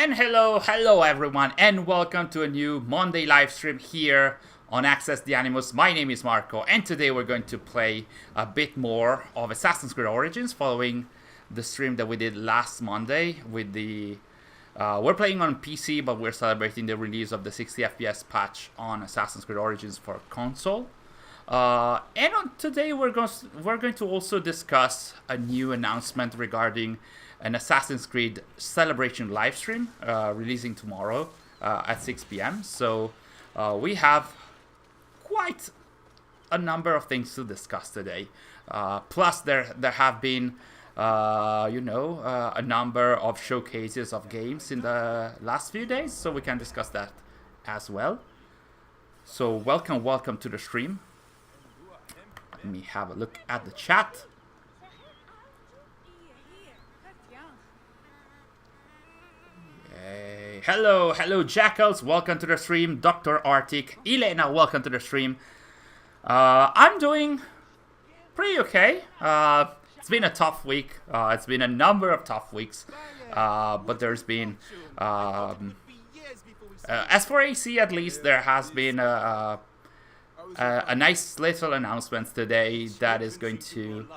And hello everyone, and welcome to a new Monday live stream here on Access the Animus. My name is Marco, and today we're going to play a bit more of Assassin's Creed Origins following the stream that we did last Monday with the... we're playing on PC, but we're celebrating the release of the 60 FPS patch on Assassin's Creed Origins for console. And today we're going to also discuss a new announcement regarding an Assassin's Creed Celebration livestream releasing tomorrow at 6 p.m. So we have quite a number of things to discuss today. Plus there have been a number of showcases of games in the last few days, so we can discuss that as well. So welcome to the stream. Let me have a look at the chat. Yay. Hello Jackals, welcome to the stream. Dr. Arctic, Elena, welcome to the stream. I'm doing pretty okay. It's been a tough week. It's been a number of tough weeks. But there's been... as for AC at least, there has been a nice little announcement today that is going to,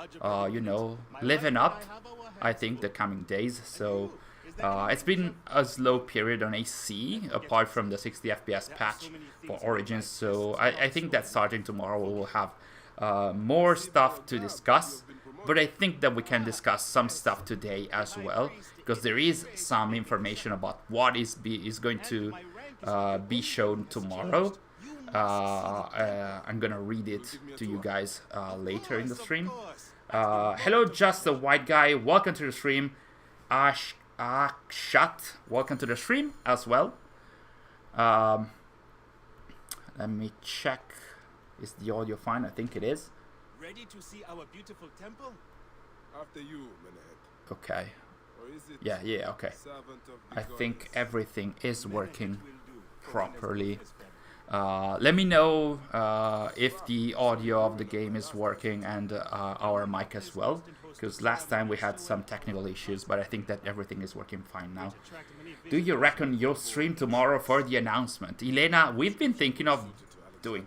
liven up, I think, the coming days. So it's been a slow period on AC, apart from the 60 FPS patch for Origins. So I think that starting tomorrow we will have more stuff to discuss. But I think that we can discuss some stuff today as well, because there is some information about what is going to be shown tomorrow. I'm gonna read it to you guys later in the stream. Hello, Just a White Guy, welcome to the stream. Akshat, welcome to the stream as well. Let me check. Is the audio fine? I think it is. Ready to see our beautiful temple? After you, Amunet. Okay. Yeah, okay. I think everything is working properly. Let me know if the audio of the game is working and our mic as well, because last time we had some technical issues, but I think that everything is working fine now. Do you reckon you'll stream tomorrow for the announcement? Elena, we've been thinking of doing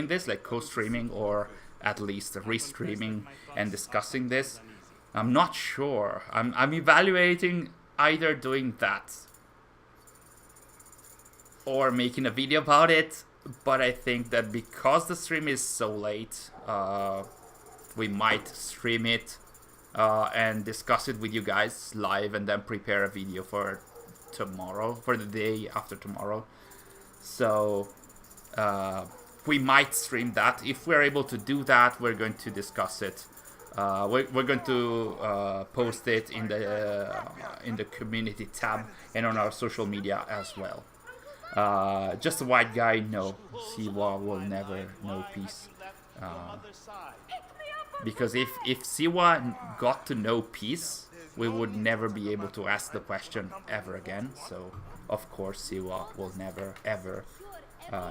this like co-streaming, or at least restreaming and discussing this. I'm not sure. I'm evaluating either doing that or making a video about it, but I think that because the stream is so late, we might stream it and discuss it with you guys live, and then prepare a video for tomorrow, for the day after tomorrow. So we might stream that. If we're able to do that, we're going to discuss it. We're going to post it in the community tab and on our social media as well. Just a White Guy, no. Siwa will never know peace. Because if Siwa got to know peace, we would never be able to ask the question ever again. So, of course, Siwa will never, ever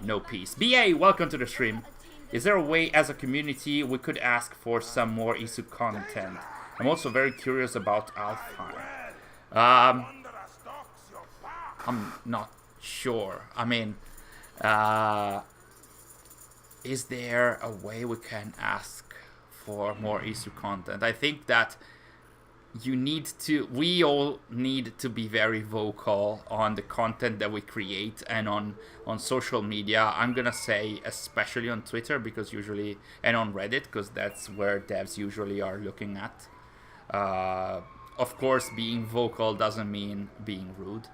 know peace. BA, welcome to the stream. Is there a way as a community we could ask for some more Isu content? I'm also very curious about Alfheim. I'm not sure. I mean, is there a way we can ask for more Isu content? I think that we all need to be very vocal on the content that we create and on social media. I'm gonna say especially on Twitter, because usually, and on Reddit, because that's where devs usually are looking at. Of course, being vocal doesn't mean being rude,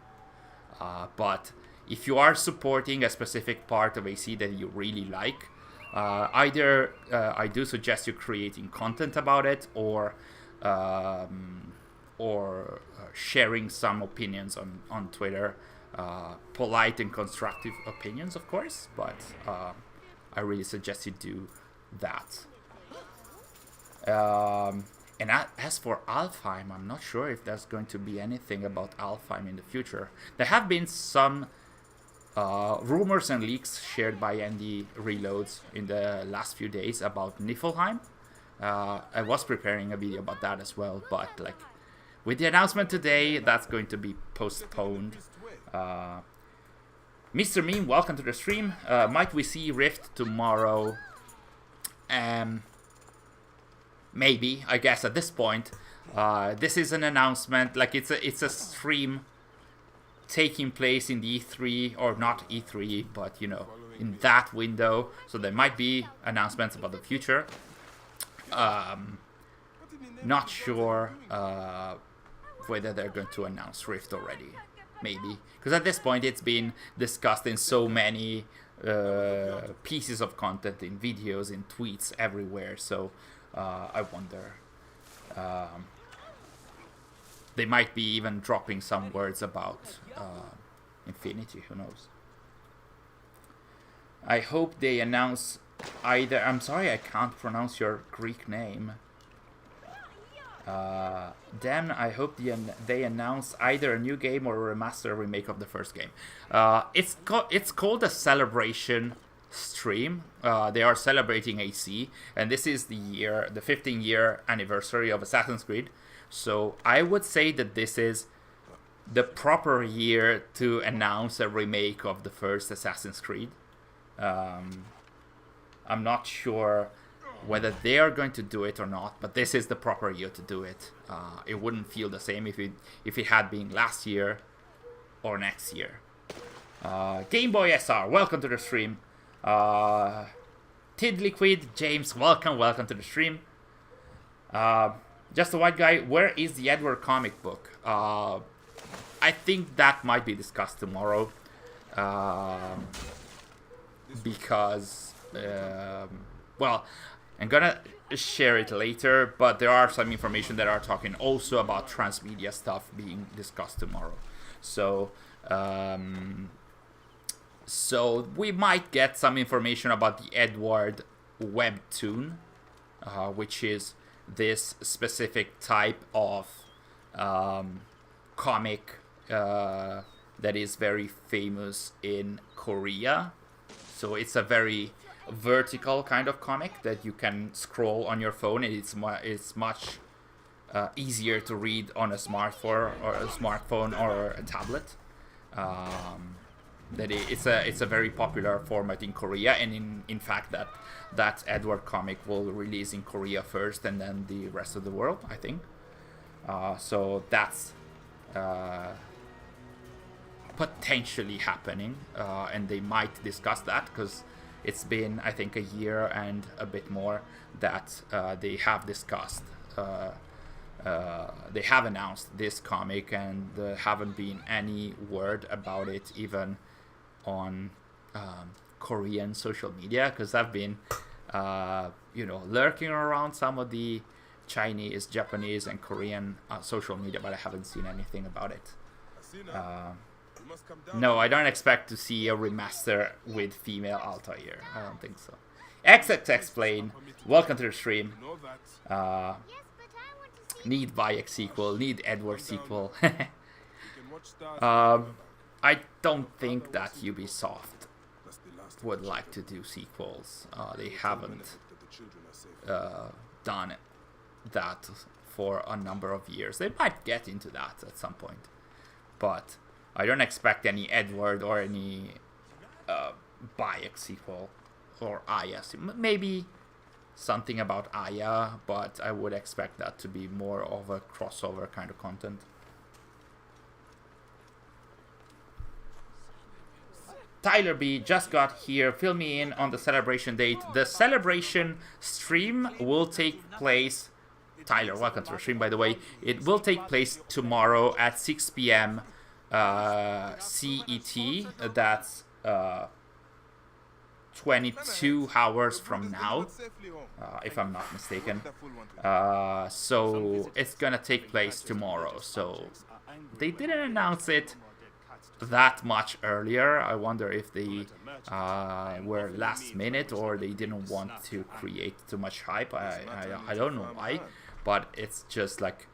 but if you are supporting a specific part of AC that you really like, either I do suggest you creating content about it, or sharing some opinions on Twitter, polite and constructive opinions, of course, but I really suggest you do that. And as for Alfheim, I'm not sure if there's going to be anything about Alfheim in the future. There have been some rumors and leaks shared by Andy Reloads in the last few days about Niflheim. I was preparing a video about that as well, but like with the announcement today, that's going to be postponed. Mr. Meme, welcome to the stream. Might we see Rift tomorrow? Maybe, I guess at this point. This is an announcement, like it's a stream taking place in the E3, or not E3, but you know, in that window. So there might be announcements about the future. Not sure whether they're going to announce Rift already. Maybe, because at this point it's been discussed in so many pieces of content, in videos, in tweets, everywhere. So I wonder. They might be even dropping some words about Infinity, who knows. I hope they announce either... I'm sorry, I can't pronounce your Greek name. Then I hope they announce either a new game or a remaster or remake of the first game. It's called a celebration stream. They are celebrating AC, and this is the 15-year anniversary of Assassin's Creed. So I would say that this is the proper year to announce a remake of the first Assassin's Creed. I'm not sure whether they are going to do it or not, but this is the proper year to do it. It wouldn't feel the same if it had been last year or next year. Game Boy SR, welcome to the stream. Tidliquid, James, welcome to the stream. Just a White Guy, where is the Edward comic book? I think that might be discussed tomorrow. Because, well, I'm gonna share it later, but there are some information that are talking also about transmedia stuff being discussed tomorrow. So, so we might get some information about the Edward webtoon, which is this specific type of comic that is very famous in Korea. So it's a very vertical kind of comic that you can scroll on your phone, and it's much easier to read on a smartphone or a tablet. It's a very popular format in Korea, and in fact that Edward comic will release in Korea first, and then the rest of the world, I think. So that's potentially happening, and they might discuss that, because it's been, I think, a year and a bit more that they have discussed. They have announced this comic, and there haven't been any word about it, even on Korean social media, because I've been, lurking around some of the Chinese, Japanese, and Korean social media, but I haven't seen anything about it. No, I don't expect to see a remaster with female Altair. I don't think so. XX Explain, welcome to the stream. Need Bayek sequel, need Edward sequel. I don't think that Ubisoft would like to do sequels. They haven't done that for a number of years. They might get into that at some point, but I don't expect any Edward or any Bayek sequel or Aya. Maybe something about Aya, but I would expect that to be more of a crossover kind of content. Tyler B just got here. Fill me in on the celebration date. The celebration stream will take place... Tyler, welcome to the stream, by the way. It will take place tomorrow at 6 p.m. CET. That's 22 hours from now, if I'm not mistaken. So it's gonna take place tomorrow. So they didn't announce it that much earlier. I wonder if they were last minute, or they didn't want to create too much hype. I don't know why, but it's just like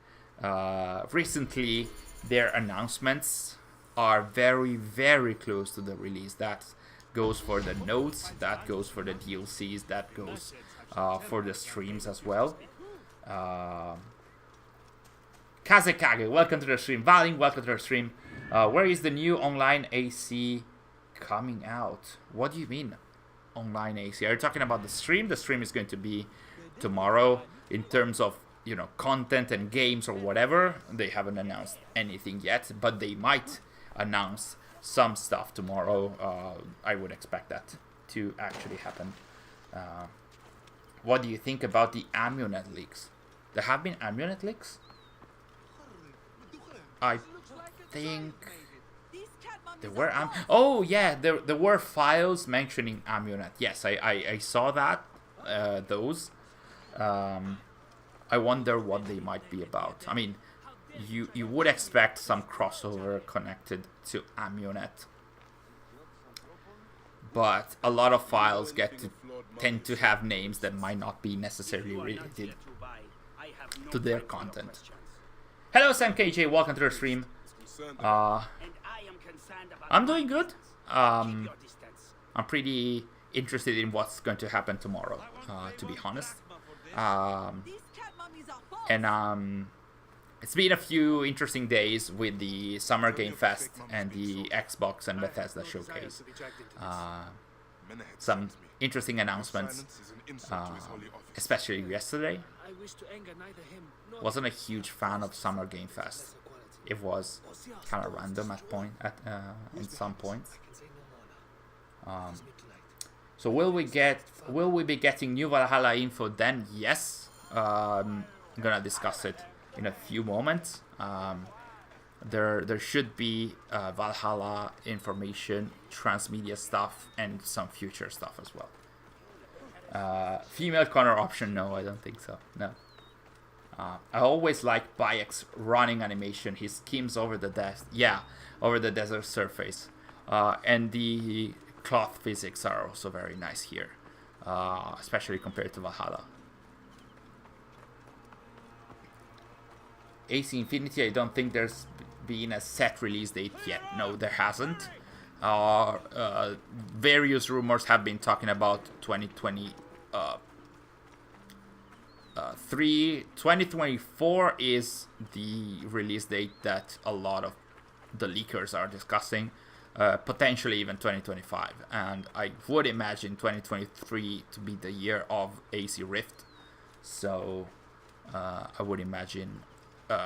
recently their announcements are very, very close to the release. That goes for the notes, that goes for the DLCs, that goes for the streams as well. Kazekage, welcome to the stream. Valing, welcome to the stream. Where is the new online AC coming out? What do you mean, online AC? Are you talking about the stream? The stream is going to be tomorrow. In terms of, you know, content and games or whatever, they haven't announced anything yet, but they might announce some stuff tomorrow. I would expect that to actually happen. What do you think about the Amunet leaks? There have been Amunet leaks? I think there were oh yeah, there were files mentioning Amunet. Yes, I saw that, those. I wonder what they might be about. I mean, you would expect some crossover connected to Amunet, but a lot of files tend to have names that might not be necessarily related to their content. Hello Sam KJ, welcome to the stream. I'm doing good. I'm pretty interested in what's going to happen tomorrow, to be honest. And it's been a few interesting days with the Summer Game Fest and the Xbox and Bethesda showcase. Some interesting announcements, especially yesterday. Wasn't a huge fan of Summer Game Fest. It was kind of random in some points. So will we be getting new Valhalla info then? Yes. I'm gonna discuss it in a few moments. There should be Valhalla information, transmedia stuff, and some future stuff as well. Female Connor option? No, I don't think so. No. I always like Bayek's running animation. He skims over the over the desert surface, and the cloth physics are also very nice here, especially compared to Valhalla. AC Infinity, I don't think there's been a set release date yet. No, there hasn't. Various rumors have been talking about 2024 is the release date that a lot of the leakers are discussing. Potentially even 2025. And I would imagine 2023 to be the year of AC Rift. So I would imagine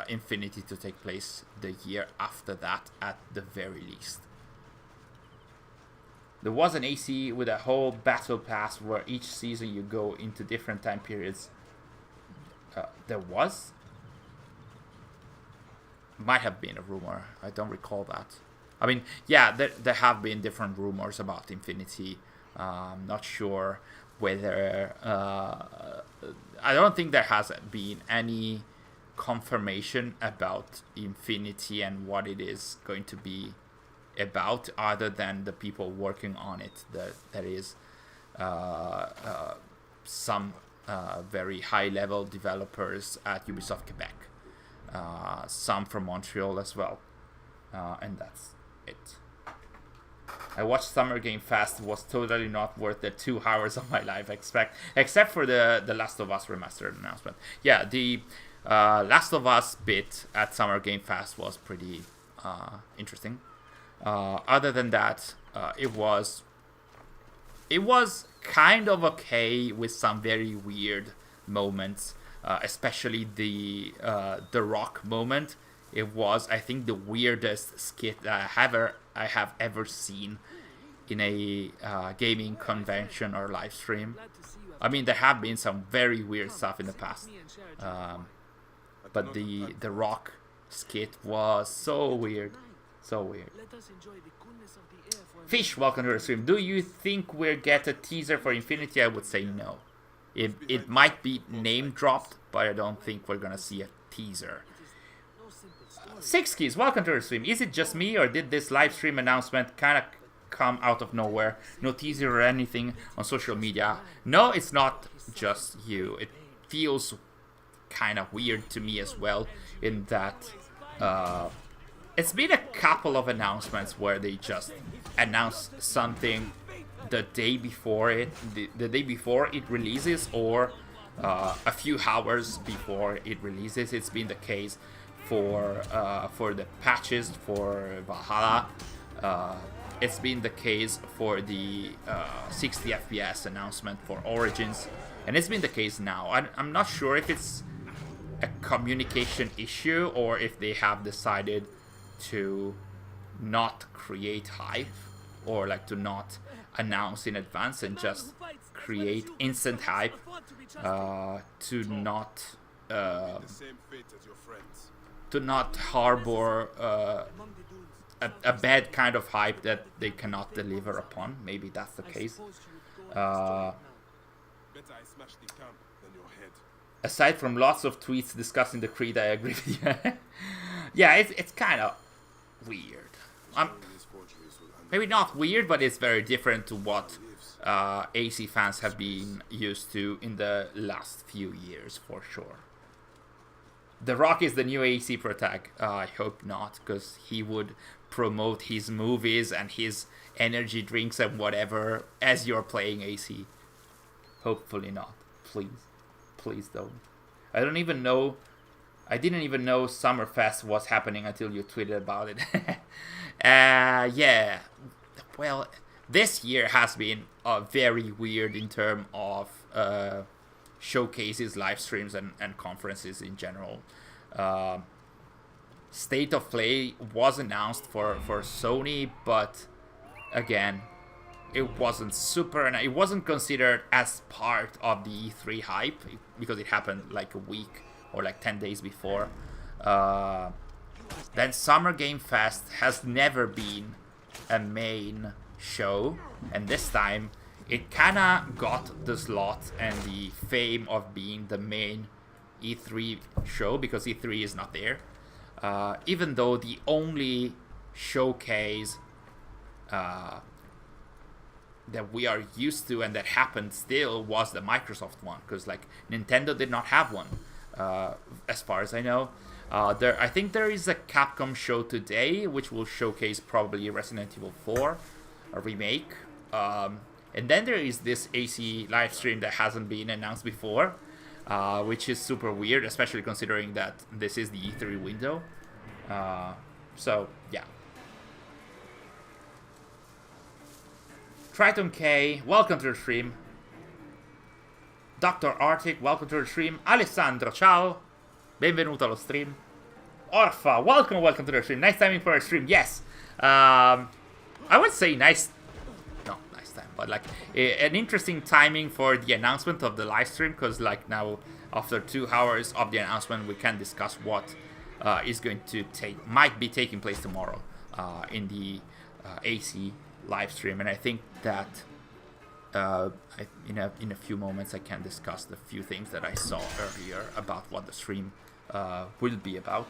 Infinity to take place the year after that at the very least. There was an AC with a whole battle pass where each season you go into different time periods. There was? Might have been a rumor. I don't recall that. I mean, yeah, there have been different rumors about Infinity. Not sure whether... I don't think there has been any confirmation about Infinity and what it is going to be about, other than the people working on it. There is some very high-level developers at Ubisoft Quebec, some from Montreal as well, and that's it. I watched Summer Game Fest. Was totally not worth the 2 hours of my life, except for the Last of Us remastered announcement. Yeah, the Last of Us bit at Summer Game Fest was pretty interesting. Other than that, it was kind of okay with some very weird moments, especially the Rock moment. It was, I think, the weirdest skit that I have ever seen in a gaming convention or live stream. I mean, there have been some very weird stuff in the past, but the Rock skit was so weird, so weird. Fish, welcome to the stream. Do you think we'll get a teaser for Infinity? I would say no. It might be name dropped, but I don't think we're gonna see a teaser. Six Keys, welcome to the stream. Is it just me, or did this live stream announcement kind of come out of nowhere? No teaser or anything on social media? No, it's not just you. It feels kind of weird to me as well, in that it's been a couple of announcements where they just announce something the day before it releases, or a few hours before it releases. It's been the case for the patches for Valhalla. It's been the case for the 60 FPS announcement for Origins, and it's been the case now. I'm not sure if it's a communication issue or if they have decided to not create hype, or like to not announce in advance and just create instant hype, to not harbor a bad kind of hype that they cannot deliver upon. Maybe that's the case. Aside from lots of tweets discussing the Creed, I agree with you. Yeah, it's kind of weird. Maybe not weird, but it's very different to what AC fans have been used to in the last few years, for sure. The Rock is the new AC protag. I hope not, because he would promote his movies and his energy drinks and whatever as you're playing AC. Hopefully not. Please don't. I didn't even know Summerfest was happening until you tweeted about it. Yeah. Well, this year has been very weird in terms of showcases, live streams, and conferences in general. State of Play was announced for Sony, but again, it wasn't super, and it wasn't considered as part of the E3 hype because it happened like a week or like 10 days before. Then Summer Game Fest has never been a main show, and this time it kinda got the slot and the fame of being the main E3 show because E3 is not there. Even though the only showcase that we are used to and that happened still was the Microsoft one, because like Nintendo did not have one, as far as I know. I think there is a Capcom show today which will showcase probably Resident Evil 4, a remake. And then there is this AC live stream that hasn't been announced before, which is super weird, especially considering that this is the E3 window. So yeah. Triton K, welcome to the stream. Dr. Arctic, welcome to the stream. Alessandro, ciao. Benvenuto allo stream. Orfa, welcome to the stream. Nice timing for a stream, yes. I would say nice time, but like an interesting timing for the announcement of the live stream, because like now after 2 hours of the announcement, we can discuss what might be taking place tomorrow in the AC live stream, and I think that in a few moments I can discuss the few things that I saw earlier about what the stream will be about.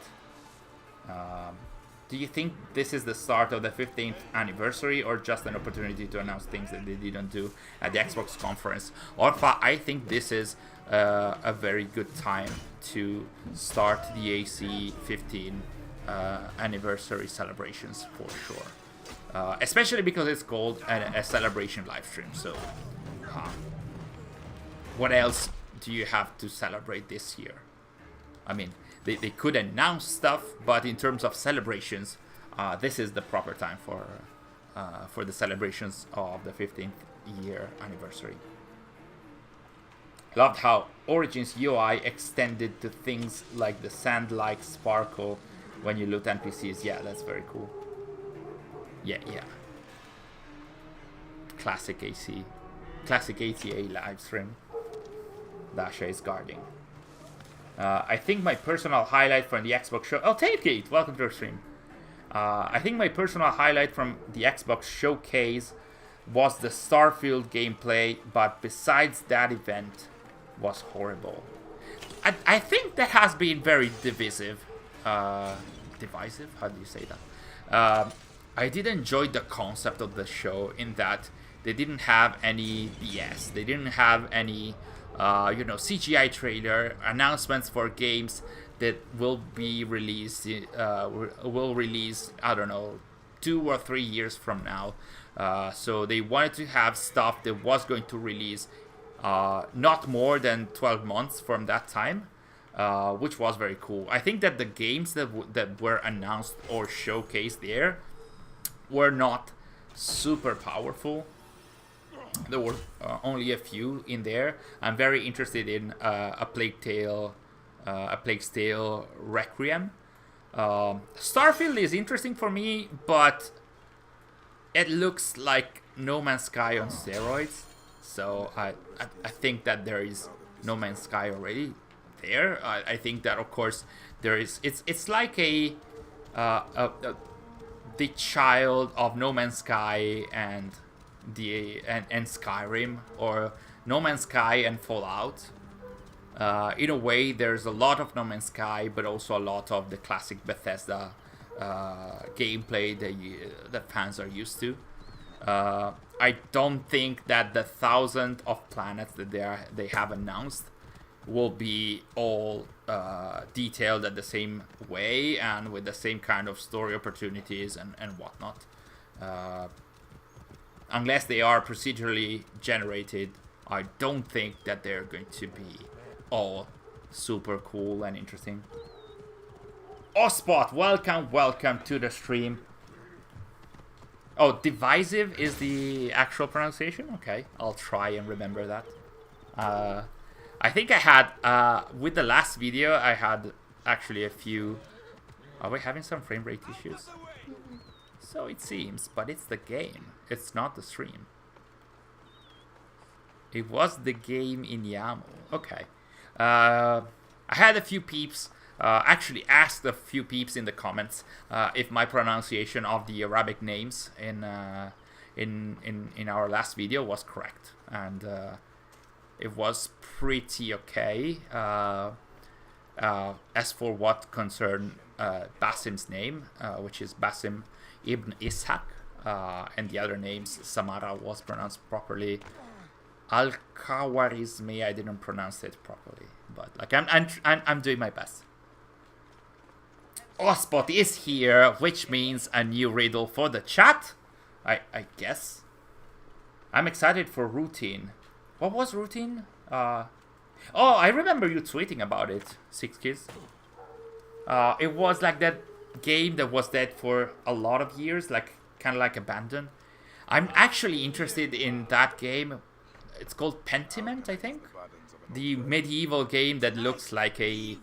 Do you think this is the start of the 15th anniversary, or just an opportunity to announce things that they didn't do at the Xbox conference? Orfa, I think this is a very good time to start the AC 15 anniversary celebrations for sure. Especially because it's called a celebration live stream. So, what else do you have to celebrate this year? I mean, they could announce stuff, but in terms of celebrations, this is the proper time for the celebrations of the 15th year anniversary. Loved how Origins UI extended to things like the sand-like sparkle when you loot NPCs. Yeah, that's very cool. Yeah. Classic ATA live stream. Dasha is guarding. I think my personal highlight from the Xbox show... Oh, Tailgate! Welcome to the stream. I think my personal highlight from the Xbox showcase was the Starfield gameplay, but besides that event, was horrible. I think that has been very divisive. Divisive? How do you say that? I did enjoy the concept of the show in that they didn't have any BS. They didn't have any, CGI trailer announcements for games that will be released. Will release, I don't know, 2 or 3 years from now. So they wanted to have stuff that was going to release not more than 12 months from that time. which was very cool. I think that the games that were announced or showcased there were not super powerful. There were only a few in there. I'm very interested in a Plague Tale Requiem. Starfield is interesting for me, but it looks like No Man's Sky on steroids. So I think that there is No Man's Sky already there. I think that of course there is. It's like the child of No Man's Sky and Skyrim, or No Man's Sky and Fallout. In a way, there's a lot of No Man's Sky, but also a lot of the classic Bethesda gameplay that fans are used to. I don't think that the 1,000 of planets that they have announced will be all detailed at the same way and with the same kind of story opportunities and whatnot. Unless they are procedurally generated, I don't think that they're going to be all super cool and interesting. Ospot, welcome to the stream. Oh, divisive is the actual pronunciation? Okay, I'll try and remember that. I think I had, with the last video, I had actually a few... Are we having some frame rate issues? So it seems, but it's the game. It's not the stream. It was the game in YAML. Okay. I had a few peeps, actually asked a few peeps in the comments if my pronunciation of the Arabic names in our last video was correct, and it was pretty okay. As for what concerned Basim's name, which is Basim Ibn Ishaq, and the other names, Samara was pronounced properly. Al-Khawarizmi, I didn't pronounce it properly, but like I'm doing my best. Ospot is here, which means a new riddle for the chat, I guess. I'm excited for Routine. What was Routine? Oh, I remember you tweeting about it, Six Kids. It was like that game that was dead for a lot of years, like kind of like abandoned. I'm actually interested in that game. It's called Pentiment, I think. The medieval game that looks like a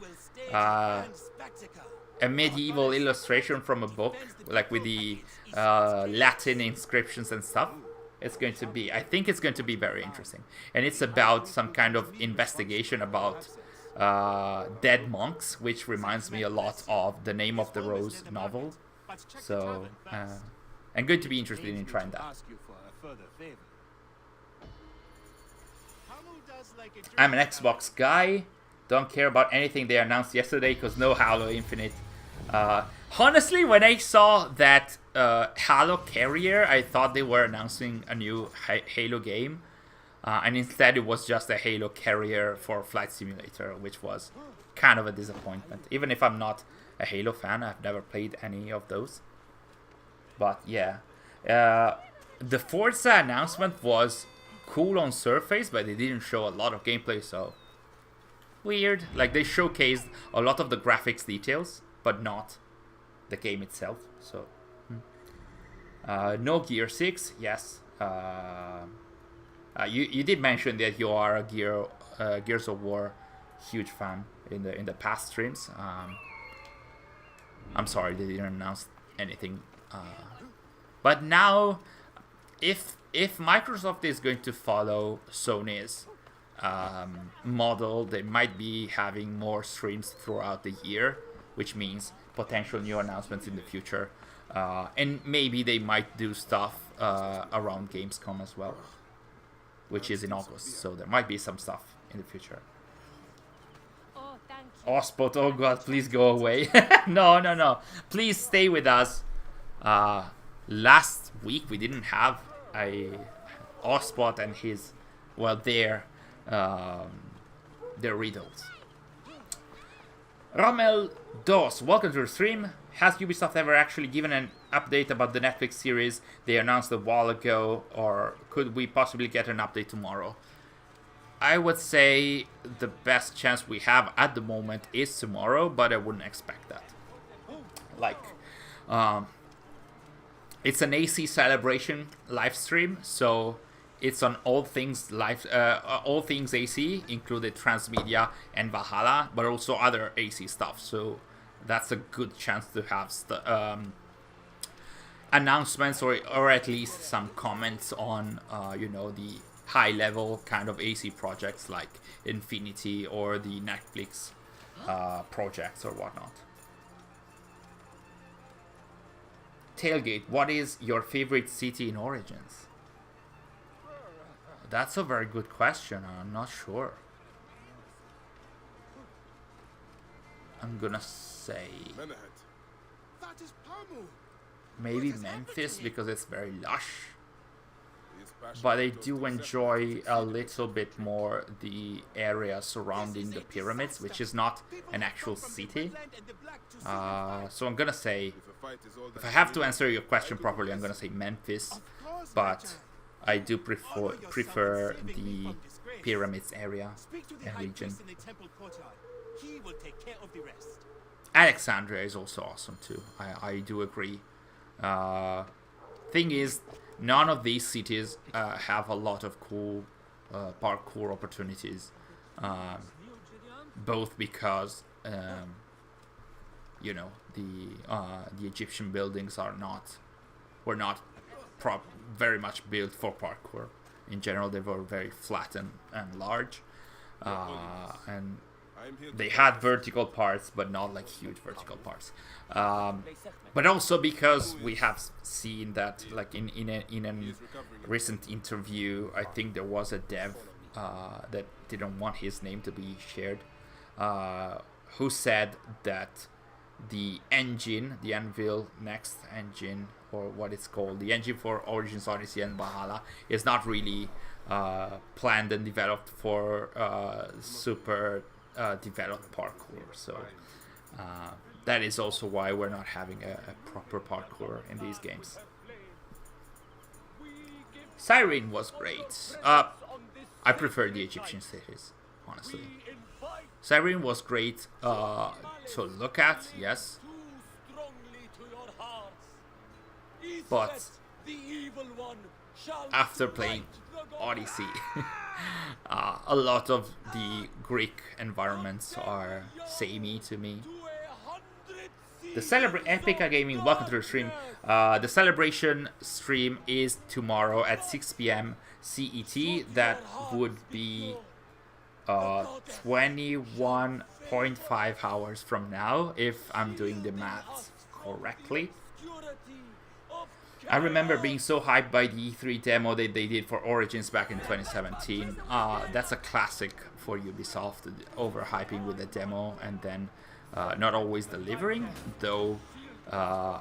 medieval illustration from a book, like with the Latin inscriptions and stuff. It's going to be, I think it's going to be very interesting. And it's about some kind of investigation about dead monks, which reminds me a lot of the Name of the Rose novel. So, I'm going to be interested in trying that. I'm an Xbox guy. Don't care about anything they announced yesterday because no Halo Infinite. Honestly, when I saw that Halo Carrier, I thought they were announcing a new Halo game. And instead it was just a Halo Carrier for Flight Simulator, which was kind of a disappointment. Even if I'm not a Halo fan, I've never played any of those. But yeah. The Forza announcement was cool on surface, but they didn't show a lot of gameplay, so weird. Like, they showcased a lot of the graphics details, but not the game itself. So no Gear 6, yes. You did mention that you are a Gears of War huge fan in the past streams. I'm sorry they didn't announce anything. But now, if Microsoft is going to follow Sony's model, they might be having more streams throughout the year, which means potential new announcements in the future. And maybe they might do stuff around Gamescom as well, which is in August. So there might be some stuff in the future. Oh, Spot, oh god, please go away. No. Please stay with us. Last week we didn't have a Ospot and his, well, their riddles. Rommel Dos, welcome to the stream. Has Ubisoft ever actually given an update about the Netflix series they announced a while ago, or could we possibly get an update tomorrow? I would say the best chance we have at the moment is tomorrow, but I wouldn't expect that. Like, it's an AC celebration live stream, so it's on all things all things AC, included Transmedia and Valhalla, but also other AC stuff. So that's a good chance to have announcements or at least some comments on the high level kind of AC projects like Infinity or the Netflix projects or whatnot. Tailgate, what is your favorite city in Origins? That's a very good question. I'm not sure. I'm gonna say maybe Memphis because it's very lush. But I do enjoy a little bit more the area surrounding the pyramids, which is not an actual city. So I'm gonna say, if I have to answer your question properly, I'm gonna say Memphis. But I do prefer the pyramids area and region. Alexandria is also awesome too. I do agree. Thing is, none of these cities have a lot of cool parkour opportunities, both because the Egyptian buildings were not very much built for parkour. In general, they were very flat and large, and they had vertical parts, but not like huge vertical parts. But also because we have seen that, like in a recent interview, I think there was a dev that didn't want his name to be shared, who said that the engine, the Anvil Next engine, or what it's called, the engine for Origins, Odyssey, and Valhalla, is not really planned and developed for super developed parkour. So that is also why we're not having a proper parkour in these games. Siren was great. I prefer the Egyptian cities, honestly. Siren was great to look at, yes. But after playing Odyssey, a lot of the Greek environments are samey to me. The Epica Gaming, welcome to the stream. The celebration stream is tomorrow at 6 p.m. CET. That would be 21.5 hours from now, if I'm doing the maths correctly. I remember being so hyped by the E3 demo that they did for Origins back in 2017. That's a classic for Ubisoft, overhyping with a demo and then not always delivering, though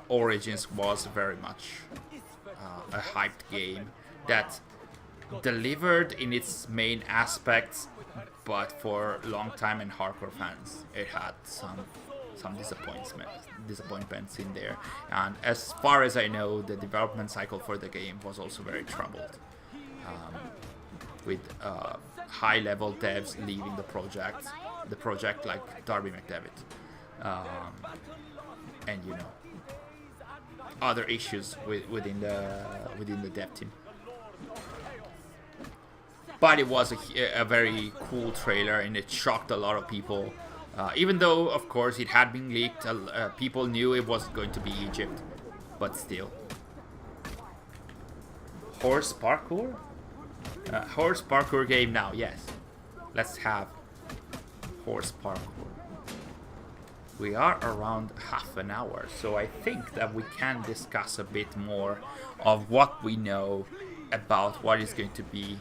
Origins was very much a hyped game that delivered in its main aspects, but for long-time and hardcore fans, it had some disappointments in there. And as far as I know, the development cycle for the game was also very troubled, with high-level devs leaving the project like Darby McDevitt, and other issues within the dev team. But it was a very cool trailer, and it shocked a lot of people. Even though, of course, it had been leaked, people knew it was going to be Egypt, but still. Horse parkour? Horse parkour game now, yes. Let's have horse parkour. We are around half an hour, so I think that we can discuss a bit more of what we know about what is going to be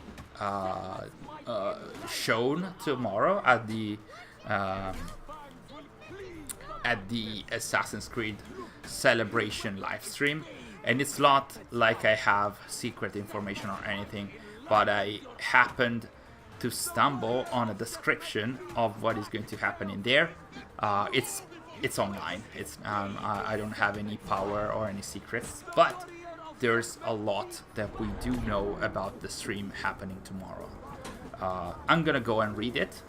shown tomorrow at the Assassin's Creed celebration live stream. And it's not like I have secret information or anything, but I happened to stumble on a description of what is going to happen in there. It's online. I don't have any power or any secrets, but there's a lot that we do know about the stream happening tomorrow. I'm gonna go and read it.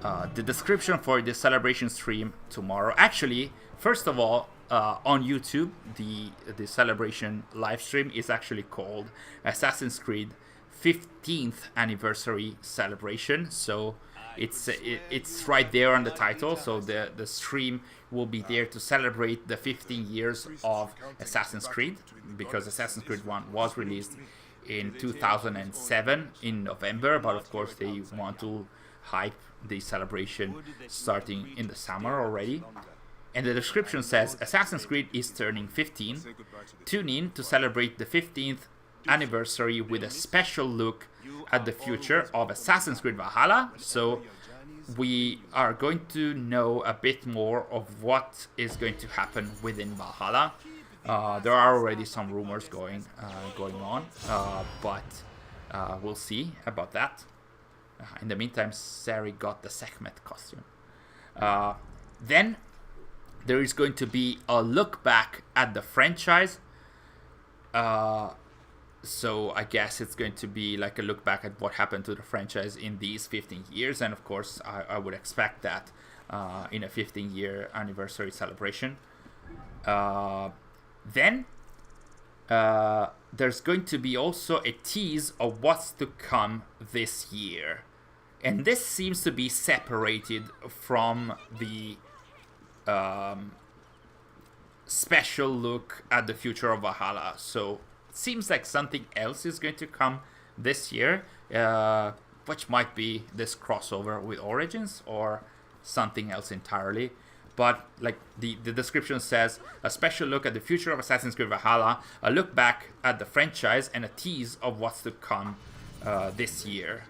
The description for the celebration stream tomorrow. Actually, first of all, on YouTube, the celebration live stream is actually called Assassin's Creed 15th Anniversary Celebration. So it's right there on the title. So the stream will be there to celebrate the 15 years of Assassin's Creed, because Assassin's Creed 1 was released in 2007 in November, but of course they want to hype the celebration starting in the summer already. And the description says Assassin's Creed is turning 15. Tune in to celebrate the 15th anniversary with a special look at the future of Assassin's Creed Valhalla. So we are going to know a bit more of what is going to happen within Valhalla. There are already some rumors going on, but we'll see about that. In the meantime, Sary got the Sekhmet costume. Then there is going to be a look back at the franchise. So I guess it's going to be like a look back at what happened to the franchise in these 15 years. And of course, I would expect that in a 15-year anniversary celebration. Then there's going to be also a tease of what's to come this year. And this seems to be separated from the special look at the future of Valhalla. So it seems like something else is going to come this year, which might be this crossover with Origins or something else entirely. But like the description says, a special look at the future of Assassin's Creed Valhalla, a look back at the franchise, and a tease of what's to come this year.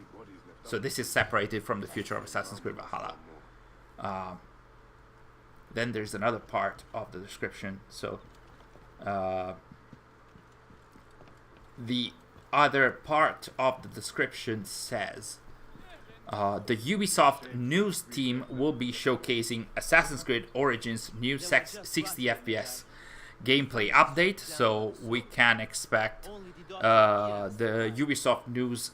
So this is separated from the future of Assassin's Creed Valhalla. Then there's another part of the description. So the other part of the description says, the Ubisoft news team will be showcasing Assassin's Creed Origins new 60 FPS gameplay update, so we can expect the Ubisoft news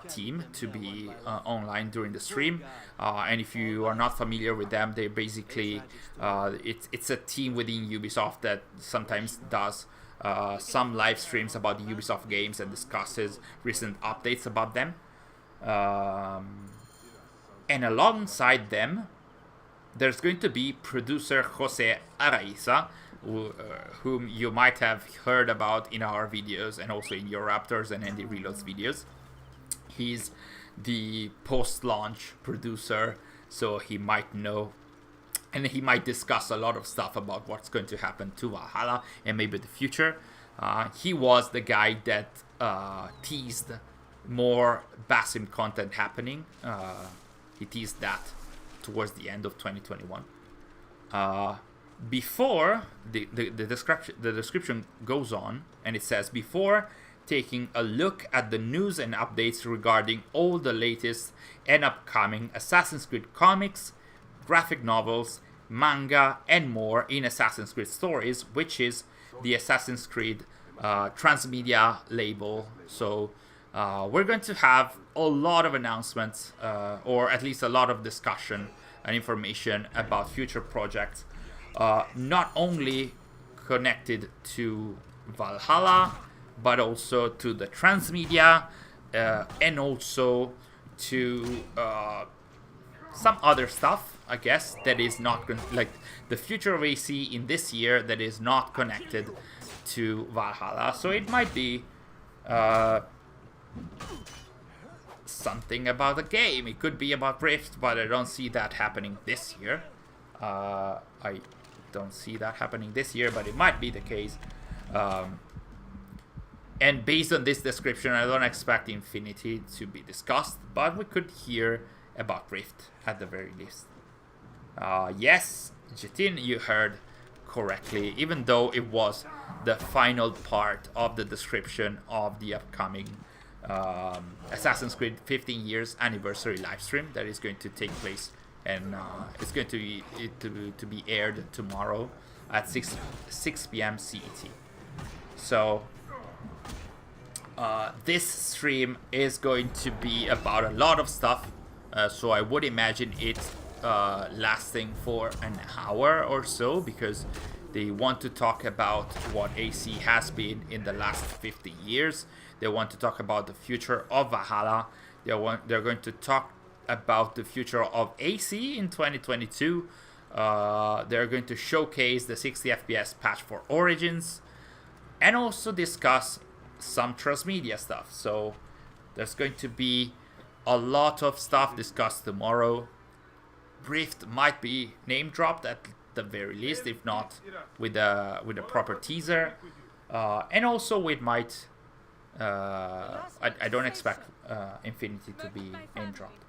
team to be online during the stream. And if you are not familiar with them, they basically it's a team within Ubisoft that sometimes does some live streams about the Ubisoft games and discusses recent updates about them. And alongside them, there's going to be producer Jose Araiza, whom you might have heard about in our videos and also in your Raptors and Andy Reloads videos. He's the post-launch producer, so he might know, and he might discuss a lot of stuff about what's going to happen to Valhalla and maybe the future. He was the guy that teased more Basim content happening. He teased that towards the end of 2021. Before the description goes on, and it says, before taking a look at the news and updates regarding all the latest and upcoming Assassin's Creed comics, graphic novels, manga, and more in Assassin's Creed Stories, which is the Assassin's Creed transmedia label. So we're going to have a lot of announcements, or at least a lot of discussion and information about future projects, not only connected to Valhalla, but also to the transmedia, and also to some other stuff, I guess, that is not like the future of AC in this year that is not connected to Valhalla. So it might be something about the game. It could be about Rift, but I don't see that happening this year. I don't see that happening this year, but it might be the case. And based on this description, I don't expect Infinity to be discussed, but we could hear about Rift at the very least. Yes, Jitin, you heard correctly, even though it was the final part of the description of the upcoming Assassin's Creed 15 years anniversary livestream that is going to take place, and it's going to be aired tomorrow at 6 p.m. CET. So this stream is going to be about a lot of stuff, so I would imagine it lasting for an hour or so, because they want to talk about what AC has been in the last 50 years. They want to talk about the future of Valhalla. They're going to talk about the future of AC in 2022. They're going to showcase the 60 FPS patch for Origins, and also discuss some transmedia stuff. So there's going to be a lot of stuff discussed tomorrow. Rift might be name dropped at the very least, if not with a proper teaser, and also we might. I don't expect Infinity to be name dropped.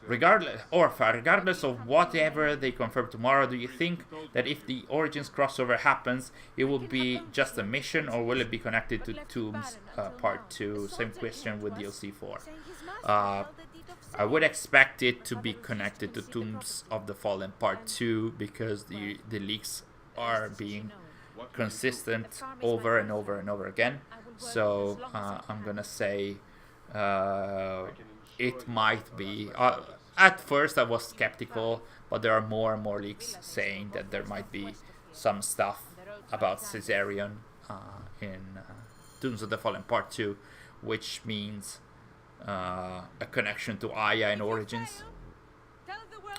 Regardless of whatever they confirm tomorrow, do you think that if the Origins crossover happens, it will be just a mission, or will it be connected to Tombs Part 2? Same question with DLC 4. I would expect it to be connected to Tombs of the Fallen Part 2, because the leaks are being consistent over and over and over again. So I'm gonna say it might be. At first I was skeptical, but there are more and more leaks saying that there might be some stuff about Caesarion in Tombs of the Fallen Part 2, which means a connection to Aya and Origins.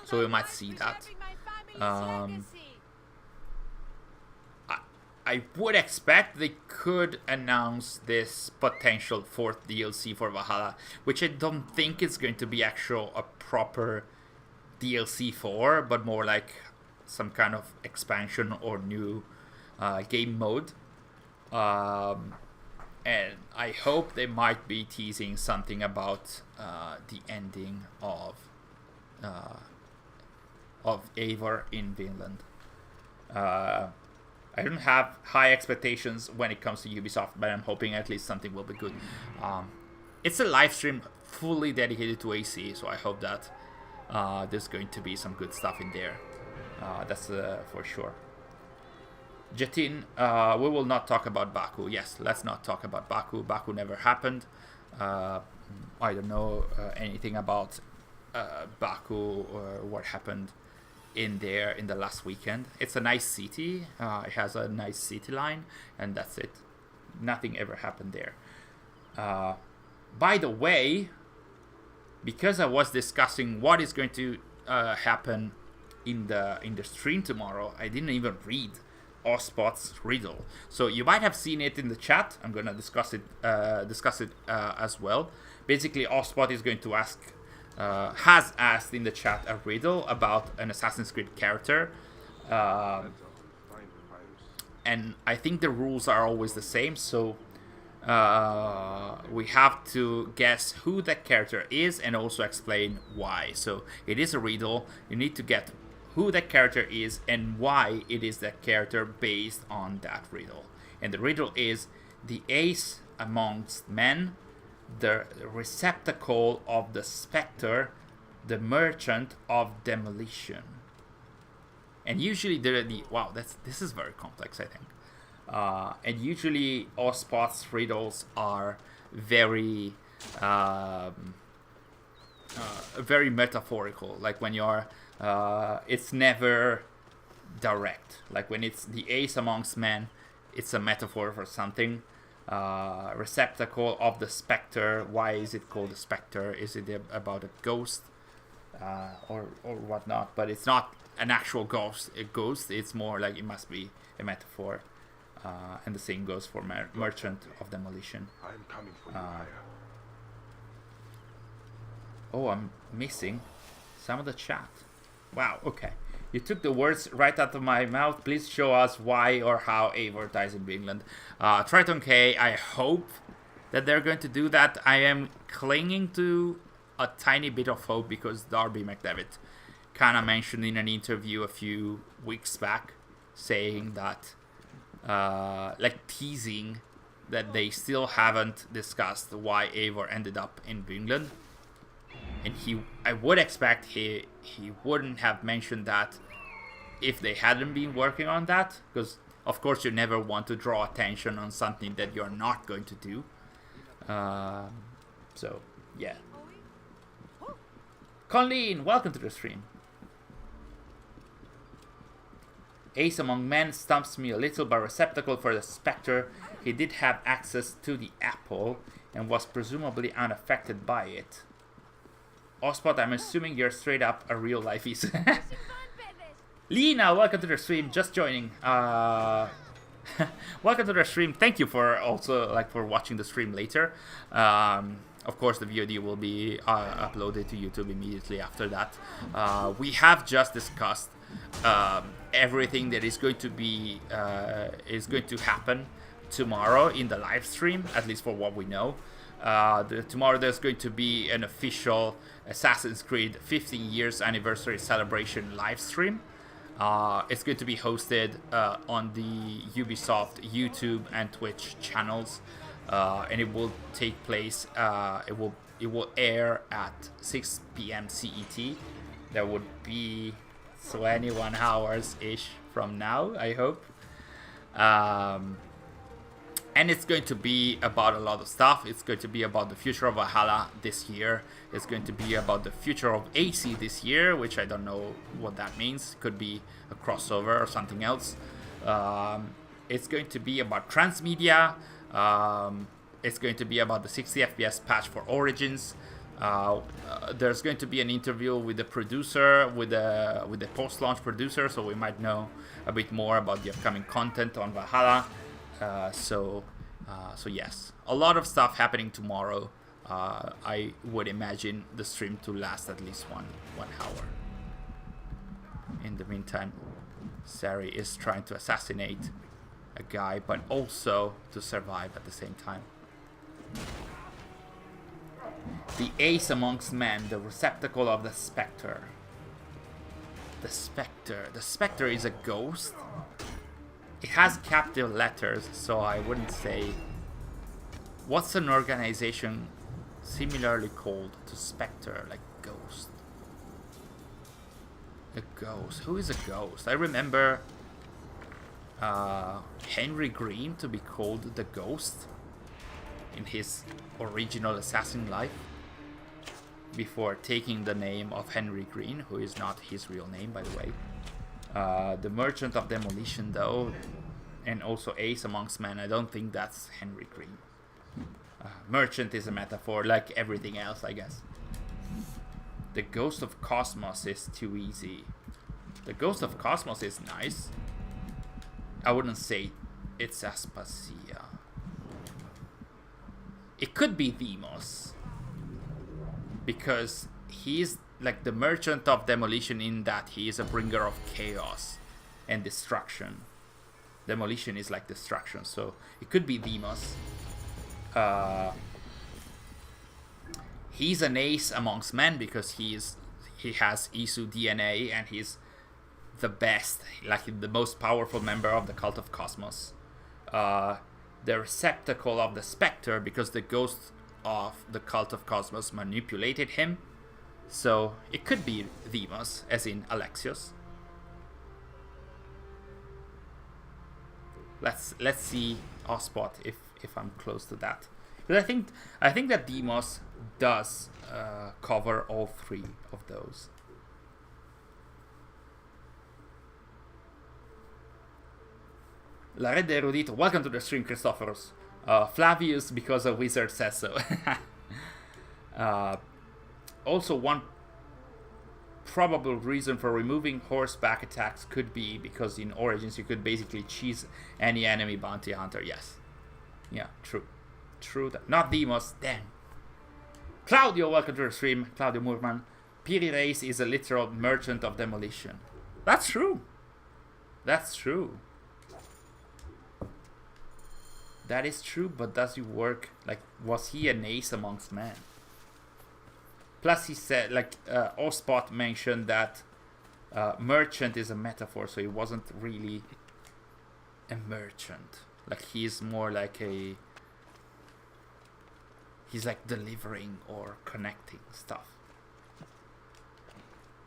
So we might see that. I would expect they could announce this potential 4th DLC for Valhalla, which I don't think is going to be a proper DLC for, but more like some kind of expansion or new game mode. And I hope they might be teasing something about the ending of Eivor in Vinland. I don't have high expectations when it comes to Ubisoft, but I'm hoping at least something will be good. It's a live stream fully dedicated to AC, so I hope that there's going to be some good stuff in there. That's for sure. Jetin, we will not talk about Baku. Yes, let's not talk about Baku. Baku never happened. I don't know anything about Baku or what happened in there in the last weekend. It's a nice city. It has a nice city line, and that's it. Nothing ever happened there. By the way, because I was discussing what is going to happen in the stream tomorrow, I didn't even read Ospot's riddle. So you might have seen it in the chat. I'm gonna discuss it as well. Basically, Ospot is going to ask. Has asked in the chat a riddle about an Assassin's Creed character, and I think the rules are always the same, so we have to guess who that character is and also explain why. So it is a riddle. You need to get who that character is and why it is that character based on that riddle. And the riddle is: the ace amongst men, the receptacle of the spectre, the merchant of demolition. And usually wow, this is very complex, I think. And usually Ospot's riddles are very very metaphorical. Like when you're it's never direct. Like when it's the ace amongst men, it's a metaphor for something. Receptacle of the spectre. Why is it called a spectre? Is it about a ghost or whatnot? But it's not an actual ghost. It's more like it must be a metaphor. And the same goes for merchant of demolition. I'm coming for you, Aya. Oh, I'm missing some of the chat. Wow. Okay. You took the words right out of my mouth. Please show us why or how Eivor dies in England. Triton K, I hope that they're going to do that. I am clinging to a tiny bit of hope because Darby McDevitt kind of mentioned in an interview a few weeks back, saying that, like teasing that they still haven't discussed why Eivor ended up in England. And I would expect he wouldn't have mentioned that if they hadn't been working on that, because Of course, you never want to draw attention on something that you're not going to do. So, yeah. Colleen, welcome to the stream. Ace Among Men stumps me a little, but receptacle for the Spectre. He did have access to the apple and was presumably unaffected by it. Ospot, I'm assuming you're straight up a real life is. Lena, welcome to the stream. Just joining. Welcome to the stream. Thank you for also for watching the stream later. Of course, the VOD will be uploaded to YouTube immediately after that. We have just discussed everything that is going to happen tomorrow in the live stream, at least for what we know. Tomorrow there's going to be an official Assassin's Creed 15 years anniversary celebration live stream. It's going to be hosted on the Ubisoft YouTube and Twitch channels, and it will take place. It will air at 6 p.m. CET. That would be 21 hours ish from now, I hope. And it's going to be about a lot of stuff. It's going to be about the future of Valhalla this year. It's going to be about the future of AC this year, which I don't know what that means. Could be a crossover or something else. It's going to be about transmedia. It's going to be about the 60 FPS patch for Origins. There's going to be an interview with the producer, with the post-launch producer, so we might know a bit more about the upcoming content on Valhalla. So yes, a lot of stuff happening tomorrow. I would imagine the stream to last at least one hour. In the meantime, Sary is trying to assassinate a guy, but also to survive at the same time. The ace amongst men, the receptacle of the Spectre. The Spectre is a ghost. It has capital letters, so I wouldn't say... What's an organization similarly called to Spectre, like Ghost? A ghost. Who is a ghost? I remember Henry Green to be called the Ghost in his original Assassin life, before taking the name of Henry Green, who is not his real name, by the way. The Merchant of Demolition, though, and also Ace Amongst Men, I don't think that's Henry Green. Merchant is a metaphor, like everything else, I guess. The Ghost of Cosmos is too easy. The Ghost of Cosmos is nice. I wouldn't say it's Aspasia. It could be Demos, because he's like the Merchant of Demolition in that he is a bringer of chaos and destruction. Demolition is like destruction, so it could be Demos. He's an ace amongst men because he has Isu DNA and he's the best, like the most powerful member of the Cult of Cosmos. The receptacle of the Spectre because the ghost of the Cult of Cosmos manipulated him. So it could be Demos, as in Alexios. Let's see Ospot if I'm close to that. But I think that Demos does cover all three of those. La Red Erudito, welcome to the stream, Christophorus. Flavius, because a wizard says so. Also, one probable reason for removing horseback attacks could be because in Origins you could basically cheese any enemy bounty hunter. Yes. Yeah, true. True that. Not Demos, damn. Claudio, welcome to the stream. Claudio Moorman. Piri Reis is a literal merchant of demolition. That's true. That's true. That is true, but does he work? Like, was he an ace amongst men? Plus, he said, like, Ospot mentioned that merchant is a metaphor, so he wasn't really a merchant. Like, he's more like a... He's like delivering or connecting stuff.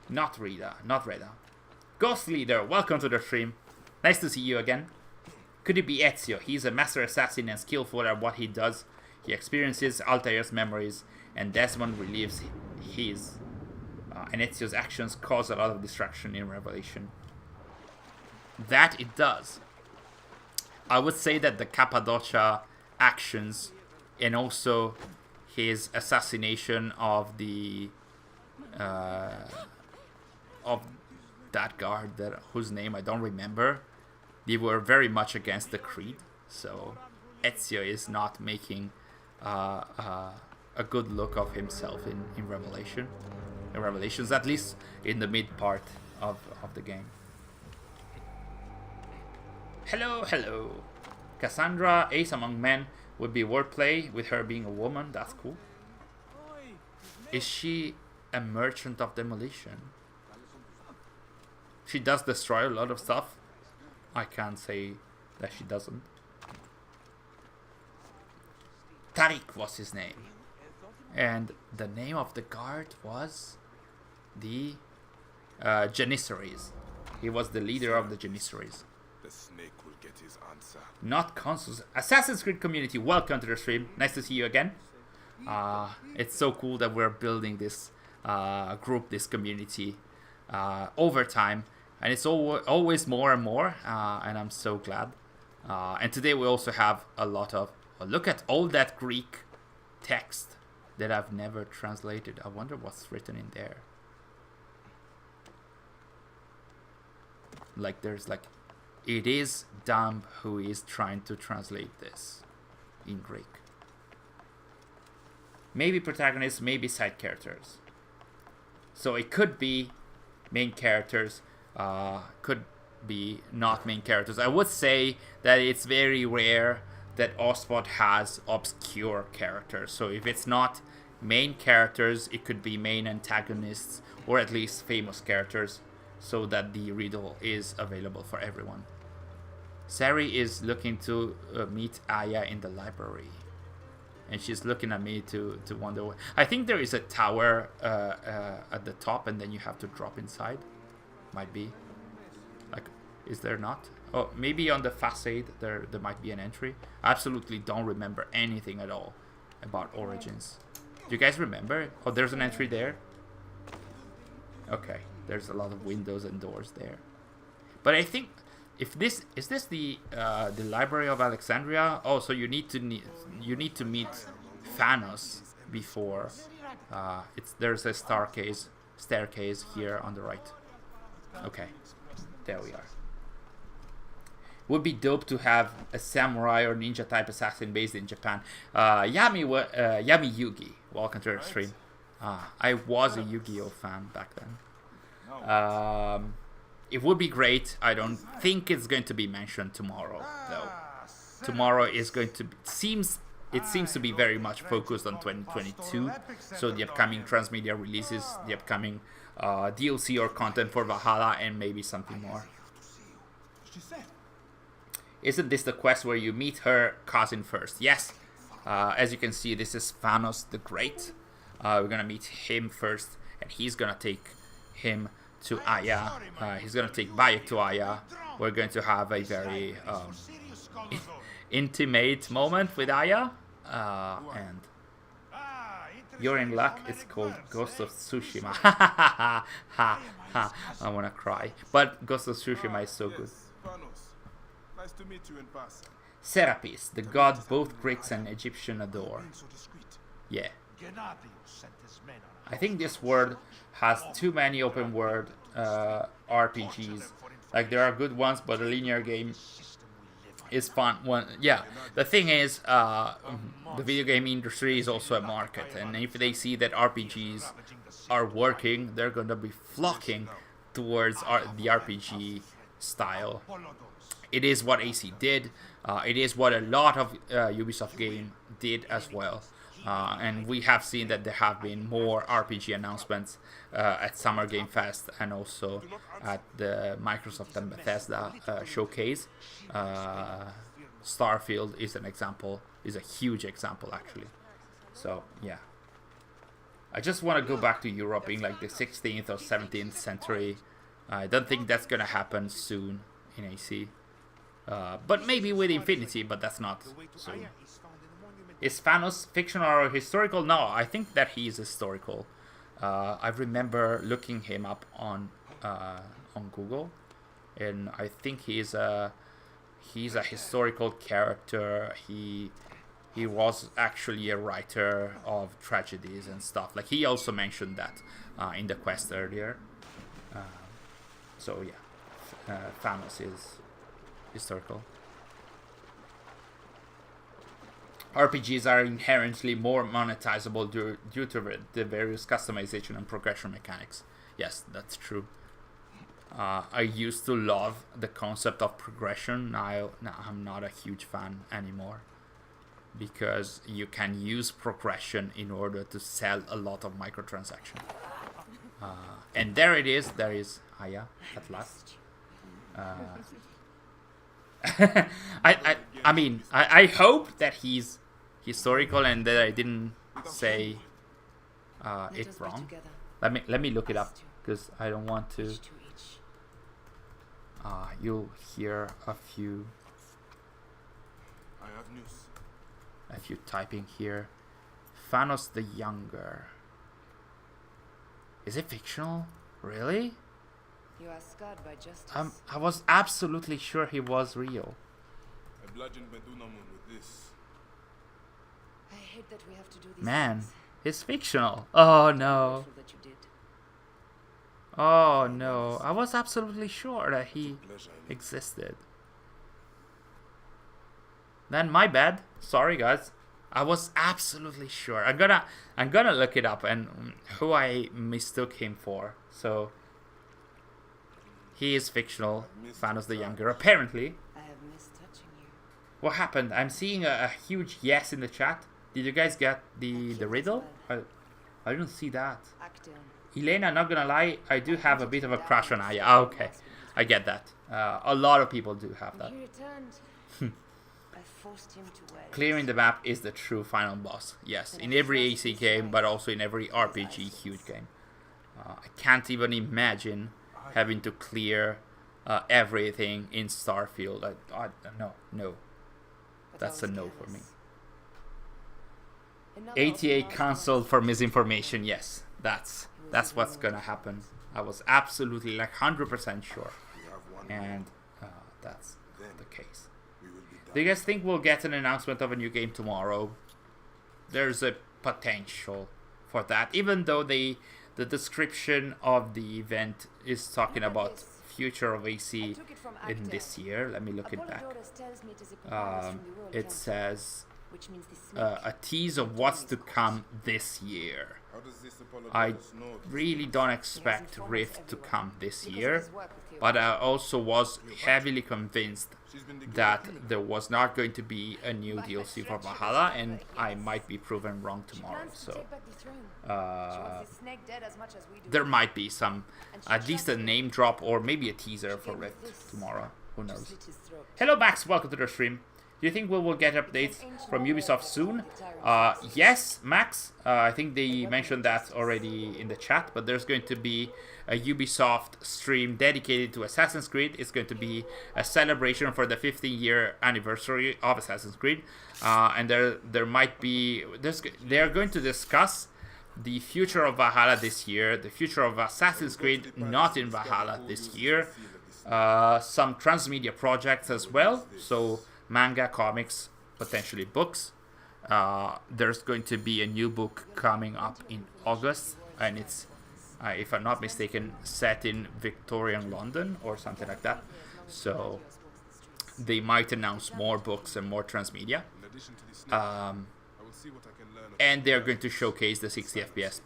Not Rita, not Reda. Ghost Leader, welcome to the stream. Nice to see you again. Could it be Ezio? He's a master assassin and skillful at what he does. He experiences Altair's memories, and Desmond relieves his. And Ezio's actions cause a lot of distraction in Revelation. That it does. I would say that the Cappadocia actions and also his assassination of the of that guard whose name I don't remember, they were very much against the creed. So Ezio is not making a good look of himself in Revelation. In Revelations, at least in the mid part of the game. Hello, hello. Cassandra, ace among men, would be wordplay with her being a woman. That's cool. Is she a merchant of demolition? She does destroy a lot of stuff. I can't say that she doesn't. Tariq was his name. And the name of the guard was the Janissaries. He was the leader of the Janissaries. The snake will get his answer. Not consuls. Assassin's Creed community, welcome to the stream. Nice to see you again. It's so cool that we're building this group, this community over time. And it's always more and more. And I'm so glad. And today we also have a lot of... look at all that Greek text that I've never translated. I wonder what's written in there. Like there's like... It is Dumb who is trying to translate this in Greek. Maybe protagonists, maybe side characters. So it could be main characters, could be not main characters. I would say that it's very rare that Ospot has obscure characters. So if it's not main characters, it could be main antagonists or at least famous characters, so that the riddle is available for everyone. Sary is looking to meet Aya in the library. And she's looking at me to wonder... I think there is a tower at the top and then you have to drop inside. Might be. Like, is there not? Oh, maybe on the facade there might be an entry. I absolutely don't remember anything at all about Origins. Do you guys remember? Oh, there's an entry there. Okay, there's a lot of windows and doors there. But I think... If this is the library of Alexandria. Oh, so you need to meet Thanos before. There's a staircase here on the right. Okay, there we are. Would be dope to have a samurai or ninja type assassin based in Japan. Yami Yugi, welcome to the stream. I was a Yu-Gi-Oh fan back then. It would be great. I don't think it's going to be mentioned tomorrow, though. Tomorrow is going to seems to be very much focused on 2022. So the upcoming transmedia releases, the upcoming DLC or content for Valhalla, and maybe something more. Isn't this the quest where you meet her cousin first? Yes. As you can see, this is Thanos the Great. We're gonna meet him first, and he's gonna take him to Aya. He's gonna take Bayek to Aya. We're going to have a very intimate moment with Aya. And you're in luck. It's called Ghost of Tsushima. Ha ha ha! I wanna cry. But Ghost of Tsushima is so good. Nice to meet you in person. Serapis, the god both Greeks and Egyptian adore. Yeah. I think this world has too many open world RPGs. Like there are good ones, but a linear game is fun. Yeah, the thing is, the video game industry is also a market, and if they see that RPGs are working, they're gonna be flocking towards the RPG style. It is what AC did. It is what a lot of Ubisoft game did as well. And we have seen that there have been more RPG announcements at Summer Game Fest and also at the Microsoft and Bethesda showcase. Starfield is an example, is a huge example actually. So yeah, I just want to go back to Europe in like the 16th or 17th century. I don't think that's gonna happen soon in AC. But maybe with infinity, but that's not The way to so. Aya is found in the monument. Is Thanos fictional or historical? No, I think that he's historical. I remember looking him up on Google, and I think he's a historical character. He was actually a writer of tragedies and stuff. Like he also mentioned that in the quest earlier. So yeah, Thanos is historical. RPGs are inherently more monetizable due to the various customization and progression mechanics. Yes, that's true. I used to love the concept of progression. Now I'm not a huge fan anymore, because you can use progression in order to sell a lot of microtransactions. And there it is. There is Aya at last. I mean, I hope that he's historical and that I didn't say it wrong. Let me look it up, because I don't want to. You'll hear a few I have news. typing here. Thanos the Younger. Is it fictional? Really? You are scarred by justice. I was absolutely sure he was real. I bludgeoned Medunamun with this. I hate that we have to do these Man, things. it's fictional. Oh no. Grateful that you did. Oh no. I was absolutely sure that he Pleasure I need. existed. Then my bad. Sorry guys. I was absolutely sure. I'm gonna look it up and who I mistook him for. So he is fictional. Thanos the Younger. Apparently. I have missed touching you. What happened? I'm seeing a huge yes in the chat. Did you guys get the riddle? I didn't see that. Act down. Elena, not gonna lie, I do have a bit of a crush on Aya. Ah, okay, I get that. A lot of people do have that. When he returned, I forced him to wear it. Clearing the map is the true final boss. Yes, in every AC game, but also in every RPG huge game. I can't even imagine having to clear everything in Starfield. No. But That's I a was no for me. careless. Another ATA of the cancelled for misinformation. Yes, that's what's gonna happen. I was absolutely like 100% sure, We have one. and that's the case. We will be Do you done. guys think we'll get an announcement of a new game tomorrow? There's a potential for that, even though the description of the event is talking about future of AC took it from in Acta. this year. Let me look it back. Apollodorus tells me it is a papyrus from the World It Council, says which means the snake. a tease of what's to come this year. How does this I Apollodorus know this? really don't expect Rift to come this Because of year, his work with but I also was heavily convinced She's been declared that killer. there was not going to be a new DLC for Valhalla, and I might be proven wrong She tomorrow. plans to So take back the throne. She wants the snake dead as much as we do. there might be some, at least a name drop or maybe a teaser for Rift tomorrow. Who Just knows? slit his throat. Hello Max, welcome to the stream. Do you think we will get updates from Ubisoft soon? Yes, Max. I think they mentioned that already in the chat, but there's going to be a Ubisoft stream dedicated to Assassin's Creed. It's going to be a celebration for the 15-year anniversary of Assassin's Creed, and there might be they're going to discuss the future of Valhalla this year, the future of Assassin's Creed not in Valhalla this year, some transmedia projects as well, so manga, comics, potentially books. There's going to be a new book coming up in August, and it's, if I'm not mistaken, set in Victorian London or something like that. So they might announce more books and more transmedia. In addition to the snake, I will see what I can learn. And they're going to showcase the 60 FPS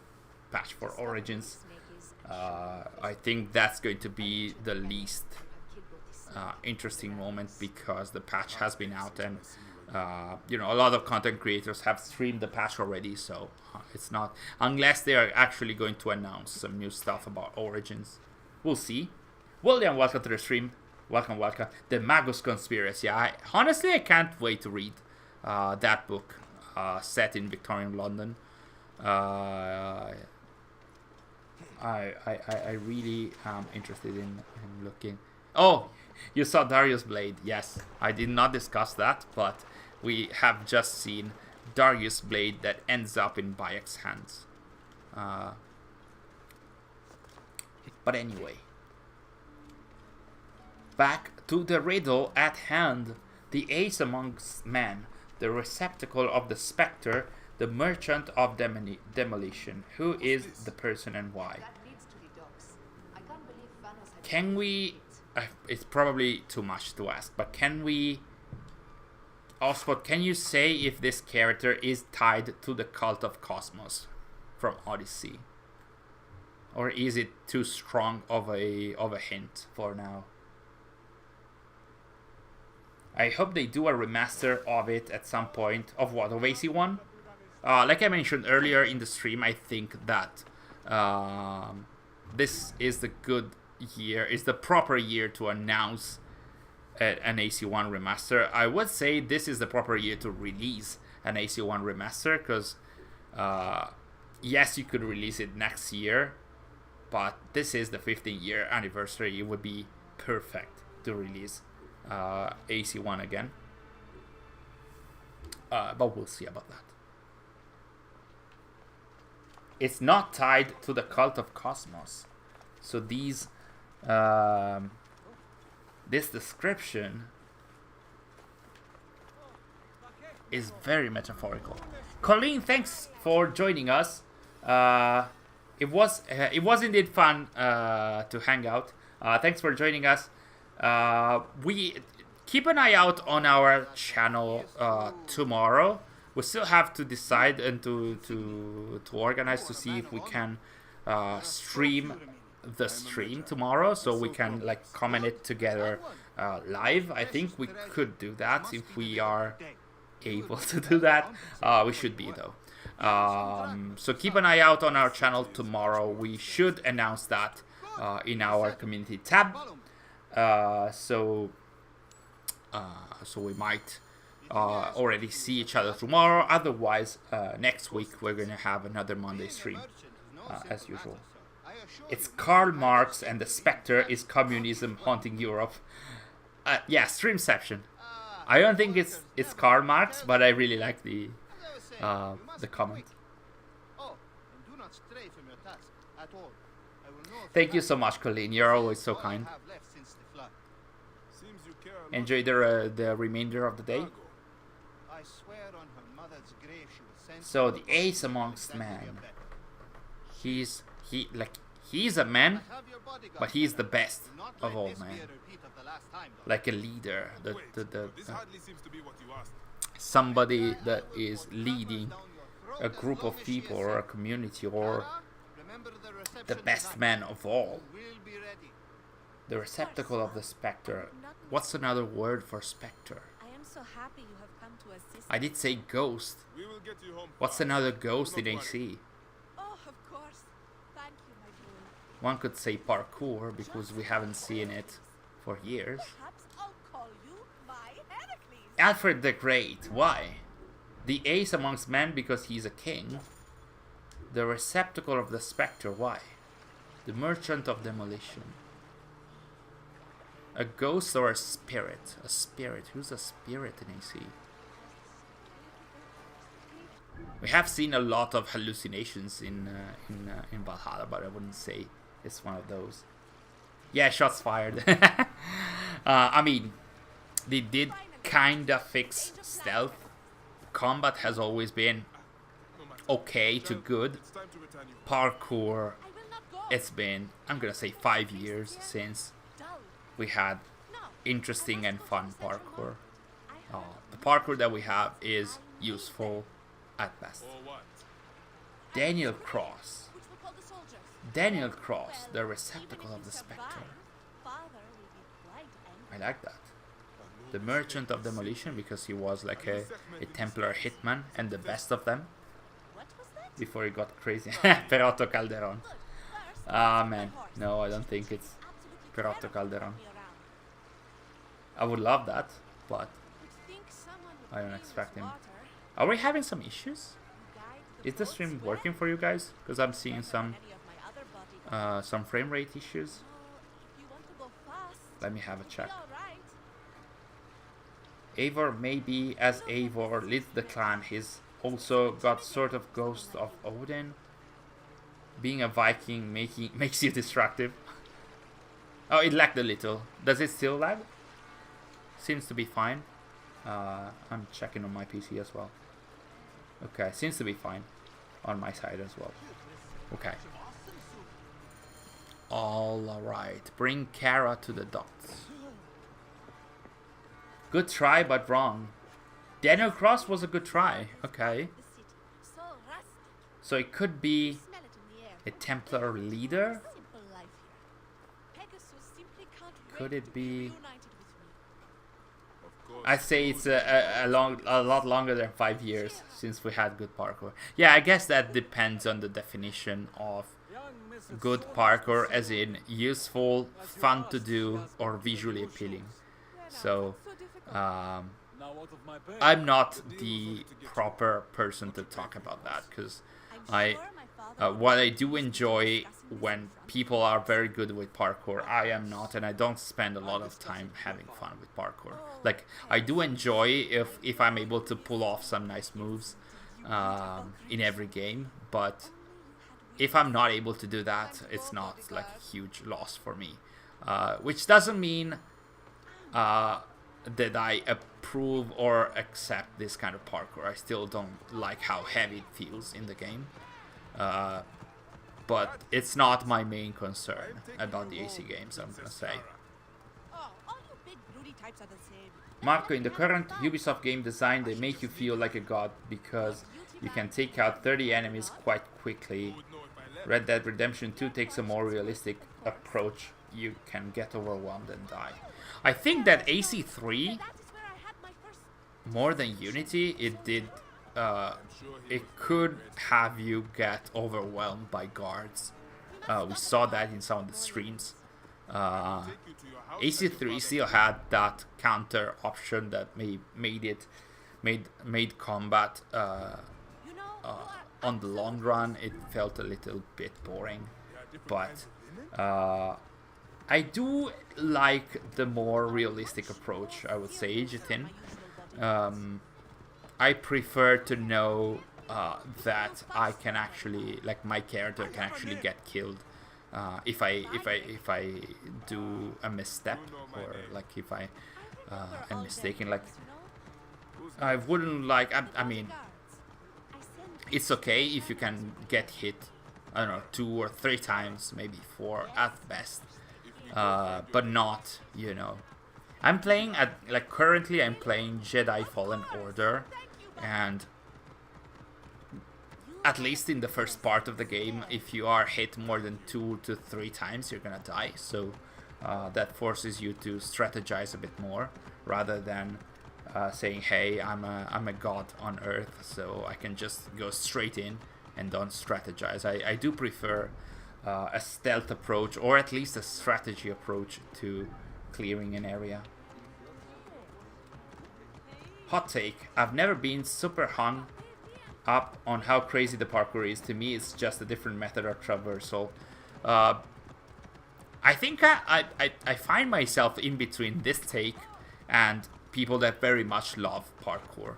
patch for Origins. I think that's going to be the least interesting moment, because the patch has been out, and a lot of content creators have streamed the patch already, so it's not, unless they are actually going to announce some new stuff about Origins. We'll see. William, welcome to the stream. Welcome. The Magus Conspiracy. Honestly, I can't wait to read that book set in Victorian London. I really am interested in looking. Oh, You saw Darius' blade. Yes, I did not discuss that, but we have just seen Darius' blade that ends up in Bayek's hands. But anyway, back to the riddle at hand. The ace amongst men, the receptacle of the spectre, the merchant of demolition. Who is the person and why? Can we... it's probably too much to ask, but can we... Ospot, can you say if this character is tied to the cult of Cosmos from Odyssey? Or is it too strong of a hint for now? I hope they do a remaster of it at some point. Of what? Of AC1? Like I mentioned earlier in the stream, I think that this is the good year, is the proper year to announce an AC1 remaster. I would say this is the proper year to release an AC1 remaster, because yes, you could release it next year, but this is the 15-year anniversary. It would be perfect to release AC1 again. But we'll see about that. It's not tied to the cult of Cosmos. So these... this description is very metaphorical. Colleen, thanks for joining us. It was indeed fun to hang out. Thanks for joining us. We keep an eye out on our channel tomorrow. We still have to decide and to organize to see if we can stream the stream tomorrow, so we can like comment it together live. I think we could do that if we are able to do that. We should be though. So keep an eye out on our channel tomorrow. We should announce that in our community tab. So we might already see each other tomorrow. Otherwise, next week we're gonna have another Monday stream as usual. It's Karl Marx and the Spectre is communism haunting Europe. Yeah, Streamception. I don't think it's Karl Marx, but I really like the comment. Thank you so much, Colleen. You're always so kind. Enjoy the remainder of the day. So the ace amongst men. He's a man, but he's the best of all men. Like a leader, somebody that is leading a group of people or a community, or the best man of all. The receptacle of the spectre. What's another word for spectre? I did say ghost. What's another ghost in AC? One could say parkour, because we haven't seen it for years. Alfred the Great, why? The ace amongst men, because he's a king. The receptacle of the spectre, why? The merchant of demolition. A ghost or a spirit? A spirit. Who's a spirit in AC? We have seen a lot of hallucinations in Valhalla, but I wouldn't say it's one of those. Yeah, shots fired. I mean, they did kinda fix stealth. Combat has always been okay to good. Parkour, it's been, I'm gonna say 5 years since we had interesting and fun parkour. The parkour that we have is useful at best. Daniel Cross. Daniel Cross, the receptacle of the spectre. I like that. The merchant of demolition, because he was like a Templar hitman and the best of them before he got crazy. Perotto Calderon. Ah man, no, I don't think it's Perotto Calderon. I would love that, but I don't expect him. Are we having some issues? Is the stream working for you guys? Because I'm seeing some frame rate issues. Let me have a check. Eivor maybe as Eivor leads the clan, he's also got sort of ghost of Odin. Being a Viking makes you destructive. Oh, it lagged a little. Does it still lag? Seems to be fine. I'm checking on my PC as well. Okay, seems to be fine on my side as well. Okay. Alright, bring Kara to the docks. Good try, but wrong. Daniel Cross was a good try. Okay. So it could be a Templar leader? Could it be... I'd say it's a lot longer than 5 years since we had good parkour. Yeah, I guess that depends on the definition of good parkour, as in useful, fun to do, or visually appealing. So, I'm not the proper person to talk about that, because what I do enjoy when people are very good with parkour, I am not, and I don't spend a lot of time having fun with parkour. Like, I do enjoy if I'm able to pull off some nice moves in every game, but if I'm not able to do that, it's not like a huge loss for me. Which doesn't mean that I approve or accept this kind of parkour. I still don't like how heavy it feels in the game. But it's not my main concern about the AC games, I'm gonna say. Marco, in the current Ubisoft game design, they make you feel like a god because you can take out 30 enemies quite quickly. Red Dead Redemption 2 takes a more realistic approach. You can get overwhelmed and die. I think that AC3, more than Unity, it did... it could have you get overwhelmed by guards. We saw that in some of the streams. AC3 still had that counter option that made combat on the long run. It felt a little bit boring, but I do like the more realistic approach, I would say, Jitin. I prefer to know that I can actually, like, my character can actually get killed if I do a misstep, or like if I am mistaken. Like, I wouldn't like. I mean, it's okay if you can get hit, I don't know, 2 or 3 times, maybe 4 at best, but not, you know. I'm playing currently I'm playing Jedi Fallen Order, and at least in the first part of the game, if you are hit more than 2 to 3 times, you're gonna die. So that forces you to strategize a bit more, rather than saying, hey, I'm a god on Earth, so I can just go straight in and don't strategize. I do prefer a stealth approach, or at least a strategy approach to clearing an area. Hot take, I've never been super hung up on how crazy the parkour is. To me, it's just a different method of traversal. I think I find myself in between this take and people that very much love parkour.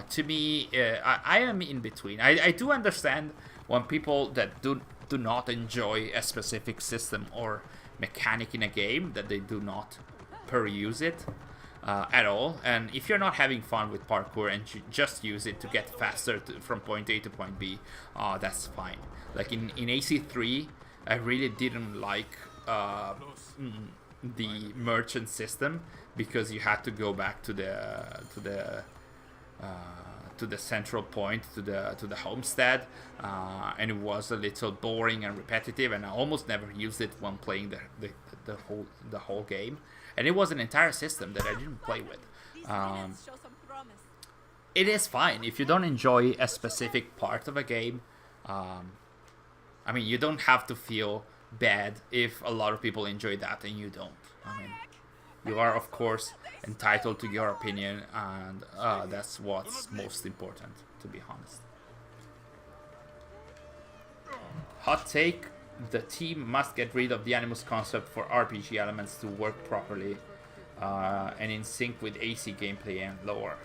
To me, I am in between. I do understand when people that do not enjoy a specific system or mechanic in a game, that they do not peruse it at all. And if you're not having fun with parkour and you just use it to get faster from point A to point B, that's fine. Like in AC3, I really didn't like the merchant system, because you had to go back to the central point, to the homestead, and it was a little boring and repetitive, and I almost never used it when playing the whole game. And it was an entire system that I didn't play with. It is fine if you don't enjoy a specific part of a game. I mean, you don't have to feel bad if a lot of people enjoy that and you don't. I mean, you are, of course, entitled to your opinion, and that's what's most important, to be honest. Hot take, the team must get rid of the Animus concept for RPG elements to work properly and in sync with AC gameplay and lore.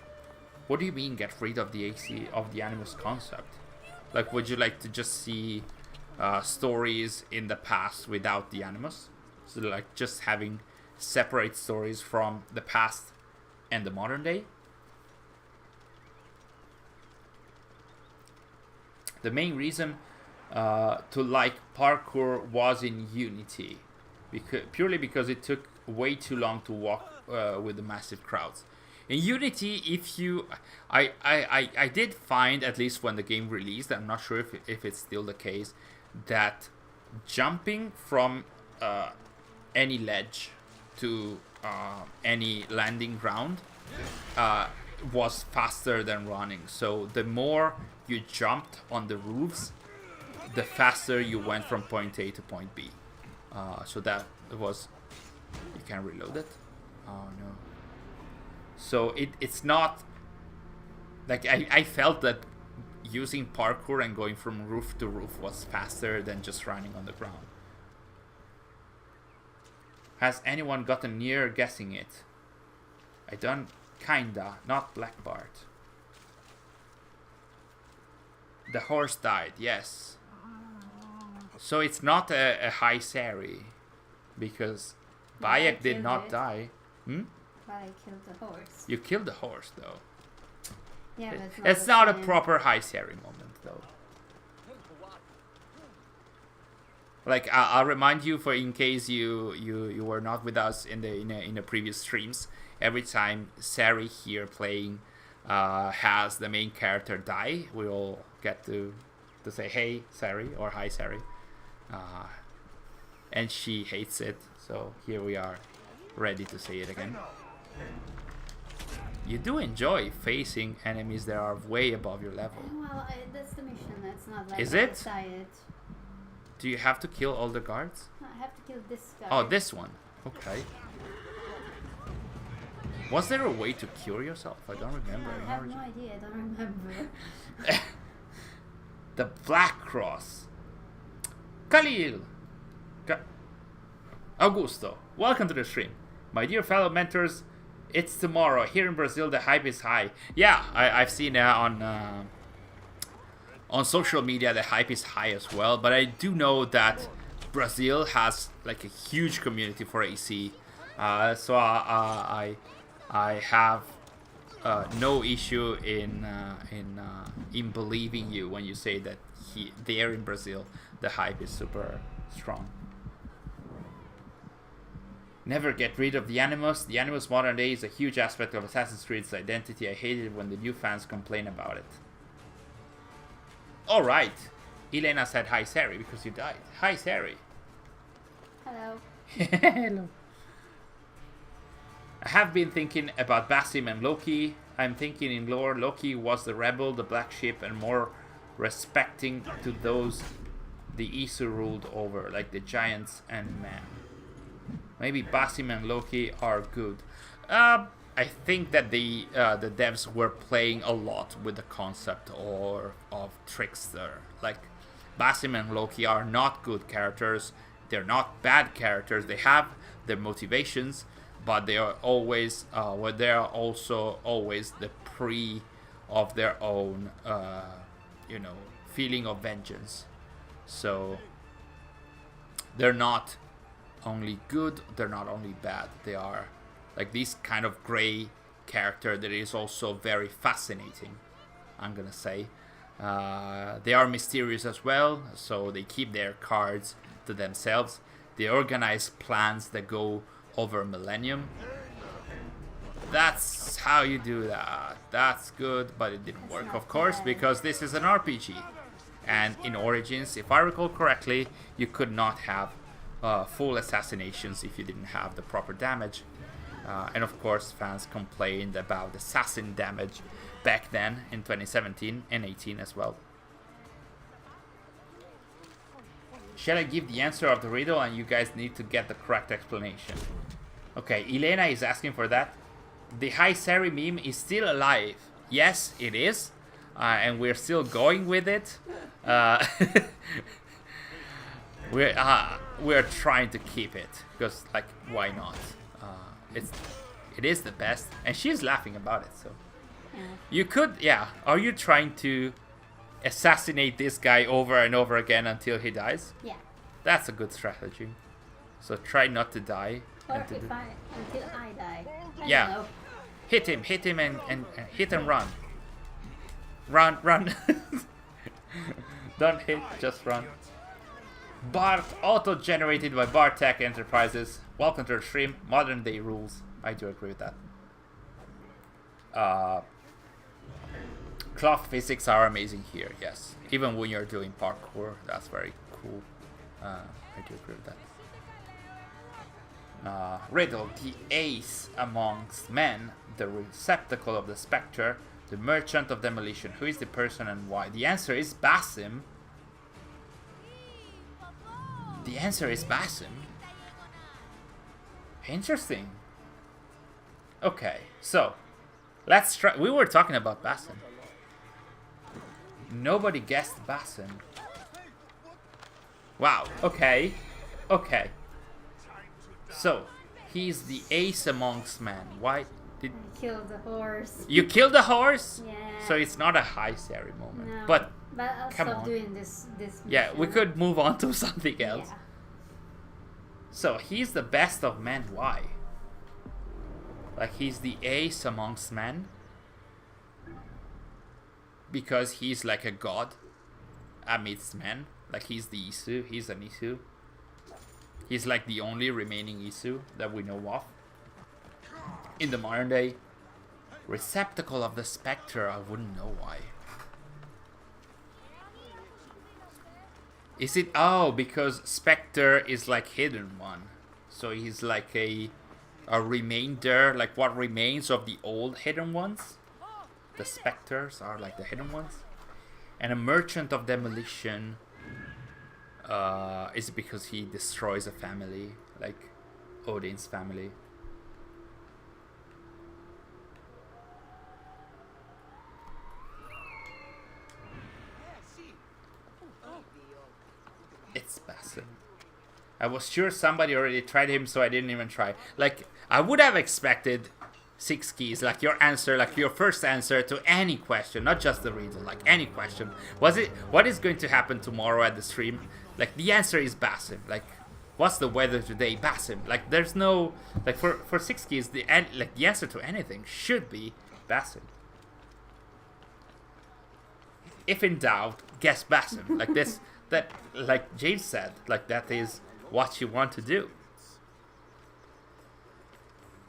What do you mean get rid of the AC of the Animus concept? Like, would you like to just see stories in the past without the Animus? So like just having separate stories from the past and the modern day? The main reason to like parkour was in Unity, purely because it took way too long to walk with the massive crowds. In Unity, if you, I did find, at least when the game released, I'm not sure if it's still the case, that jumping from any ledge to any landing ground was faster than running. So the more you jumped on the roofs, the faster you went from point A to point B. So that was, you can reload it. Oh no. So it's not like I felt that using parkour and going from roof to roof was faster than just running on the ground. Has anyone gotten near guessing it? I done kinda, not Black Bart. The horse died, yes. So it's not a high Sary, because Bayek did not die. Hmm? But I killed the horse. You killed the horse, though. Yeah, but it's not a proper high Sary moment, though. Like I'll remind you, for in case you were not with us in the previous streams. Every time Sary here playing has the main character die, we all get to say hey Sary or hi Sary, and she hates it. So here we are, ready to say it again. You do enjoy facing enemies that are way above your level. Well, that's the mission. It's not like Is it? outside. Do you have to kill all the guards? No, I have to kill this guy. Oh, this one. Okay. Was there a way to cure yourself? I don't remember. I have no idea. I don't remember. The Black Cross. Khalil. Augusto. Welcome to the stream. My dear fellow mentors, it's tomorrow. Here in Brazil, the hype is high. Yeah, I've seen on social media the hype is high as well. But I do know that Brazil has like a huge community for AC. So I have no issue in believing you when you say that there in Brazil the hype is super strong. Never get rid of the Animus. The Animus modern day is a huge aspect of Assassin's Creed's identity. I hate it when the new fans complain about it. Alright. Elena said hi Sary because you died. Hi Sary. Hello. Hello. I have been thinking about Basim and Loki. I'm thinking in lore, Loki was the rebel, the black sheep, and more respecting to those the Isu ruled over, like the giants and men. Maybe Basim and Loki are good. I think that the devs were playing a lot with the concept of trickster. Like Basim and Loki are not good characters. They're not bad characters. They have their motivations, but they are always they are also always the prey of their own feeling of vengeance. So they're not only good, they're not only bad. They are like this kind of gray character that is also very fascinating, I'm gonna say. They are mysterious as well, so they keep their cards to themselves. They organize plans that go over millennium. That's how you do that. That's good, but it didn't work, of course, because this is an RPG. And in Origins, if I recall correctly, you could not have full assassinations if you didn't have the proper damage. And of course, fans complained about assassin damage back then in 2017 and 18 as well. Shall I give the answer of the riddle and you guys need to get the correct explanation? Okay, Elena is asking for that. The Hi Sary meme is still alive. Yes, it is. And we're still going with it. we're trying to keep it because, like, why not? It is the best, and she's laughing about it. So Yeah. you could, yeah. Are you trying to assassinate this guy over and over again until he dies? Yeah. That's a good strategy. So try not to die. Or and to if do- until I die. I Yeah. don't know. hit him, and hit and run. Run. Don't hit, just run. Bart auto-generated by Bartek Enterprises. Welcome to the stream. Modern day rules. I do agree with that. Cloth physics are amazing here, yes. Even when you're doing parkour, that's very cool. I do agree with that. Riddle, the ace amongst men, the receptacle of the spectre, the merchant of demolition. Who is the person and why? The answer is Basim. The answer is Basim. Interesting. Okay, so let's try. We were talking about Basim. Nobody guessed Basim. Wow. Okay. So he's the ace amongst men. Why did I killed the horse. you kill the horse? Yeah. So it's not a high Sary moment. No. But I'll come stop on. doing this. yeah, we mission. could move on to something else. Yeah. So he's the best of men. Why? Like, he's the ace amongst men because he's like a god amidst men. Like, he's the Isu. He's an Isu. He's like the only remaining Isu that we know of in the modern day. Receptacle of the spectre. I wouldn't know why. Is it? Oh, because spectre is like hidden one. So he's like a remainder, like what remains of the old hidden ones. The specters are like the hidden ones. And a merchant of demolition is because he destroys a family, like Odin's family. It's Basim. I was sure somebody already tried him, so I didn't even try. Like, I would have expected 6 keys, like your answer, like your first answer to any question, not just the riddle, like any question. What is going to happen tomorrow at the stream? Like, the answer is Basim. Like, what's the weather today? Basim. Like, there's no, like, for 6 keys, the answer to anything should be Basim. If in doubt, guess Basim. Like this, that, like James said, like that is what you want to do.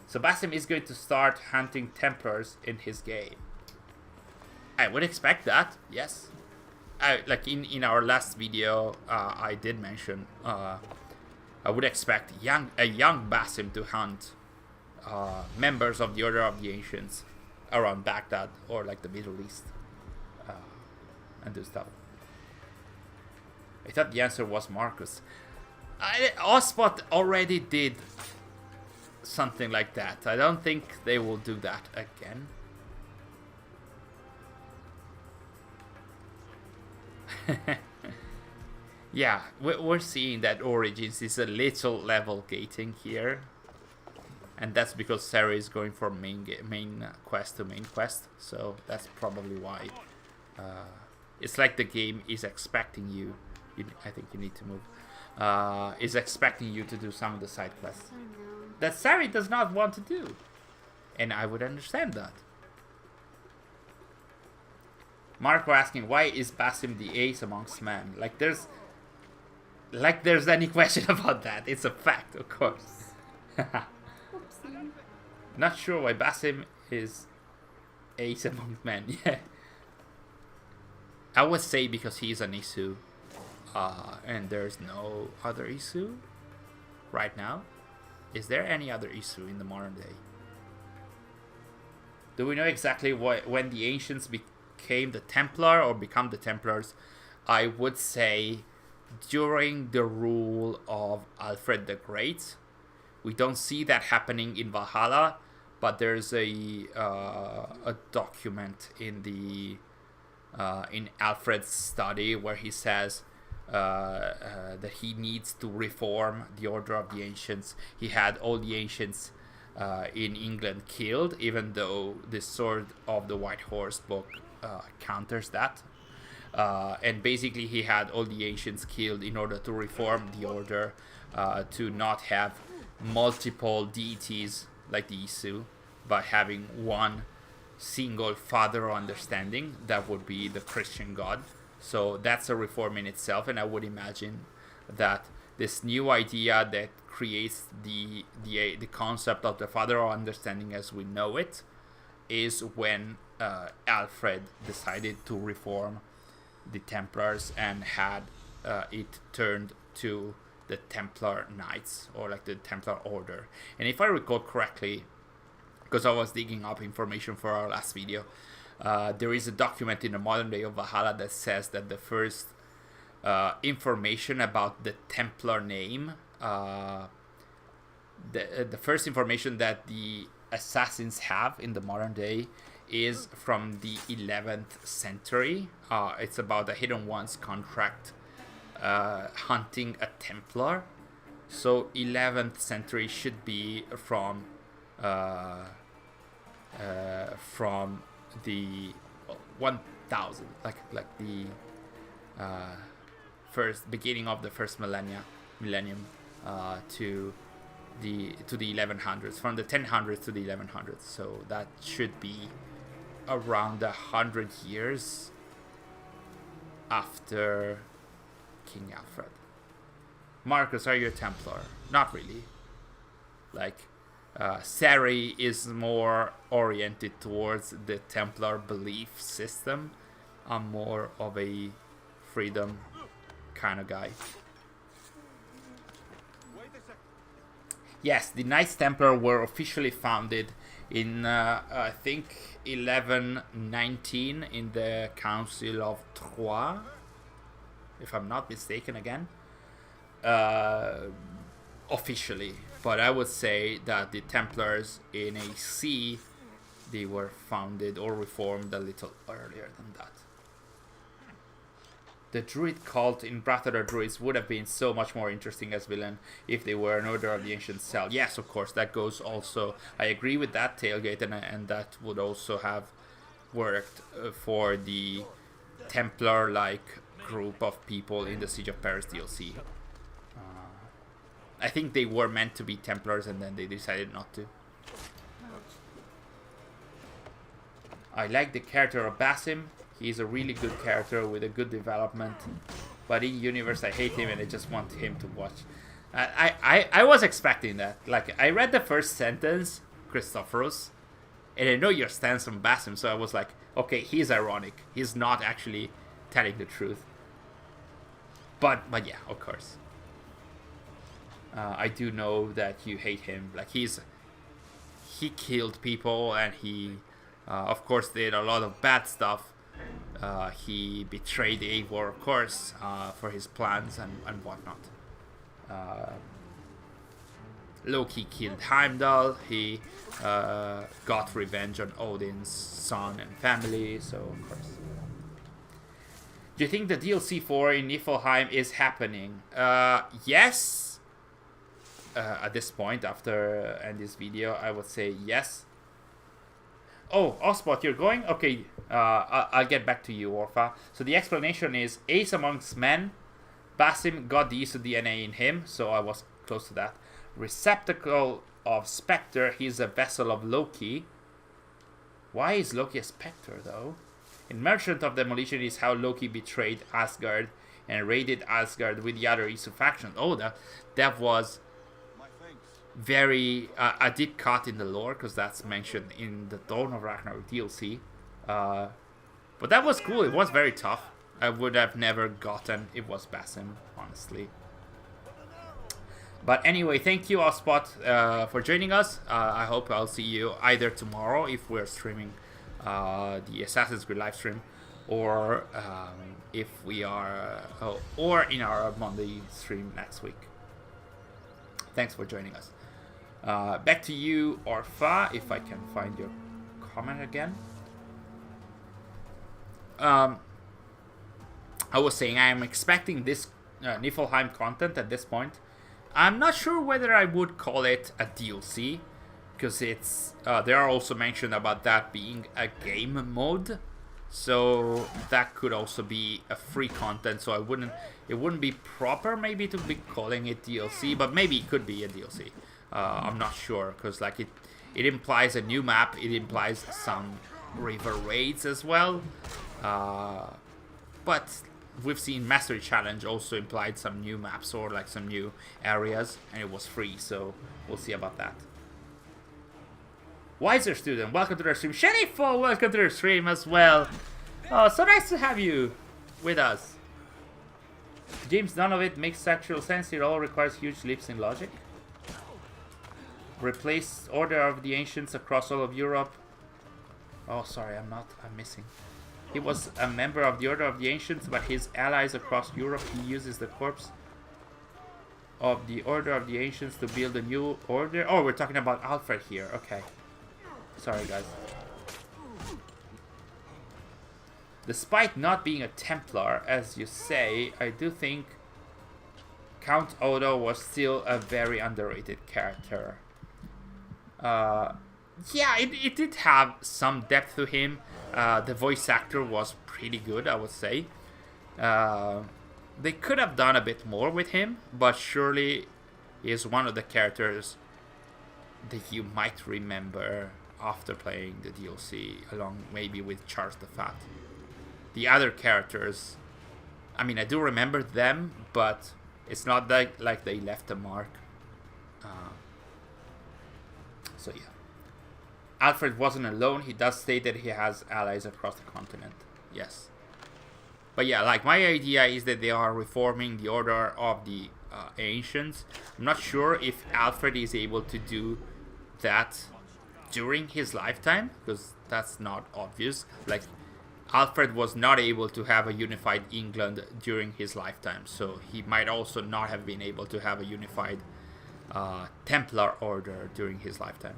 So Basim is going to start hunting Templars in his game. I would expect that, yes. Like in our last video, I did mention I would expect a young Basim to hunt members of the Order of the Ancients around Baghdad or like the Middle East and do stuff. I thought the answer was Markuz. Ospot already did something like that. I don't think they will do that again. Yeah, we're seeing that Origins is a little level gating here. And that's because Sary is going from main quest to main quest. So that's probably why. It's like the game is expecting you. I think you need to move. Is expecting you to do some of the side quests I know. that Sary does not want to do. And I would understand that. Marco asking, why is Basim the ace amongst men? Like there's any question about that. It's a fact, of course. Oopsie. Not sure why Basim is ace amongst men. Yeah. I would say because he's an Isu. And there's no other Isu right now. Is there any other Isu in the modern day? Do we know exactly when the Ancients became the Templar or become the Templars? I would say during the rule of Alfred the Great. We don't see that happening in Valhalla, but there's a document in the in Alfred's study where he says that he needs to reform the Order of the Ancients. He had all the Ancients in England killed, even though the Sword of the White Horse book counters that. And basically he had all the Ancients killed in order to reform the Order, to not have multiple deities like the Isu, but having one single father understanding that would be the Christian God. So that's a reform in itself, and I would imagine that this new idea that creates the concept of the father of understanding as we know it is when Alfred decided to reform the Templars and had it turned to the Templar Knights, or like the Templar Order. And if I recall correctly, because I was digging up information for our last video, there is a document in the modern day of Valhalla that says that the first information about the Templar name, the first information that the assassins have in the modern day is from the 11th century. It's about a Hidden Ones contract hunting a Templar. So 11th century should be from the 1000, like the first beginning of the first millennium to the 1100s, from the 1000s to the 1100s. So that should be around 100 years after King Alfred. Marcus, are you a Templar? Not really. Like, Sary is more oriented towards the Templar belief system. I'm more of a freedom kind of guy. Yes, the Knights Templar were officially founded in, I think, 1119 in the Council of Troyes, if I'm not mistaken again. Officially. But I would say that the Templars in AC, they were founded or reformed a little earlier than that. The Druid cult in Wrath of the Druids would have been so much more interesting as villain if they were an Order of the Ancient Cell. Yes, of course, that goes also. I agree with that, Tailgate, and that would also have worked for the Templar-like group of people in the Siege of Paris DLC. I think they were meant to be Templars and then they decided not to. I like the character of Basim. He's a really good character with a good development. But in universe I hate him and I just want him to watch. I was expecting that. Like, I read the first sentence, Christophorus, and I know your stance on Basim, so I was like, okay, he's ironic. He's not actually telling the truth. But yeah, of course. I do know that you hate him. Like, he killed people and he, of course, did a lot of bad stuff. He betrayed Eivor, of course, for his plans and whatnot. Loki killed Heimdall. He got revenge on Odin's son and family, so of course. Do you think the DLC 4 in Niflheim is happening? Yes. At this point, after end this video, I would say yes. Oh, Ospot, you're going? Okay, I'll get back to you, Orpha. So the explanation is Ace amongst men. Basim got the Isu DNA in him, so I was close to that. Receptacle of Spectre, he's a vessel of Loki. Why is Loki a Spectre, though? In Merchant of Demolition is how Loki betrayed Asgard and raided Asgard with the other Isu factions. Oh, that was very a deep cut in the lore, because that's mentioned in the Dawn of Ragnarok DLC. But that was cool. It was very tough. I would have never gotten it was Basim, honestly. But anyway, thank you, Ospot, for joining us. I hope I'll see you either tomorrow if we're streaming the Assassin's Creed live stream, or if we are, or in our Monday stream next week. Thanks for joining us. Back to you, Orpha, if I can find your comment again. I was saying I am expecting this Niflheim content at this point. I'm not sure whether I would call it a DLC, because it's there are also mentioned about that being a game mode, so that could also be a free content. So it wouldn't be proper maybe to be calling it DLC, but maybe it could be a DLC. I'm not sure, because like it implies a new map, it implies some river raids as well, but we've seen Mastery Challenge also implied some new maps or like some new areas, and it was free, so we'll see about that. Wiser Student, welcome to the stream. Sharifo, welcome to the stream as well. Oh, so nice to have you with us. James, none of it makes actual sense. It all requires huge leaps in logic. Replace Order of the Ancients across all of Europe. Oh, sorry, I'm missing. He was a member of the Order of the Ancients, but his allies across Europe, he uses the corpse of the Order of the Ancients to build a new order. Oh, we're talking about Alfred here. Okay. Sorry, guys. Despite not being a Templar, as you say, I do think Count Odo was still a very underrated character. Yeah, it did have some depth to him. The voice actor was pretty good, I would say. They could have done a bit more with him, but surely he is one of the characters that you might remember after playing the DLC, along maybe with Charles the Fat. The other characters, I mean, I do remember them, but it's not like they left a mark. So yeah. Alfred wasn't alone. He does state that he has allies across the continent. Yes. But yeah, like my idea is that they are reforming the Order of the Ancients. I'm not sure if Alfred is able to do that during his lifetime, because that's not obvious. Like, Alfred was not able to have a unified England during his lifetime, so he might also not have been able to have a unified Templar order during his lifetime.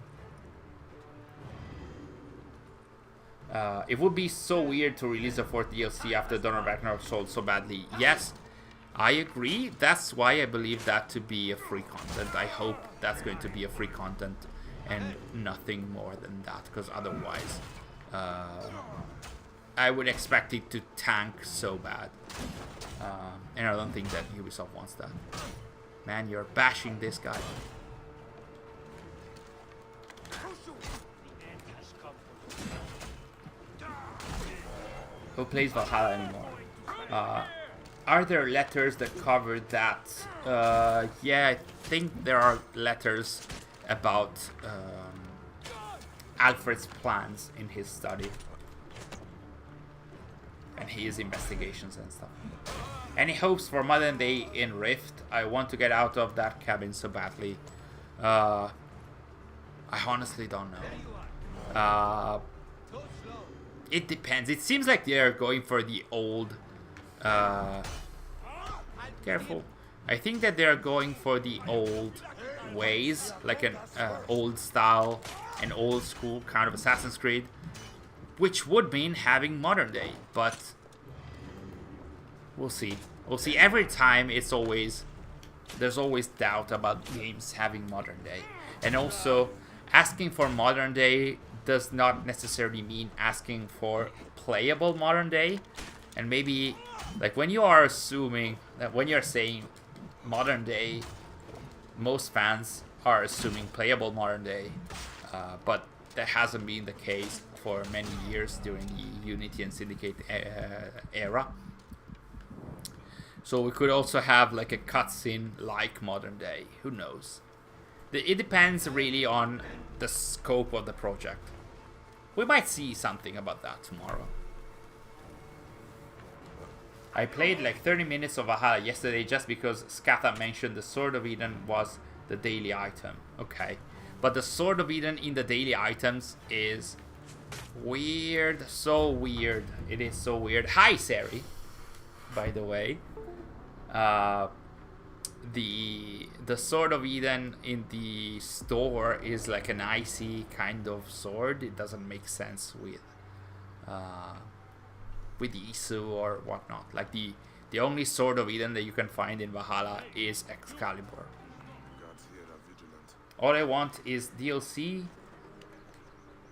It would be so weird to release a 4th DLC after Dawn of Ragnarok sold so badly. Yes, I agree. That's why I believe that to be a free content. I hope that's going to be a free content and nothing more than that, because otherwise I would expect it to tank so bad. And I don't think that Ubisoft wants that. Man, you're bashing this guy. Who plays Valhalla anymore? Are there letters that cover that? Yeah, I think there are letters about Alfred's plans in his study and his investigations and stuff. Any hopes for modern day in Rift? I want to get out of that cabin so badly. I honestly don't know. It depends. It seems like they're going for the old... careful. I think that they're going for the old ways, like an old style, an old school kind of Assassin's Creed, which would mean having modern day, but we'll see. We'll see. Every time there's always doubt about games having modern day. And also, asking for modern day does not necessarily mean asking for playable modern day. And maybe, like, when you are assuming that when you're saying modern day, most fans are assuming playable modern day, but that hasn't been the case for many years during the Unity and Syndicate era. So we could also have like a cutscene like modern day. Who knows? It depends really on the scope of the project. We might see something about that tomorrow. I played like 30 minutes of Valhalla yesterday just because Skatha mentioned the Sword of Eden was the daily item. Okay. But the Sword of Eden in the daily items is weird. So weird. It is so weird. Hi, Sary. By the way. The Sword of Eden in the store is like an icy kind of sword. It doesn't make sense with Isu or whatnot. Like the The only Sword of Eden that you can find in Valhalla is Excalibur. Gods here are vigilant. All I want is DLC.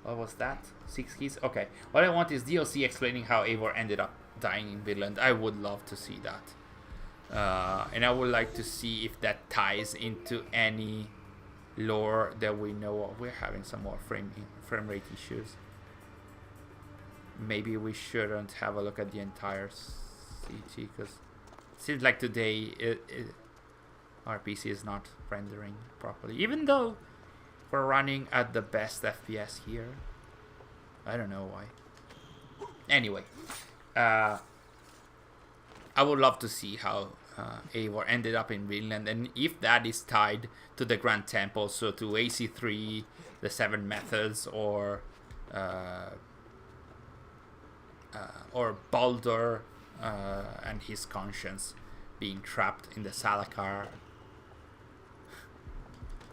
What was that? 6 keys? Okay. All I want is DLC explaining how Eivor ended up dying in Vinland. I would love to see that. And I would like to see if that ties into any lore that we know of. We're having some more frame rate issues. Maybe we shouldn't have a look at the entire CG, because it seems like today our PC is not rendering properly, even though we're running at the best FPS here. I don't know why. Anyway, I would love to see how Eivor ended up in Vinland, and if that is tied to the Grand Temple, so to AC3, the 7 methods, or Baldur and his conscience being trapped in the Salakar.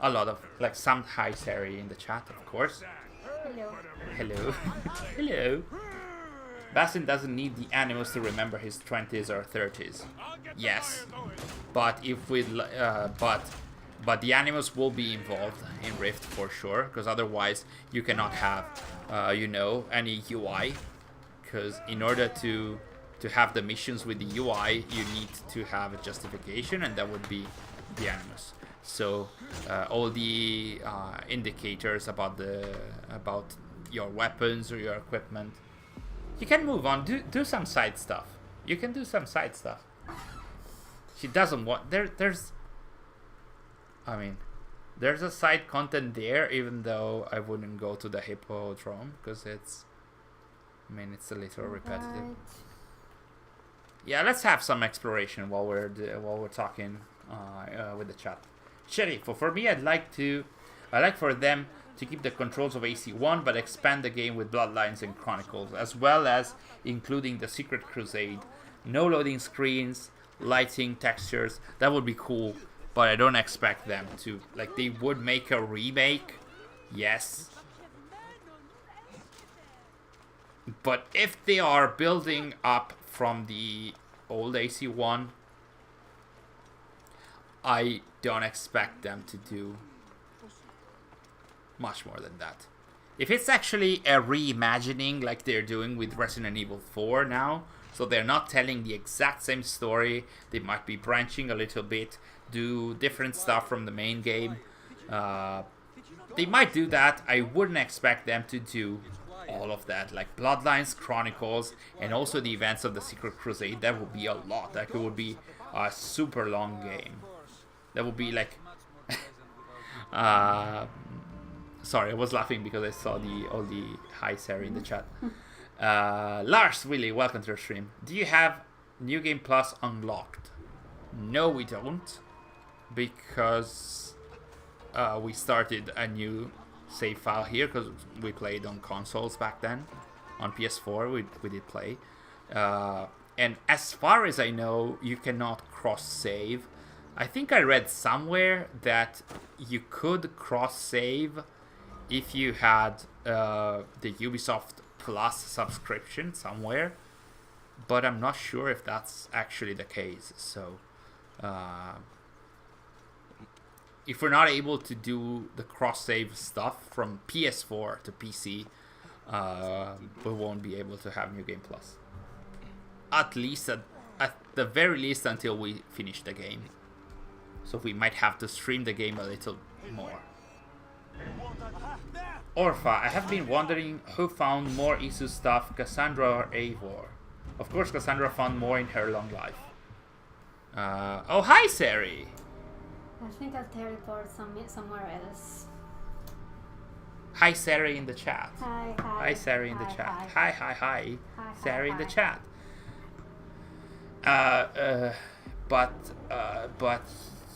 A lot of, like, some hi Sary in the chat, of course. Hello. Hello. Hello. Basin doesn't need the animals to remember his 20s or 30s. Yes, but if we, but the animals will be involved in Rift for sure, because otherwise you cannot have, you know, any UI. Because in order to have the missions with the UI, you need to have a justification, and that would be the animals. So all the indicators about your weapons or your equipment. You can move on. Do some side stuff. You can do some side stuff. She doesn't want there's a side content there, even though I wouldn't go to the hippodrome because it's a little repetitive. Right. Yeah, let's have some exploration while we're talking with the chat. Sherry, for me, I'd like for them to keep the controls of AC1, but expand the game with Bloodlines and Chronicles, as well as including the Secret Crusade. No loading screens, lighting, textures. That would be cool, but I don't expect them to. Like, they would make a remake, yes. But if they are building up from the old AC1, I don't expect them to do much more than that. If it's actually a reimagining like they're doing with Resident Evil 4 now, so they're not telling the exact same story, they might be branching a little bit, do different stuff from the main game. They might do that. I wouldn't expect them to do all of that, like Bloodlines, Chronicles, and also the events of the Secret Crusade. That would be a lot. Like, it would be a super long game. That would be like sorry, I was laughing because I saw all the hi Sary in the chat. Lars Willy, welcome to the stream. Do you have New Game Plus unlocked? No, we don't, because we started a new save file here because we played on consoles back then. On PS4 we did play, and as far as I know, you cannot cross save. I think I read somewhere that you could cross save if you had the Ubisoft Plus subscription somewhere, but I'm not sure if that's actually the case. So if we're not able to do the cross-save stuff from PS4 to PC, we won't be able to have New Game Plus. At least, at the very least, until we finish the game. So we might have to stream the game a little more. Orpha, I have been wondering who found more Isu stuff, Cassandra or Eivor. Of course, Cassandra found more in her long life. Oh, hi, Sary! I think I'll teleport somewhere else. Hi, Sary in the chat. Hi. Hi, Sary in the chat. Hi. Hi, Sary in the hi. chat. But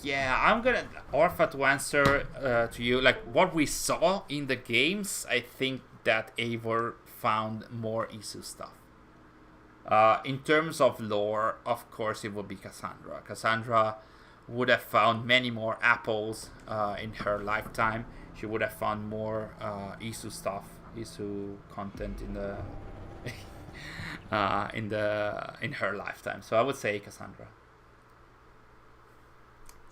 yeah, I'm gonna Orpha to answer to you. Like, what we saw in the games, I think that Eivor found more Isu stuff. In terms of lore, of course, it would be Cassandra. Cassandra would have found many more apples in her lifetime. She would have found more Isu stuff, Isu content in the in her lifetime. So I would say Cassandra.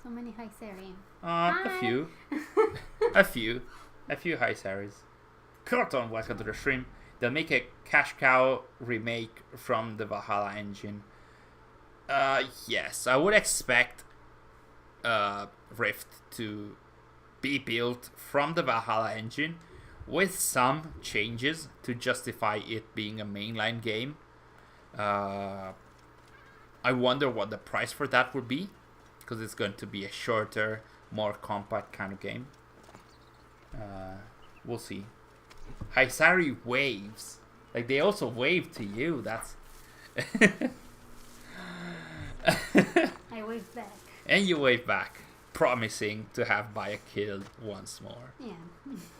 So many high Sary. A few. a few high Sarys. Curton, welcome to the stream. They'll make a cash cow remake from the Valhalla engine. Yes, I would expect Rift to be built from the Valhalla engine with some changes to justify it being a mainline game. I wonder what the price for that would be, because it's going to be a shorter, more compact kind of game. We'll see. Hisari waves. Like, they also wave to you. That's... I wave back. And you wave back, promising to have Bayek killed once more. Yeah.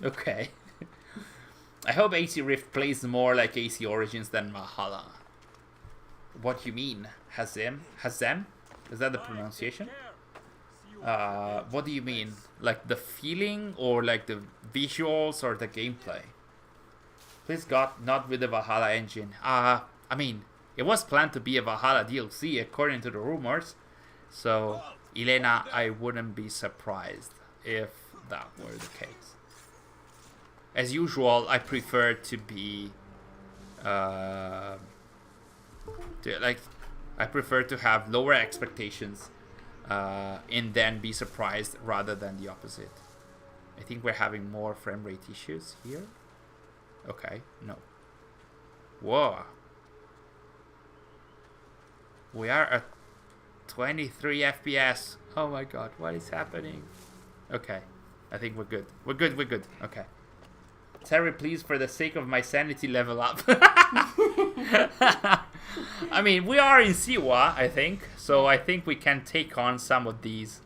Okay. I hope AC Rift plays more like AC Origins than Valhalla. What do you mean? Hazem? Hazem? Is that the pronunciation? What do you mean? Like the feeling, or like the visuals, or the gameplay? Please God, not with the Valhalla engine. I mean, it was planned to be a Valhalla DLC according to the rumors. So, Elena, I wouldn't be surprised if that were the case. As usual, I prefer to be I prefer to have lower expectations and then be surprised rather than the opposite. I think we're having more frame rate issues here. Okay, no. Whoa. We are at 23 FPS. Oh my god, what is happening? Okay, I think we're good. We're good. Okay. Terry, please, for the sake of my sanity, level up. I mean, we are in Siwa, I think. So I think we can take on some of these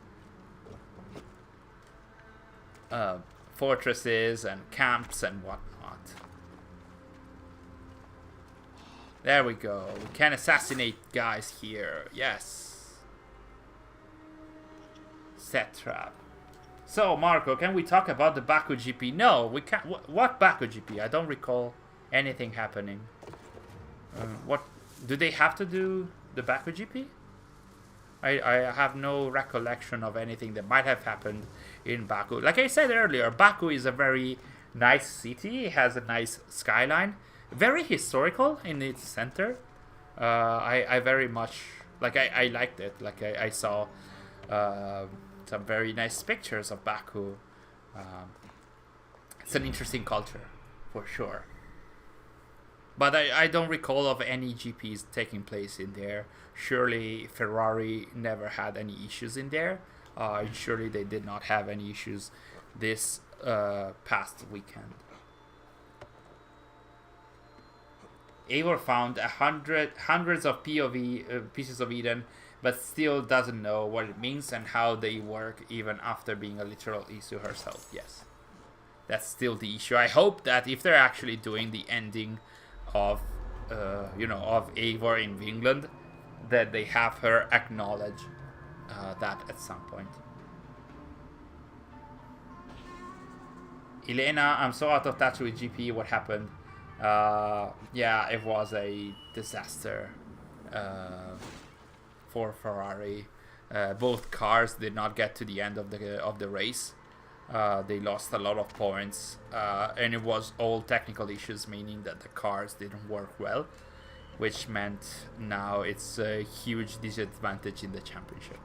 fortresses and camps and whatnot. There we go. We can assassinate guys here. Yes. Set trap. So, Marco, can we talk about the Baku GP? No, we can't. What Baku GP? I don't recall anything happening. What do they have to do? The Baku GP? I have no recollection of anything that might have happened in Baku. Like I said earlier, Baku is a very nice city. It has a nice skyline. Very historical in its center. I very much... Like, I liked it. Like, I saw... some very nice pictures of Baku. It's an interesting culture, for sure. But I don't recall of any GPs taking place in there. Surely Ferrari never had any issues in there. Surely they did not have any issues this past weekend. Eivor found hundreds of POV pieces of Eden, but still doesn't know what it means and how they work, even after being a literal issue herself. Yes, that's still the issue. I hope that if they're actually doing the ending of, of Eivor in England, that they have her acknowledge that at some point. Elena, I'm so out of touch with GP. What happened? Yeah, it was a disaster for Ferrari. Both cars did not get to the end of the race. They lost a lot of points, and it was all technical issues, meaning that the cars didn't work well, which meant now it's a huge disadvantage in the championship.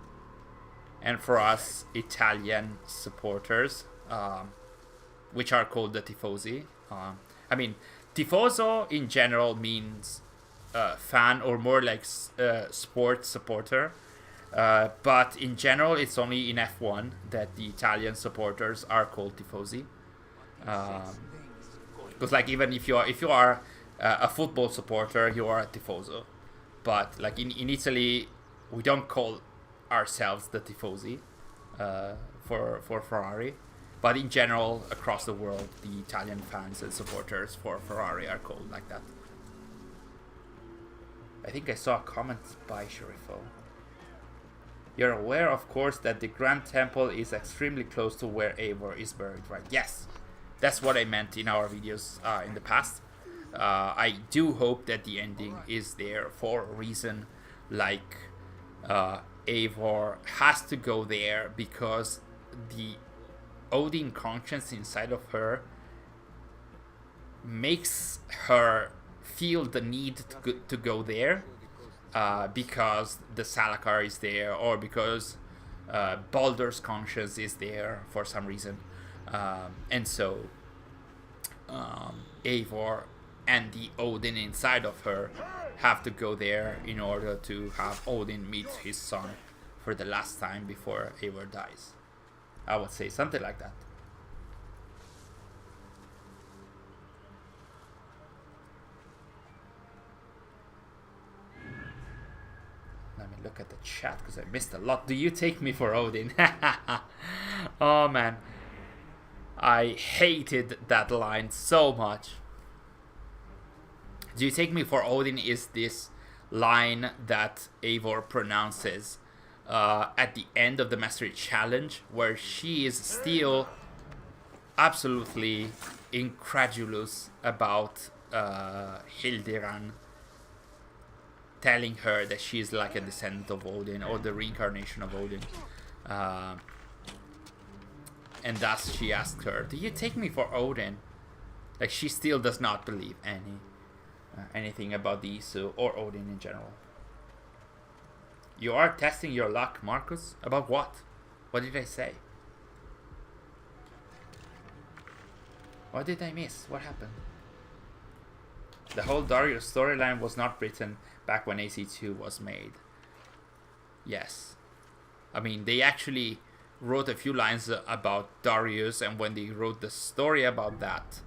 And for us Italian supporters, which are called the tifosi, I mean, tifoso in general means fan, or more like sports supporter. But in general, it's only in F1 that the Italian supporters are called tifosi. Because like even if you are a football supporter, you are a tifoso. But like in Italy, we don't call ourselves the tifosi for Ferrari. But in general, across the world, the Italian fans and supporters for Ferrari are called like that. I think I saw a comment by Sharifo. You're aware, of course, that the Grand Temple is extremely close to where Eivor is buried, right? Yes, that's what I meant in our videos in the past. I do hope that the ending is there for a reason, like Eivor has to go there because the Odin conscience inside of her makes her feel the need to go there, because the Salakar is there, or because Baldur's conscience is there for some reason. And so Eivor and the Odin inside of her have to go there in order to have Odin meet his son for the last time before Eivor dies. I would say something like that. Let me look at the chat because I missed a lot. Do you take me for Odin? Oh man, I hated that line so much. Do you take me for Odin is this line that Eivor pronounces at the end of the Mastery Challenge, where she is still absolutely incredulous about Hildiran telling her that she's like a descendant of Odin, or the reincarnation of Odin. And thus she asks her, do you take me for Odin? Like, she still does not believe anything about the Isu or Odin in general. You are testing your luck, Markuz? About what? What did I say? What did I miss? What happened? The whole Darius storyline was not written back when AC2 was made. Yes. I mean, they actually wrote a few lines about Darius, and when they wrote the story about that,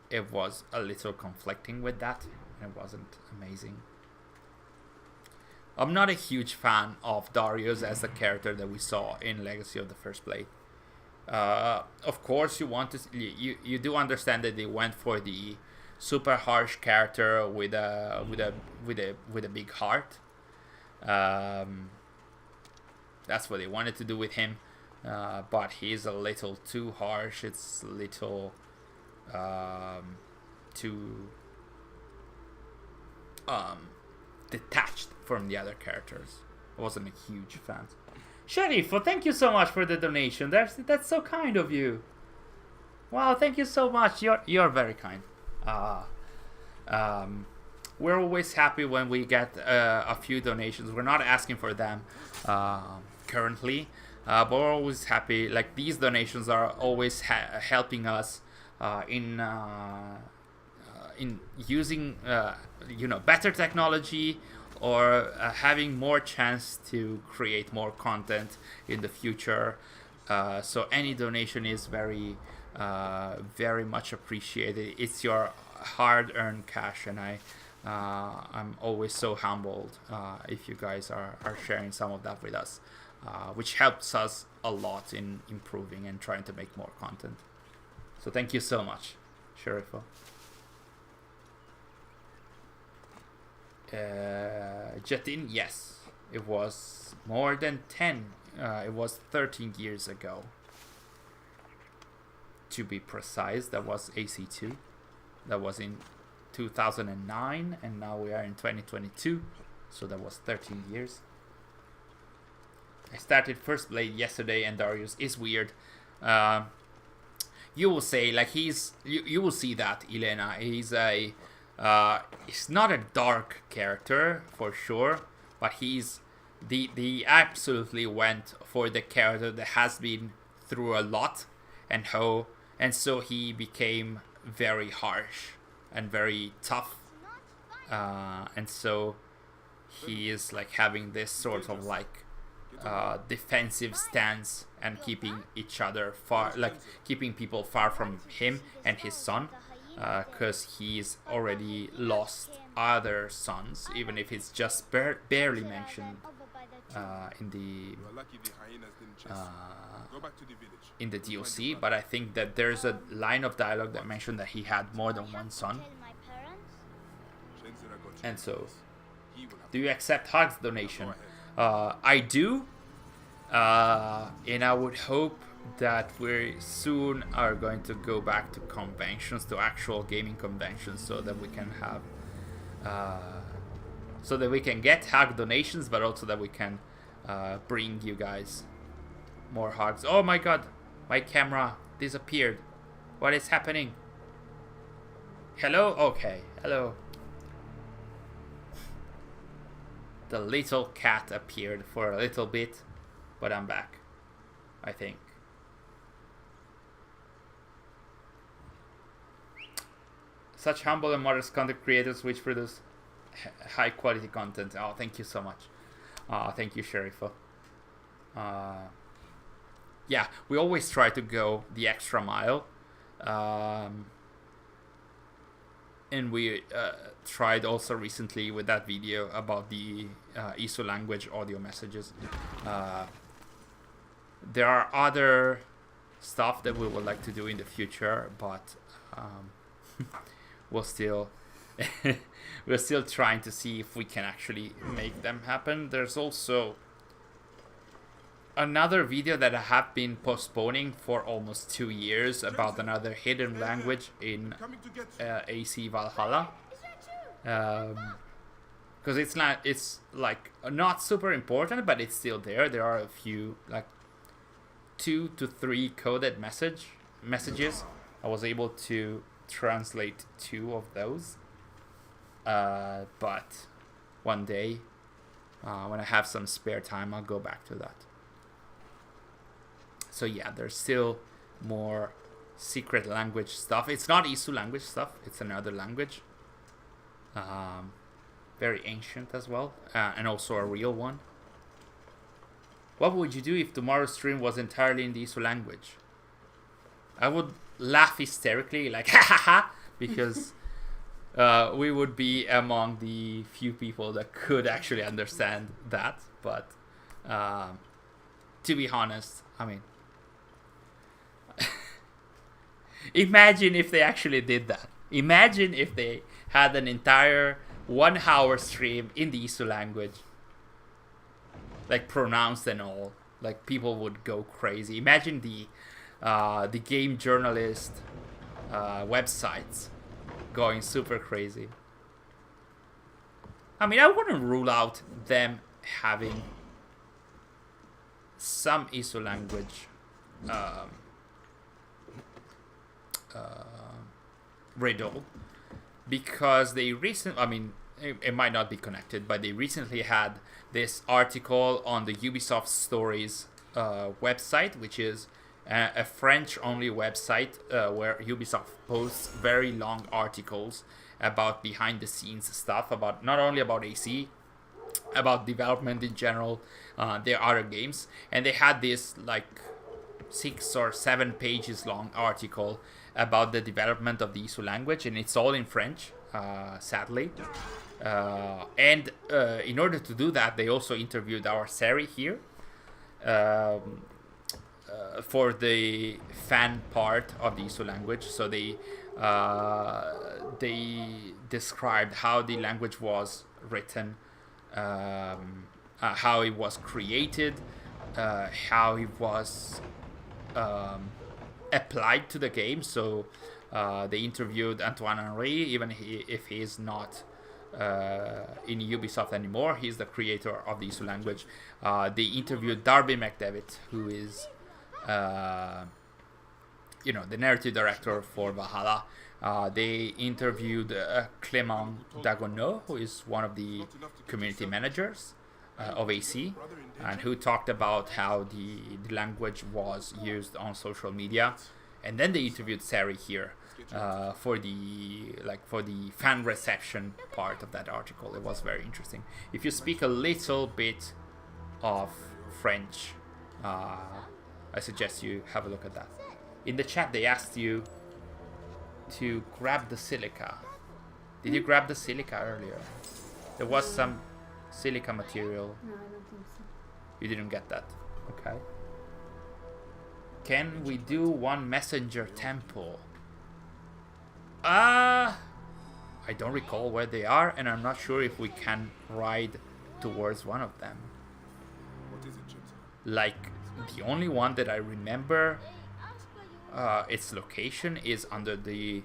it was a little conflicting with that. It wasn't amazing. I'm not a huge fan of Darius as the character that we saw in Legacy of the First Blade. Of course, you do understand that they went for the super harsh character with a big heart. That's what they wanted to do with him, but he's a little too harsh. It's a little too detached from the other characters. I wasn't a huge fan. Sheriff, well, thank you so much for the donation. That's so kind of you. Wow, thank you so much. You're very kind. We're always happy when we get a few donations. We're not asking for them currently, but we're always happy. Like, these donations are always helping us in using better technology, or having more chance to create more content in the future. So any donation is very much appreciated. It's your hard-earned cash, and I'm always so humbled if you guys are sharing some of that with us, which helps us a lot in improving and trying to make more content. So thank you so much, Sheriffo. Jetin, yes, it was more than 10. It was 13 years ago. To be precise, that was AC2. That was in 2009, and now we are in 2022, so that was 13 years. I started First Blade yesterday, and Darius is weird. You will say, like, you will see that, Elena, he's not a dark character for sure, but they absolutely went for the character that has been through a lot, and so he became very harsh and very tough, and so he is like having this sort of like defensive stance and keeping each other far, like keeping people far from him and his son, because he's already lost other sons, even if it's just barely mentioned in the DLC. But I think that there's a line of dialogue that mentioned that he had more than one son. And so, do you accept Hug's donation? I do, and I would hope that we soon are going to go back to conventions, to actual gaming conventions, so that we can have, so that we can get hug donations, but also that we can bring you guys more hugs. Oh my god, my camera disappeared. What is happening? Hello? Okay, hello. The little cat appeared for a little bit, but I'm back, I think. Such humble and modest content creators which produce high quality content. Oh, thank you so much. Thank you, Sherifa. Yeah, we always try to go the extra mile. And we tried also recently with that video about the ISO language audio messages. There are other stuff that we would like to do in the future, but we're still trying to see if we can actually make them happen. There's also another video that I have been postponing for almost 2 years about another hidden language in AC Valhalla, because it's like not super important, but it's still there. There are a few, like 2 to 3 coded messages. I was able to translate 2 of those, but one day when I have some spare time, I'll go back to that. So yeah, there's still more secret language stuff. It's not ISU language stuff, it's another language. Very ancient as well, and also a real one. What would you do if tomorrow's stream was entirely in the ISU language? I would laugh hysterically, like ha ha ha, because we would be among the few people that could actually understand that. But to be honest, I mean, imagine if they actually did that. Imagine if they had an entire 1 hour stream in the ISU language, like pronounced and all. Like, people would go crazy. Imagine the game journalist websites going super crazy. I mean, I wouldn't rule out them having some ISU language riddle, because they recently, I mean, it might not be connected, but they recently had this article on the Ubisoft Stories website, which is a French-only website where Ubisoft posts very long articles about behind-the-scenes stuff, about not only about AC, about development in general, their other games, and they had this like 6 or 7 pages long article about the development of the ISU language, and it's all in French, sadly. And in order to do that, they also interviewed our Sary here for the fan part of the ISU language. So they described how the language was written, how it was created, how it was applied to the game. So they interviewed Antoine Henry, even if he is not in Ubisoft anymore. He's the creator of the ISU language. They interviewed Darby McDevitt, who is the narrative director for Valhalla. They interviewed Clément Dagonneau, who is one of the community managers of AC, and who talked about how the language was used on social media. And then they interviewed Sary here for the fan reception part of that article. It was very interesting. If you speak a little bit of French, I suggest you have a look at that. In the chat, they asked you to grab the silica. Did you grab the silica earlier? There was some silica material. No, I don't think so. You didn't get that. Okay. Can we do one messenger temple? I don't recall where they are, and I'm not sure if we can ride towards one of them. What is it, gentlemen? Like the only one that I remember its location is under the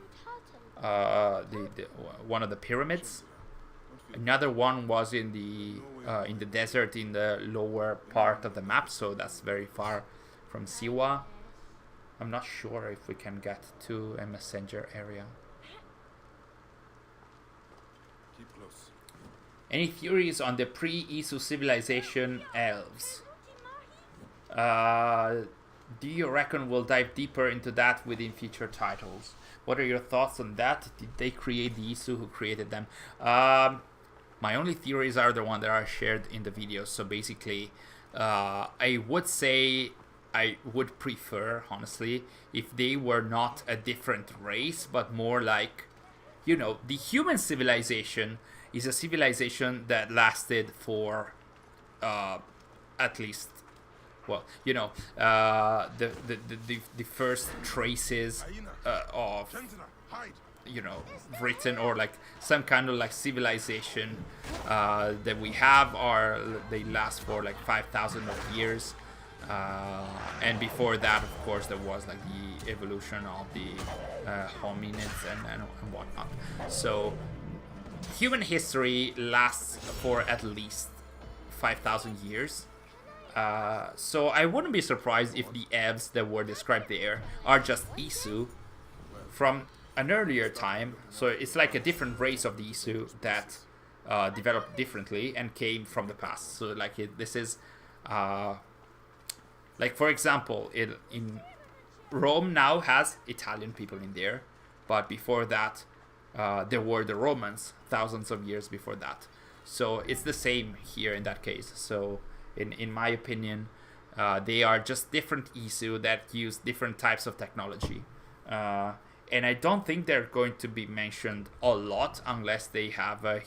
one of the pyramids. Another one was in the desert in the lower part of the map, so that's very far from Siwa. I'm not sure if we can get to a messenger area. Keep close. Any theories on the pre-Isu civilization elves? Do you reckon we'll dive deeper into that within future titles? What are your thoughts on that? Did they create the Isu? Who created them? My only theories are the ones that are shared in the videos. So basically, I would say I would prefer, honestly, if they were not a different race, but more like, you know, the human civilization is a civilization that lasted for at least, well, you know, the first traces of, you know, written or like some kind of like civilization that we have are, they last for like 5,000 of years. And before that, of course, there was like the evolution of the hominids and whatnot. So human history lasts for at least 5,000 years. So I wouldn't be surprised if the elves that were described there are just Isu from an earlier time. So it's like a different race of the Isu that developed differently and came from the past. So like this is like, for example, in Rome now has Italian people in there, but before that there were the Romans thousands of years before that. So it's the same here in that case. So in my opinion, they are just different Isu that use different types of technology. And I don't think they're going to be mentioned a lot unless they have a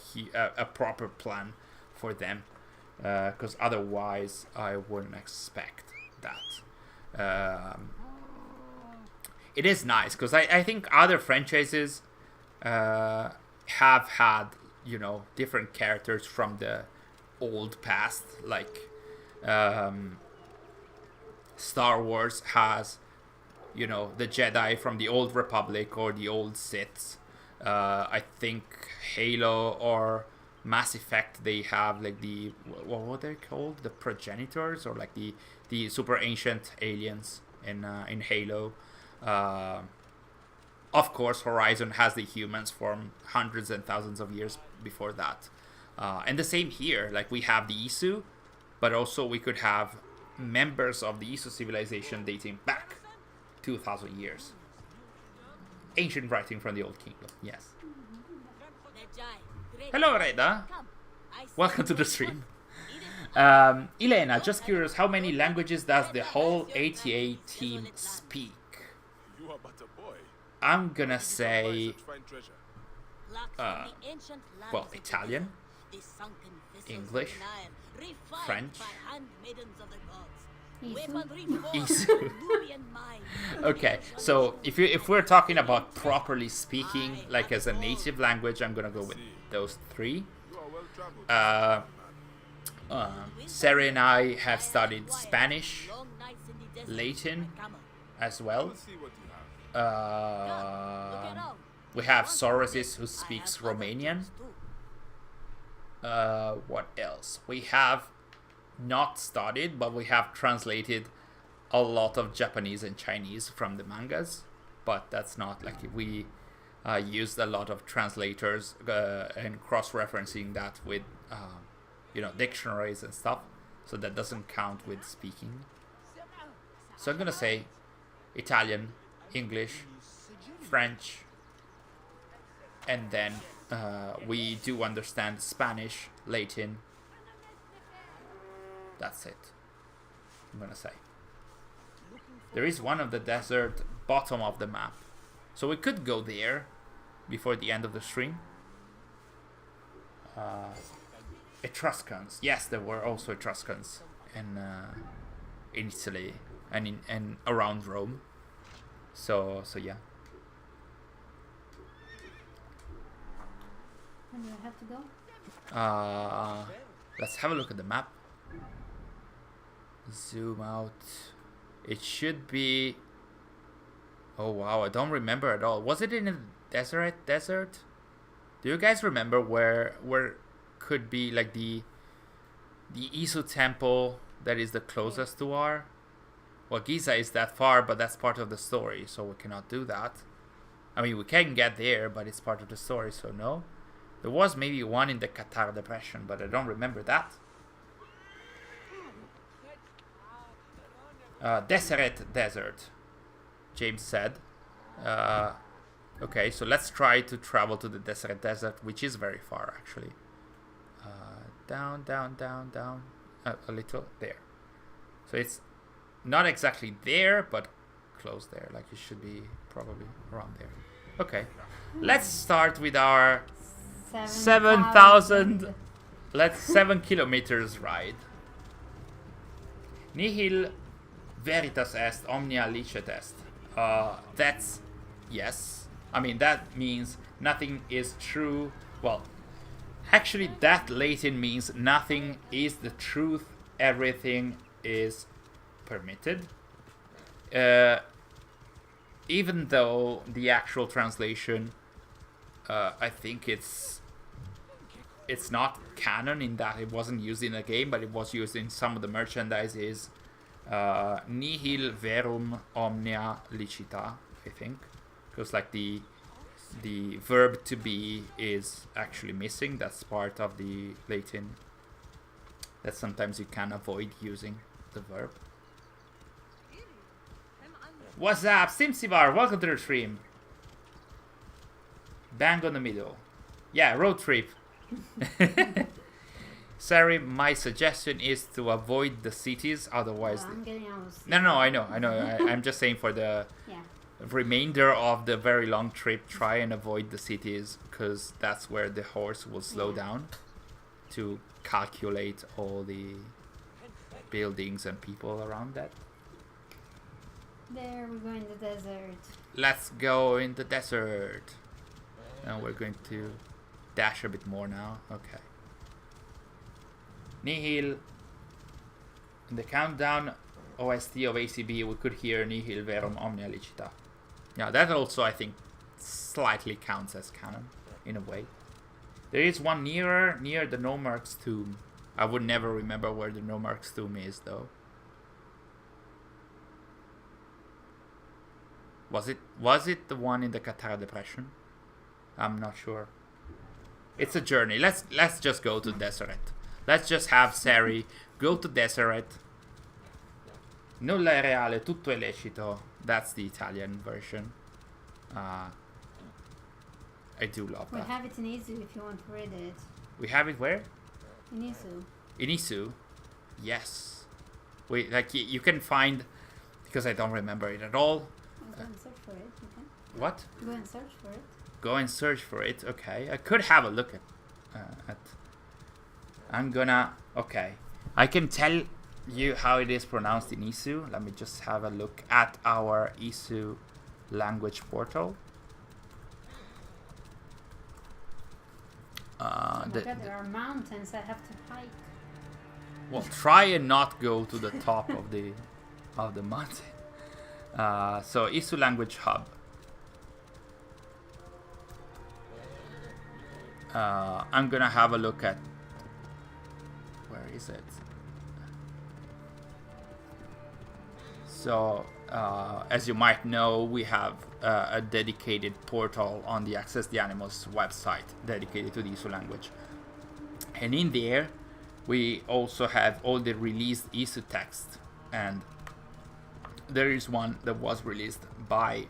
proper plan for them. Because otherwise I wouldn't expect that. It is nice because I think other franchises have had, you know, different characters from the old past, like Star Wars has, you know, the Jedi from the old Republic or the old Siths. I think Halo or Mass Effect, they have like the, what were they called, the progenitors, or like the super ancient aliens in Halo. Of course, Horizon has the humans from hundreds and thousands of years before that. And the same here, like we have the Isu, but also we could have members of the Isu civilization dating back 2,000 years. Ancient writing from the Old Kingdom, yes. Hello, Reda. Welcome to the stream. Elena, just curious, how many languages does the whole ATA team speak? You are but a boy. I'm gonna say, well, Italian, English, French, Isu. Okay, so if we're talking about properly speaking, like as a native language, I'm gonna go with those three. You are well traveled. Sary and I have studied Spanish, Latin as well. Let's see what you have. We have Sorosis who speaks Romanian. What else? We have not studied, but we have translated a lot of Japanese and Chinese from the mangas. But that's not like we used a lot of translators and cross-referencing that with you know, dictionaries and stuff. So that doesn't count with speaking. So I'm gonna say Italian, English, French, and then we do understand Spanish, Latin. That's it, I'm gonna say. There is one of the desert bottom of the map, so we could go there before the end of the stream. Etruscans, yes, there were also Etruscans in Italy and around Rome. So yeah. And do I have to go? Let's have a look at the map. Zoom out. It should be... Oh wow, I don't remember at all. Was it in a desert? Do you guys remember where could be like the Isu temple that is the closest to our? Well, Giza is that far, but that's part of the story, so we cannot do that. I mean, we can get there, but it's part of the story, so no. There was maybe one in the Qatar Depression, but I don't remember that. Deseret Desert, James said. Okay, so let's try to travel to the Deseret Desert, which is very far, actually. Down, a little, there. So it's not exactly there, but close there. Like it should be probably around there. Okay, let's start with our 7,000. Let's 7 kilometers ride. Nihil veritas est, omnia licet est. That's yes. I mean that means nothing is true. Well, actually, that Latin means nothing is the truth. Everything is permitted. Even though the actual translation, I think it's not canon in that it wasn't used in the game, but it was used in some of the merchandises. Nihil verum omnia licita, I think, because like the verb to be is actually missing. That's part of the Latin that sometimes you can avoid using the verb. What's up, Simsivar? Welcome to the stream. Bang on the middle. Yeah, road trip. Sary, my suggestion is to avoid the cities, otherwise... I'm getting out of cities. No, I know. I'm just saying for the remainder of the very long trip, try and avoid the cities, because that's where the horse will slow down to calculate all the buildings and people around that. There, we're going to the desert. Let's go in the desert. And we're going to dash a bit more now. Okay. Nihil. In the countdown OST of ACB, we could hear Nihil verum omnia licita. Yeah, that also, I think, slightly counts as canon, in a way. There is one near the Nomarch's tomb. I would never remember where the Nomarch's tomb is, though. Was it the one in the Qatar Depression? I'm not sure. It's a journey. Let's just go to Deseret. Let's just have Sary go to Deseret. Nulla è reale, tutto è lecito. That's the Italian version. I do love that. We have it in Isu if you want to read it. We have it where? In Isu. In Isu? Yes. Wait, like you can find, because I don't remember it at all. Go and search for it. You can. What? Go and search for it. Go and search for it. Okay, I could have a look at. I'm gonna. Okay, I can tell you how it is pronounced in Isu. Let me just have a look at our Isu language portal. Oh my god, there are mountains I have to hike. Well, try and not go to the top of the mountain. So Isu language hub. I'm gonna have a look at, where is it? So as you might know, we have a dedicated portal on the Access the Animals website dedicated to the Isu language, and in there we also have all the released Isu text, and there is one that was released by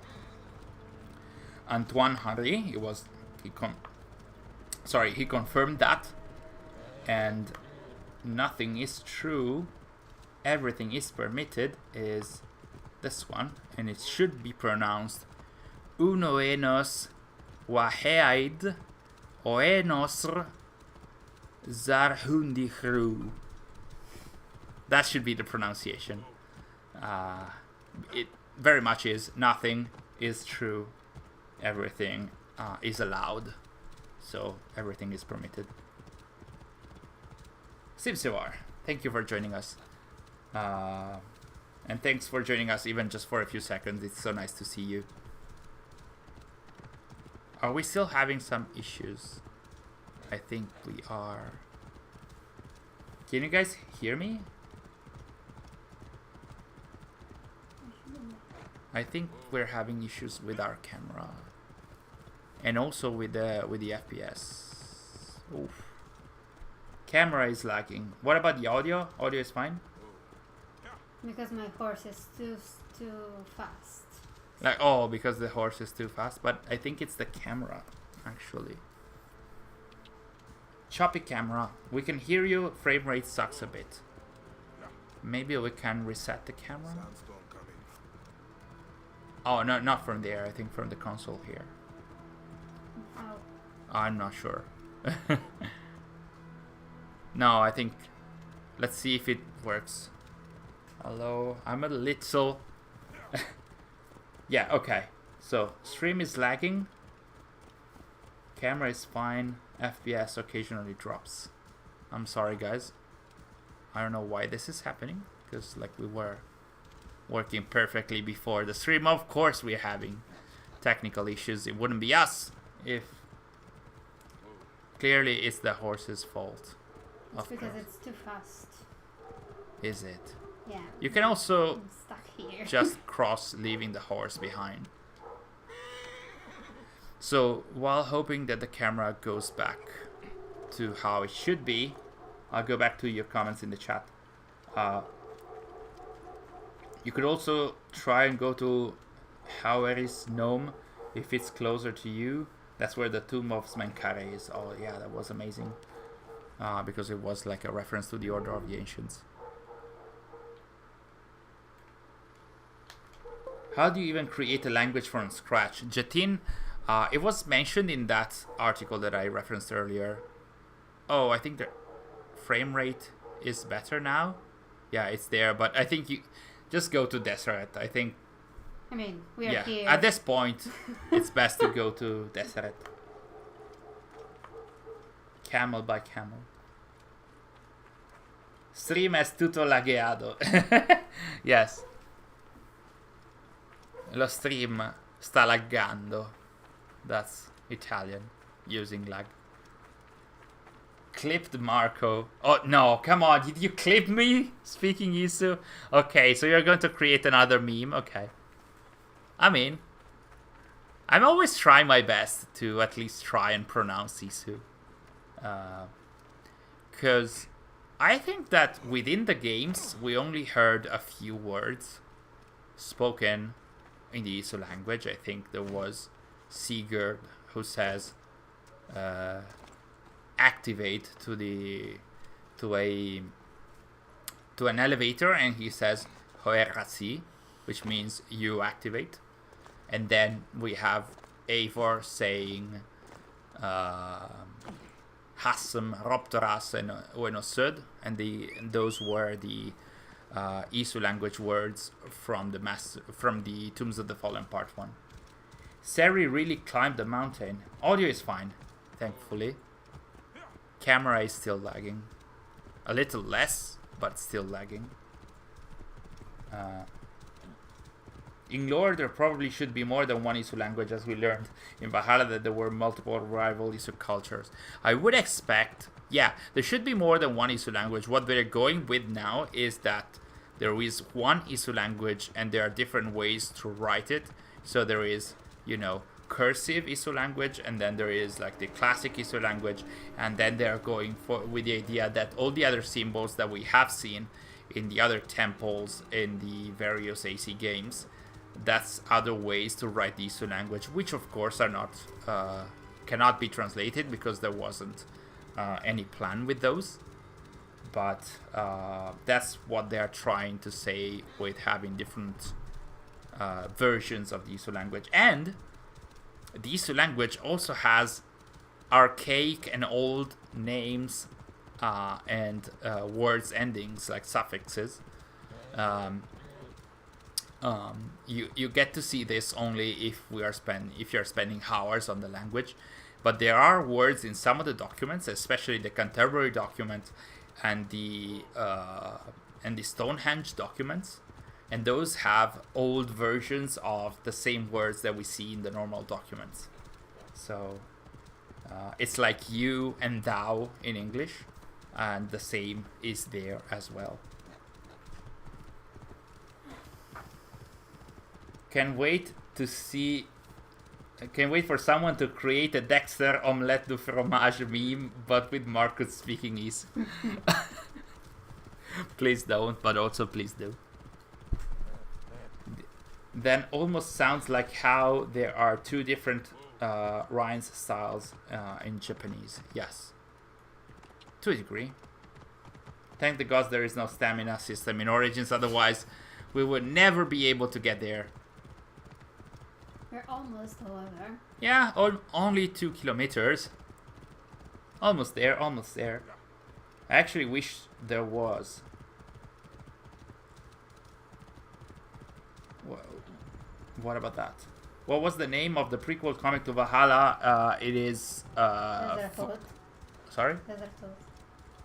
Antoine Henry. He confirmed that, and nothing is true, everything is permitted is this one, and it should be pronounced uno enos waheid oenosr zarhundichru. That should be the pronunciation. It very much is nothing is true, everything is allowed, so everything is permitted. Simsivar, thank you for joining us. And thanks for joining us, even just for a few seconds. It's so nice to see you. Are we still having some issues? I think we are. Can you guys hear me? I think we're having issues with our camera. And also with the FPS. Oof. Camera is lagging. What about the audio? Audio is fine? Because my horse is too fast. Like, oh, because the horse is too fast. But I think it's the camera, actually. Choppy camera. We can hear you. Frame rate sucks a bit. Maybe we can reset the camera. Oh, no, not from there. I think from the console here. Oh. I'm not sure. No, I think... Let's see if it works. Hello, I'm a little... Yeah, okay. So, stream is lagging. Camera is fine. FPS occasionally drops. I'm sorry, guys. I don't know why this is happening. Because, like, we were working perfectly before the stream. Of course we're having technical issues. It wouldn't be us if... Clearly, it's the horse's fault. It's because it's too fast. Is it? Yeah. You can also I'm stuck here. just cross, leaving the horse behind. So, while hoping that the camera goes back to how it should be, I'll go back to your comments in the chat. You could also try and go to Haueris Gnome if it's closer to you. That's where the tomb of Smenkare is. Oh yeah, that was amazing. Because it was like a reference to the Order of the Ancients. How do you even create a language from scratch? Jatin, it was mentioned in that article that I referenced earlier. Oh, I think the frame rate is better now. Yeah, it's there, but I think you just go to Deseret. I think. I mean, we are here. At this point, it's best to go to Deseret. Camel by camel. Stream es tutto lagueado. Yes. Lo stream sta laggando. That's Italian. Using lag. Clipped Marco. Oh no, come on. Did you clip me? Speaking Isu? Okay, so you're going to create another meme. Okay. I mean, I'm always trying my best to at least try and pronounce Isu. Because I think that within the games, we only heard a few words spoken in the Isu language. I think there was Sigurd who says activate to an elevator, and he says Hoerasi, which means you activate. And then we have Eivor saying Hassam, Roptoras, and Uenosud, and those were the Isu language words from the Tombs of the Fallen Part 1. Sary really climbed the mountain. Audio is fine, thankfully. Camera is still lagging. A little less, but still lagging. In lore, there probably should be more than one Isu language, as we learned in Valhalla that there were multiple rival Isu cultures. I would expect, yeah, there should be more than one Isu language. What we're going with now is that there is one Isu language and there are different ways to write it. So there is, you know, cursive Isu language, and then there is like the classic Isu language, and then they're going with the idea that all the other symbols that we have seen in the other temples in the various AC games, that's other ways to write the Isu language, which of course are not cannot be translated because there wasn't any plan with those. But that's what they're trying to say with having different versions of the Isu language. And the Isu language also has archaic and old names and words endings like suffixes. You get to see this only if you're spending hours on the language, but there are words in some of the documents, especially the contemporary document and the and the Stonehenge documents, and those have old versions of the same words that we see in the normal documents. So it's like you and thou in English, and the same is there as well. Can wait for someone to create a Dexter omelette du fromage meme, but with Markuz speaking ease. Please don't, but also please do. Then almost sounds like how there are two different rhymes styles in Japanese. Yes, to a degree. Thank the gods there is no stamina system in Origins, otherwise we would never be able to get there. We're almost, however. Yeah, only 2 kilometers. Almost there, almost there. I actually wish there was. What about that? What was the name of the prequel comic to Valhalla? It is... Desert Oath. Sorry? Desert Oath.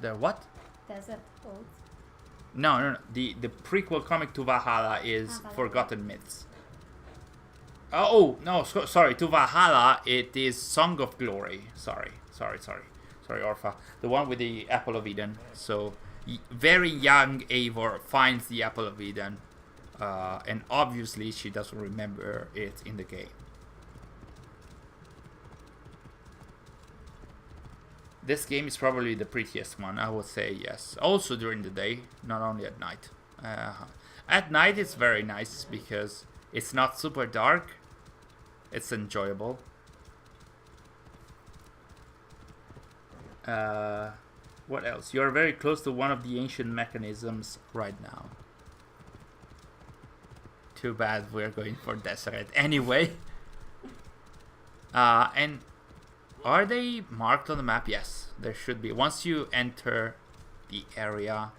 The what? Desert Oath. No. The prequel comic to Valhalla is Forgotten Myths. Oh, no, sorry. To Valhalla, it is Song of Glory. Sorry, Orpha. The one with the Apple of Eden. So, very young Eivor finds the Apple of Eden. And obviously, she doesn't remember it in the game. This game is probably the prettiest one, I would say, yes. Also during the day, not only at night. At night, it's very nice because it's not super dark. It's enjoyable. What else? You're very close to one of the ancient mechanisms right now. Too bad we're going for Deseret anyway. And are they marked on the map? Yes, there should be. Once you enter the area,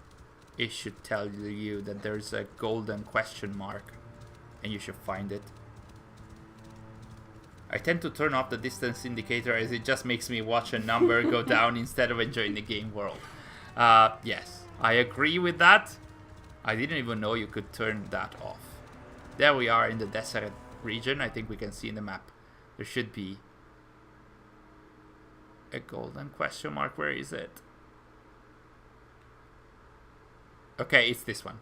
it should tell you that there's a golden question mark and you should find it. I tend to turn off the distance indicator as it just makes me watch a number go down instead of enjoying the game world. Yes, I agree with that. I didn't even know you could turn that off. There we are in the Deseret region. I think we can see in the map. There should be a golden question mark. Where is it? Okay, it's this one.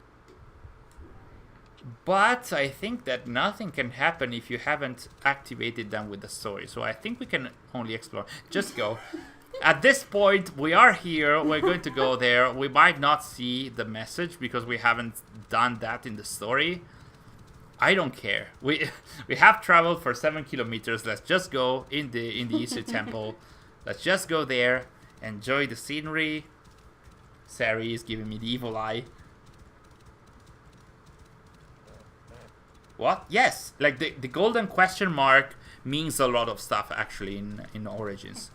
But I think that nothing can happen if you haven't activated them with the story. So I think we can only explore. Just go. At this point, we are here. We're going to go there. We might not see the message because we haven't done that in the story. I don't care. We have traveled for 7 kilometers. Let's just go in the Isu temple. Let's just go there. Enjoy the scenery. Sary is giving me the evil eye. What? Yes, like the golden question mark means a lot of stuff actually in Origins.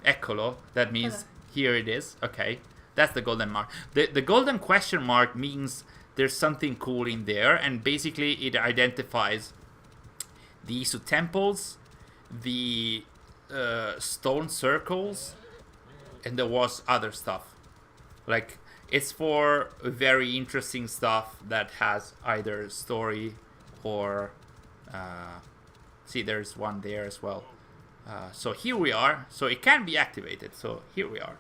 Eccolo, that means here it is. Okay, that's the golden mark. The golden question mark means there's something cool in there, and basically it identifies the Isu temples, the stone circles, and there was other stuff. Like, it's for very interesting stuff that has either story or... see, there's one there as well. So here we are. So it can be activated. So here we are.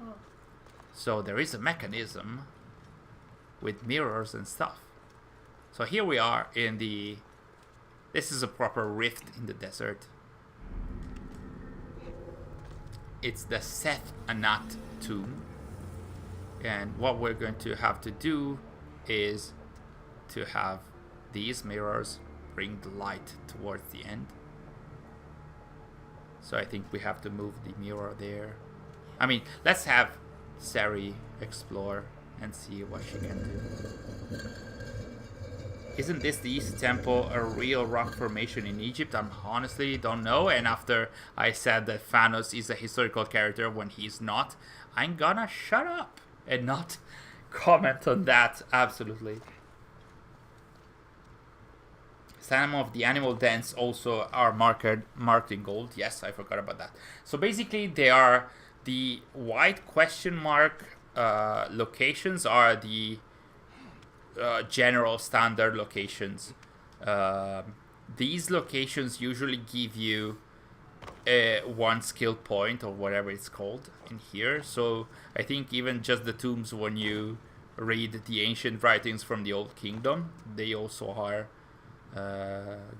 Oh. So there is a mechanism with mirrors and stuff. So here we are in the... This is a proper rift in the desert. It's the Seth Anat tomb. And what we're going to have to do is to have these mirrors bring the light towards the end. So I think we have to move the mirror there. I mean, let's have Sary explore and see what she can do. Isn't this the East Temple a real rock formation in Egypt? I honestly don't know. And after I said that Thanos is a historical character when he's not, I'm gonna shut up and not comment on that. Absolutely. Some of the animal dens also are marked in gold. Yes, I forgot about that. So basically they are The white question mark locations are the general standard locations. These locations usually give you one skill point or whatever it's called in here. So I think even just the tombs, when you read the ancient writings from the Old Kingdom, they also are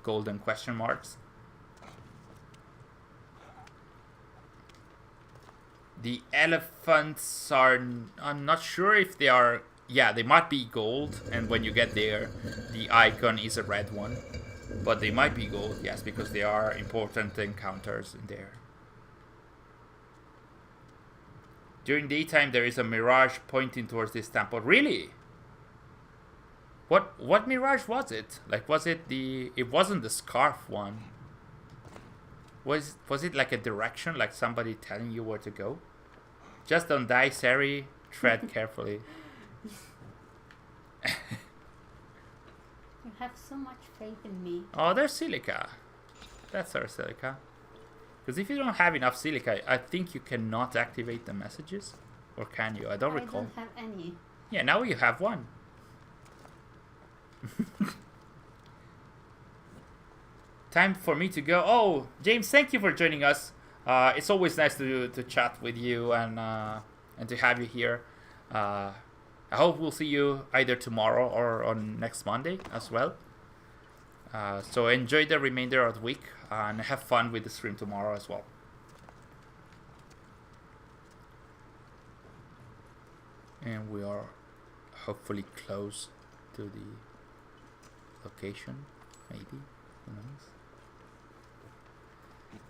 golden question marks. The elephants are, I'm not sure if they are, yeah, they might be gold, and when you get there, the icon is a red one. But they might be gold, yes, because they are important encounters in there. During daytime, there is a mirage pointing towards this temple. Really? What mirage was it? Like, was it the... It wasn't the scarf one. Was it like a direction, like somebody telling you where to go? Just don't die, Sary. Tread carefully. You have so much faith in me. Oh, there's silica. That's our silica. Because if you don't have enough silica, I think you cannot activate the messages. Or can you? I don't recall. I don't have any. Yeah, now you have one. Time for me to go. Oh, James, thank you for joining us. It's always nice to chat with you and to have you here. I hope we'll see you either tomorrow or on next Monday as well. So enjoy the remainder of the week and have fun with the stream tomorrow as well. And we are hopefully close to the location, maybe, who knows.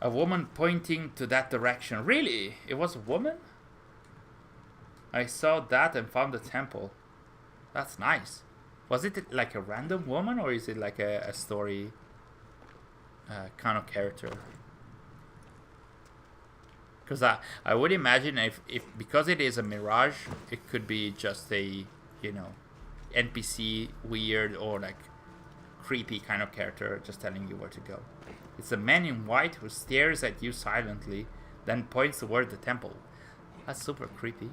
A woman pointing to that direction. Really? It was a woman? I saw that and found the temple. That's nice. Was it like a random woman, or is it like a story kind of character? Because I would imagine if because it is a mirage, it could be just a, you know, NPC, weird or like creepy kind of character just telling you where to go. It's a man in white who stares at you silently, then points toward the temple. That's super creepy.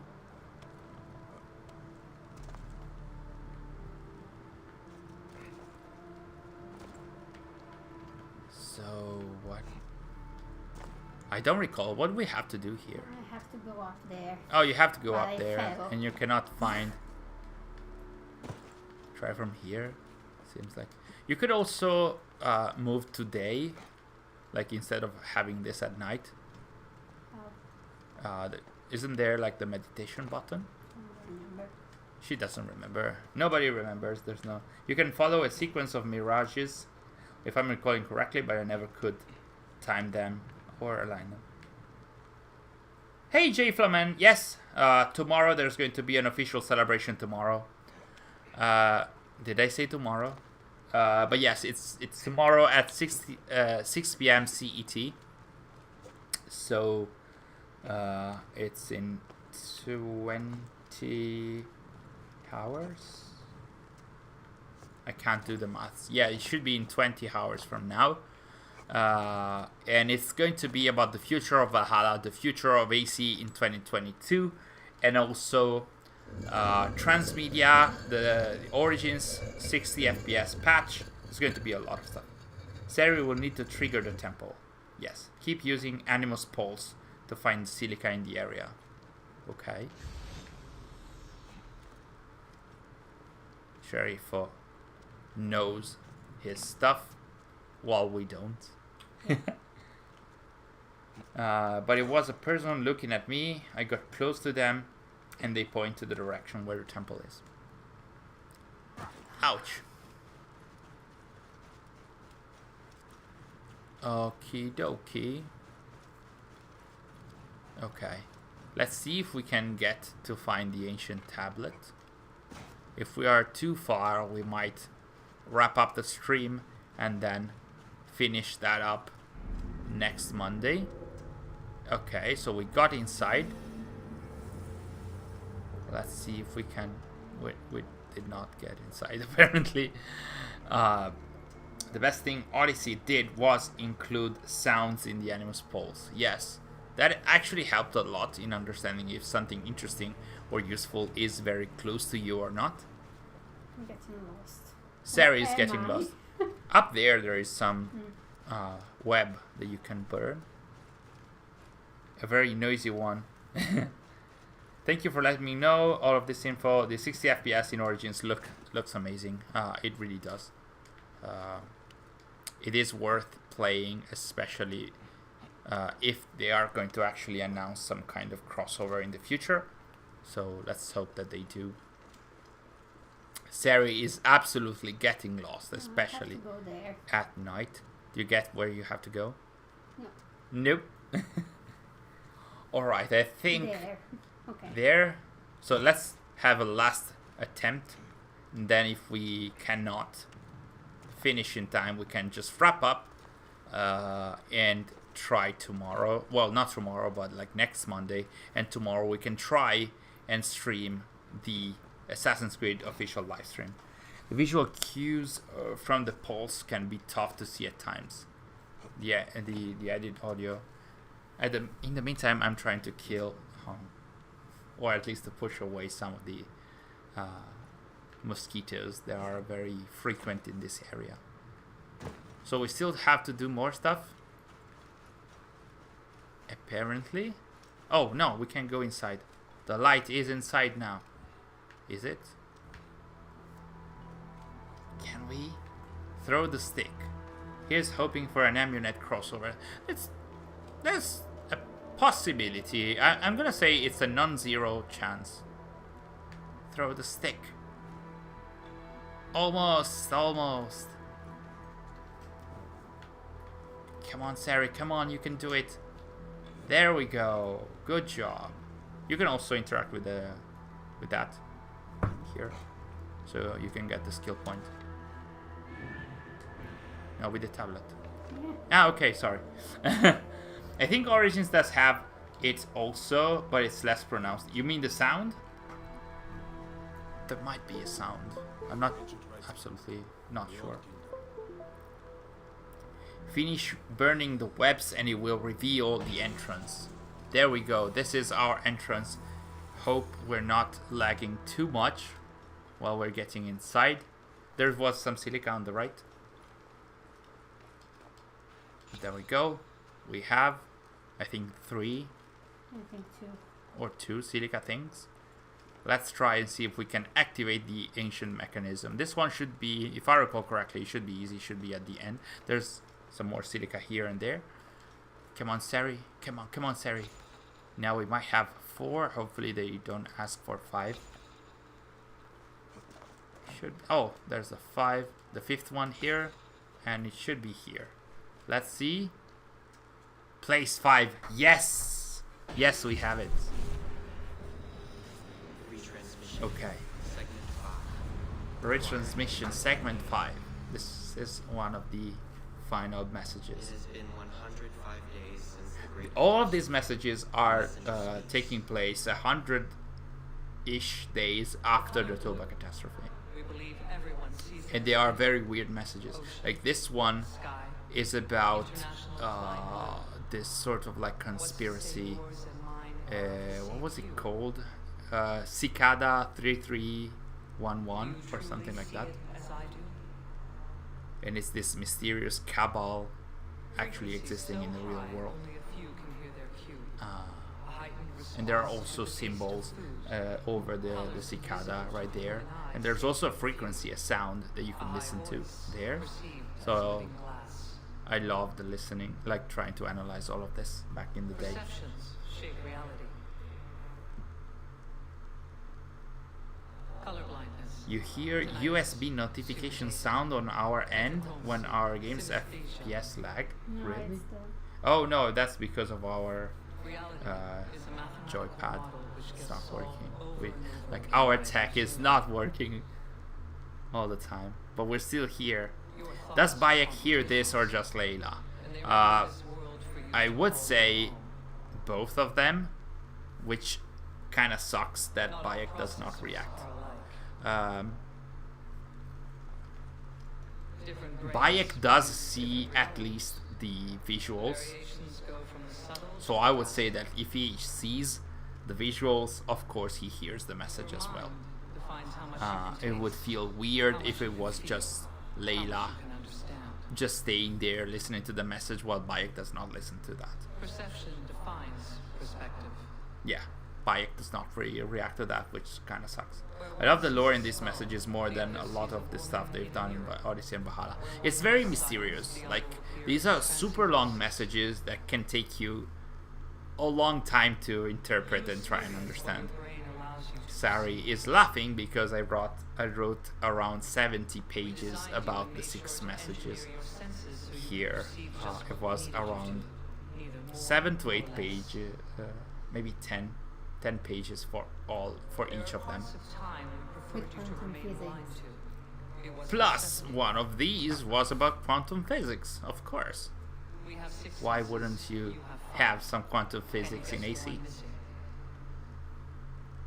So what? I don't recall. What do we have to do here? I have to go up there. Oh, you have to go But up I there, fell. and you cannot find. Try from here. Seems like you could also move today, like instead of having this at night. Oh, Isn't there like the meditation button? I don't remember. She doesn't remember. Nobody remembers. There's no. You can follow a sequence of mirages, if I'm recalling correctly, but I never could time them or align them. Hey, J Flamen. Yes, tomorrow there's going to be an official celebration tomorrow. Did I say tomorrow? But yes, it's tomorrow at 6 p.m. CET. So it's in 20 hours. I can't do the maths. Yeah, it should be in 20 hours from now. And it's going to be about the future of Valhalla, the future of AC in 2022, and also transmedia, the Origins 60 FPS patch. It's going to be a lot of stuff. Sary will need to trigger the temple. Yes, keep using Animus Pulse to find silica in the area. Okay. Sheriff knows his stuff while we don't. But it was a person looking at me. I got close to them and they point to the direction where the temple is. Ouch. Okie dokie. Okay. Let's see if we can get to find the ancient tablet. If we are too far, we might wrap up the stream and then finish that up next Monday. Okay, so we got inside. Let's see if we can... We did not get inside, apparently. The best thing Odyssey did was include sounds in the Animus Pulse. Yes, that actually helped a lot in understanding if something interesting or useful is very close to you or not. I'm getting lost. Sary is Where getting am I? lost. Up there is some web that you can burn. A very noisy one. Thank you for letting me know all of this info. The 60 FPS in Origins looks amazing. It really does. It is worth playing, especially if they are going to actually announce some kind of crossover in the future. So let's hope that they do. Sary is absolutely getting lost, especially I have to go there. at night. Do you get where you have to go? No. Nope. Alright, I think There. Okay. there. So let's have a last attempt. And then if we cannot finish in time, we can just wrap up and try tomorrow. Well, not tomorrow, but like next Monday. And tomorrow we can try and stream the Assassin's Creed official live stream. The visual cues from the pulse can be tough to see at times. Yeah, the edit audio. In the meantime, I'm trying to kill, or at least to push away some of the mosquitoes that are very frequent in this area. So we still have to do more stuff. Apparently. Oh no, we can go inside. The light is inside now. Is it? Can we? Throw the stick. Here's hoping for an Amunet crossover. There's a possibility. I'm gonna say it's a non-zero chance. Throw the stick. Almost. Come on, Sary, come on, you can do it. There we go. Good job. You can also interact with that here, so you can get the skill point. No, with the tablet. Yeah. Ah, okay, sorry. I think Origins does have it also, but it's less pronounced. You mean the sound? There might be a sound. I'm not absolutely not sure. Finish burning the webs and it will reveal the entrance. There we go. This is our entrance. Hope we're not lagging too much while we're getting inside. There was some silica on the right. There we go. We have, I think, 3 I think 2. or 2 silica things. Let's try and see if we can activate the ancient mechanism. This one should be, if I recall correctly, it should be easy. Should be at the end. There's some more silica here and there. Come on, Sary. Come on, Sary. Now we might have 4. Hopefully they don't ask for 5. Oh, there's the 5. The 5th one here. And it should be here. Let's see. Place 5. Yes! Yes, we have it. Okay. Retransmission segment 5. This is one of the final messages. It has been 105 days since the great All of these messages are taking place 100-ish days after the Toba catastrophe. We believe everyone sees And they are very weird messages. Like this one sky. is about this sort of like conspiracy. What was it called? Cicada 3311 or something like that. And it's this mysterious cabal actually existing in the real world. And there are also symbols over the cicada right there. And there's also a frequency, a sound that you can listen to there. So I love the listening, like trying to analyze all of this back in the day. Perceptions shape reality. Colorblindness. You hear USB notification sound on our end when our game's FPS lag? No, Really? it's the... Oh no, that's because of our Reality is a mathematical joypad. model which It's gets not solved working. over We, and over like again our by tech is machines. not working all the time, but we're still here. Your Does thoughts Bayek come hear true, this or just Layla? and they Uh, realize world for you I to would follow say along. both of them, which kind of sucks that Not all Bayek does not processors react. are alike. Different brains, Bayek does see at least the visuals. Variations go from the subtle So I would say that if he sees the visuals, of course he hears the message as well. defines how much It would feel weird if it was just Layla you can understand. just staying there listening to the message while Bayek does not listen to that. Perception defines perspective. Yeah, Bayek does not really react to that, which kind of sucks. I love the lore in these messages more than a lot of the stuff they've done in Odyssey and Valhalla. It's very mysterious. Like, these are super long messages that can take you a long time to interpret and try and understand. Brain allows you to Sary is laughing because I wrote around 70 pages about the 6 messages here. It was around 7 to 8 pages, maybe 10 pages for each of them. With quantum physics. Plus, one of these was about quantum physics, of course. Why wouldn't you have some quantum physics in AC?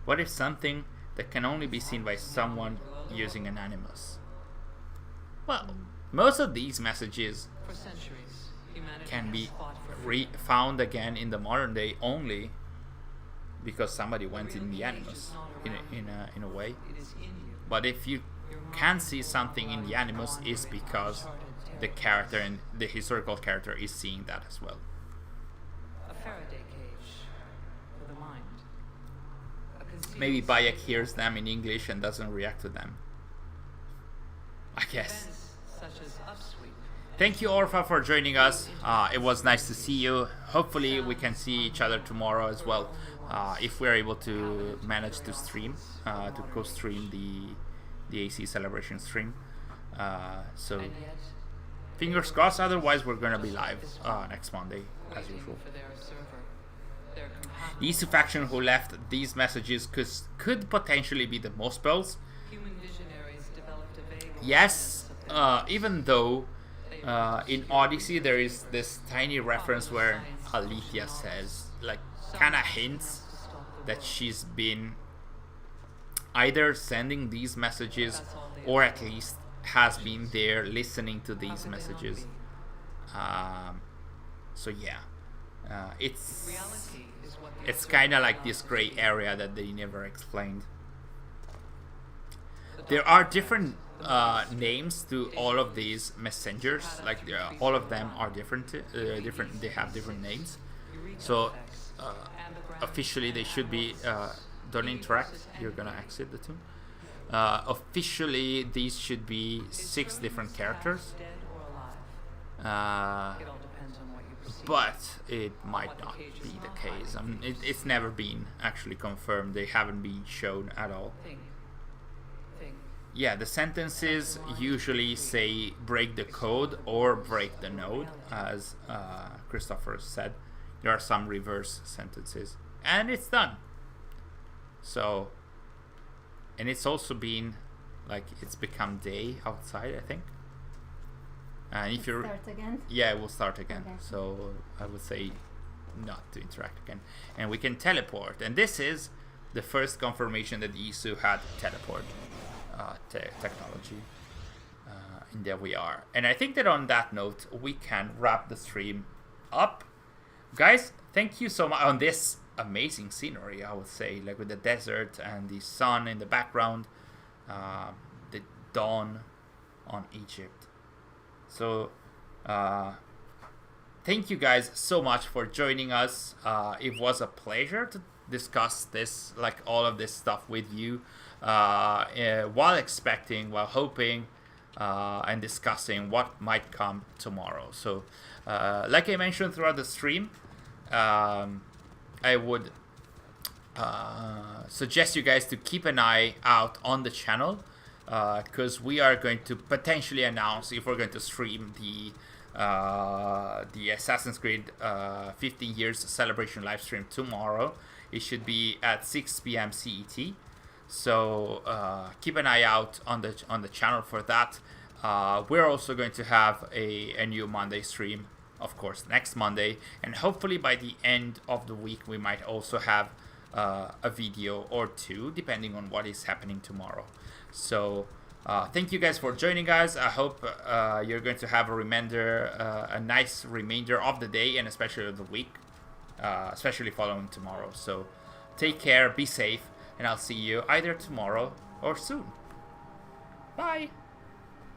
What if something that can only be seen by someone using an animus? Well, most of these messages For centuries, humanity can be has fought for found again in the modern day only because somebody went in the animus in a way. it is in you. But if you can see something in the animus, is because the character and the historical character is seeing that as well. A Faraday cage for the mind. A concealed Maybe Bayek hears them in English and doesn't react to them. I guess. events such as upsweep. Thank you, Orpha, for joining us. It was nice to see you. Hopefully we can see each other tomorrow as well, if we're able to manage to stream, to co-stream the AC celebration stream. So And yet, fingers crossed, otherwise we're gonna be live next Monday as waiting usual. for their observer, their companion. The Isu faction who left these messages could potentially be the most bells. Human visionaries developed a vague Yes, awareness of their even though in Odyssey there is this tiny reference where Alethea says, like, kind of hints that she's been either sending these messages or at least has been there listening to these messages. So yeah, it's reality is what the it's kind of like this gray area that they never explained. There are different names to all of these messengers. Like all of them are different. Different. They have different names. So officially they should be. Don't interact. You're gonna exit the tomb. Officially, these should be 6 different characters. dead or alive. It all depends on what you perceive. But it might not be the case. It's never been actually confirmed. They haven't been shown at all. Think. Yeah, the sentences usually say break the code or break the node, as Christopher said. There are some reverse sentences. And it's done. So, and it's also been, like, it's become day outside, I think. And if you're... Start again. Yeah, it will start again. Okay. So I would say not to interact again. And we can teleport. And this is the first confirmation that Isu had teleport technology. And there we are. And I think that on that note, we can wrap the stream up. Guys, thank you so much on this amazing scenery, I would say, like with the desert and the sun in the background, the dawn on Egypt. So thank you guys so much for joining us. It was a pleasure to discuss this, like all of this stuff with you, while hoping and discussing what might come tomorrow. So like I mentioned throughout the stream, I would suggest you guys to keep an eye out on the channel, because we are going to potentially announce if we're going to stream the Assassin's Creed 15 years celebration live stream tomorrow. It should be at 6 p.m. CET. So keep an eye out on the channel for that. We're also going to have a new Monday stream, of course, next Monday, and hopefully by the end of the week we might also have a video or 2, depending on what is happening tomorrow. So Thank you guys for joining us. I hope you're going to have a nice remainder of the day and especially of the week, especially following tomorrow. So take care, be safe, and I'll see you either tomorrow or soon. Bye!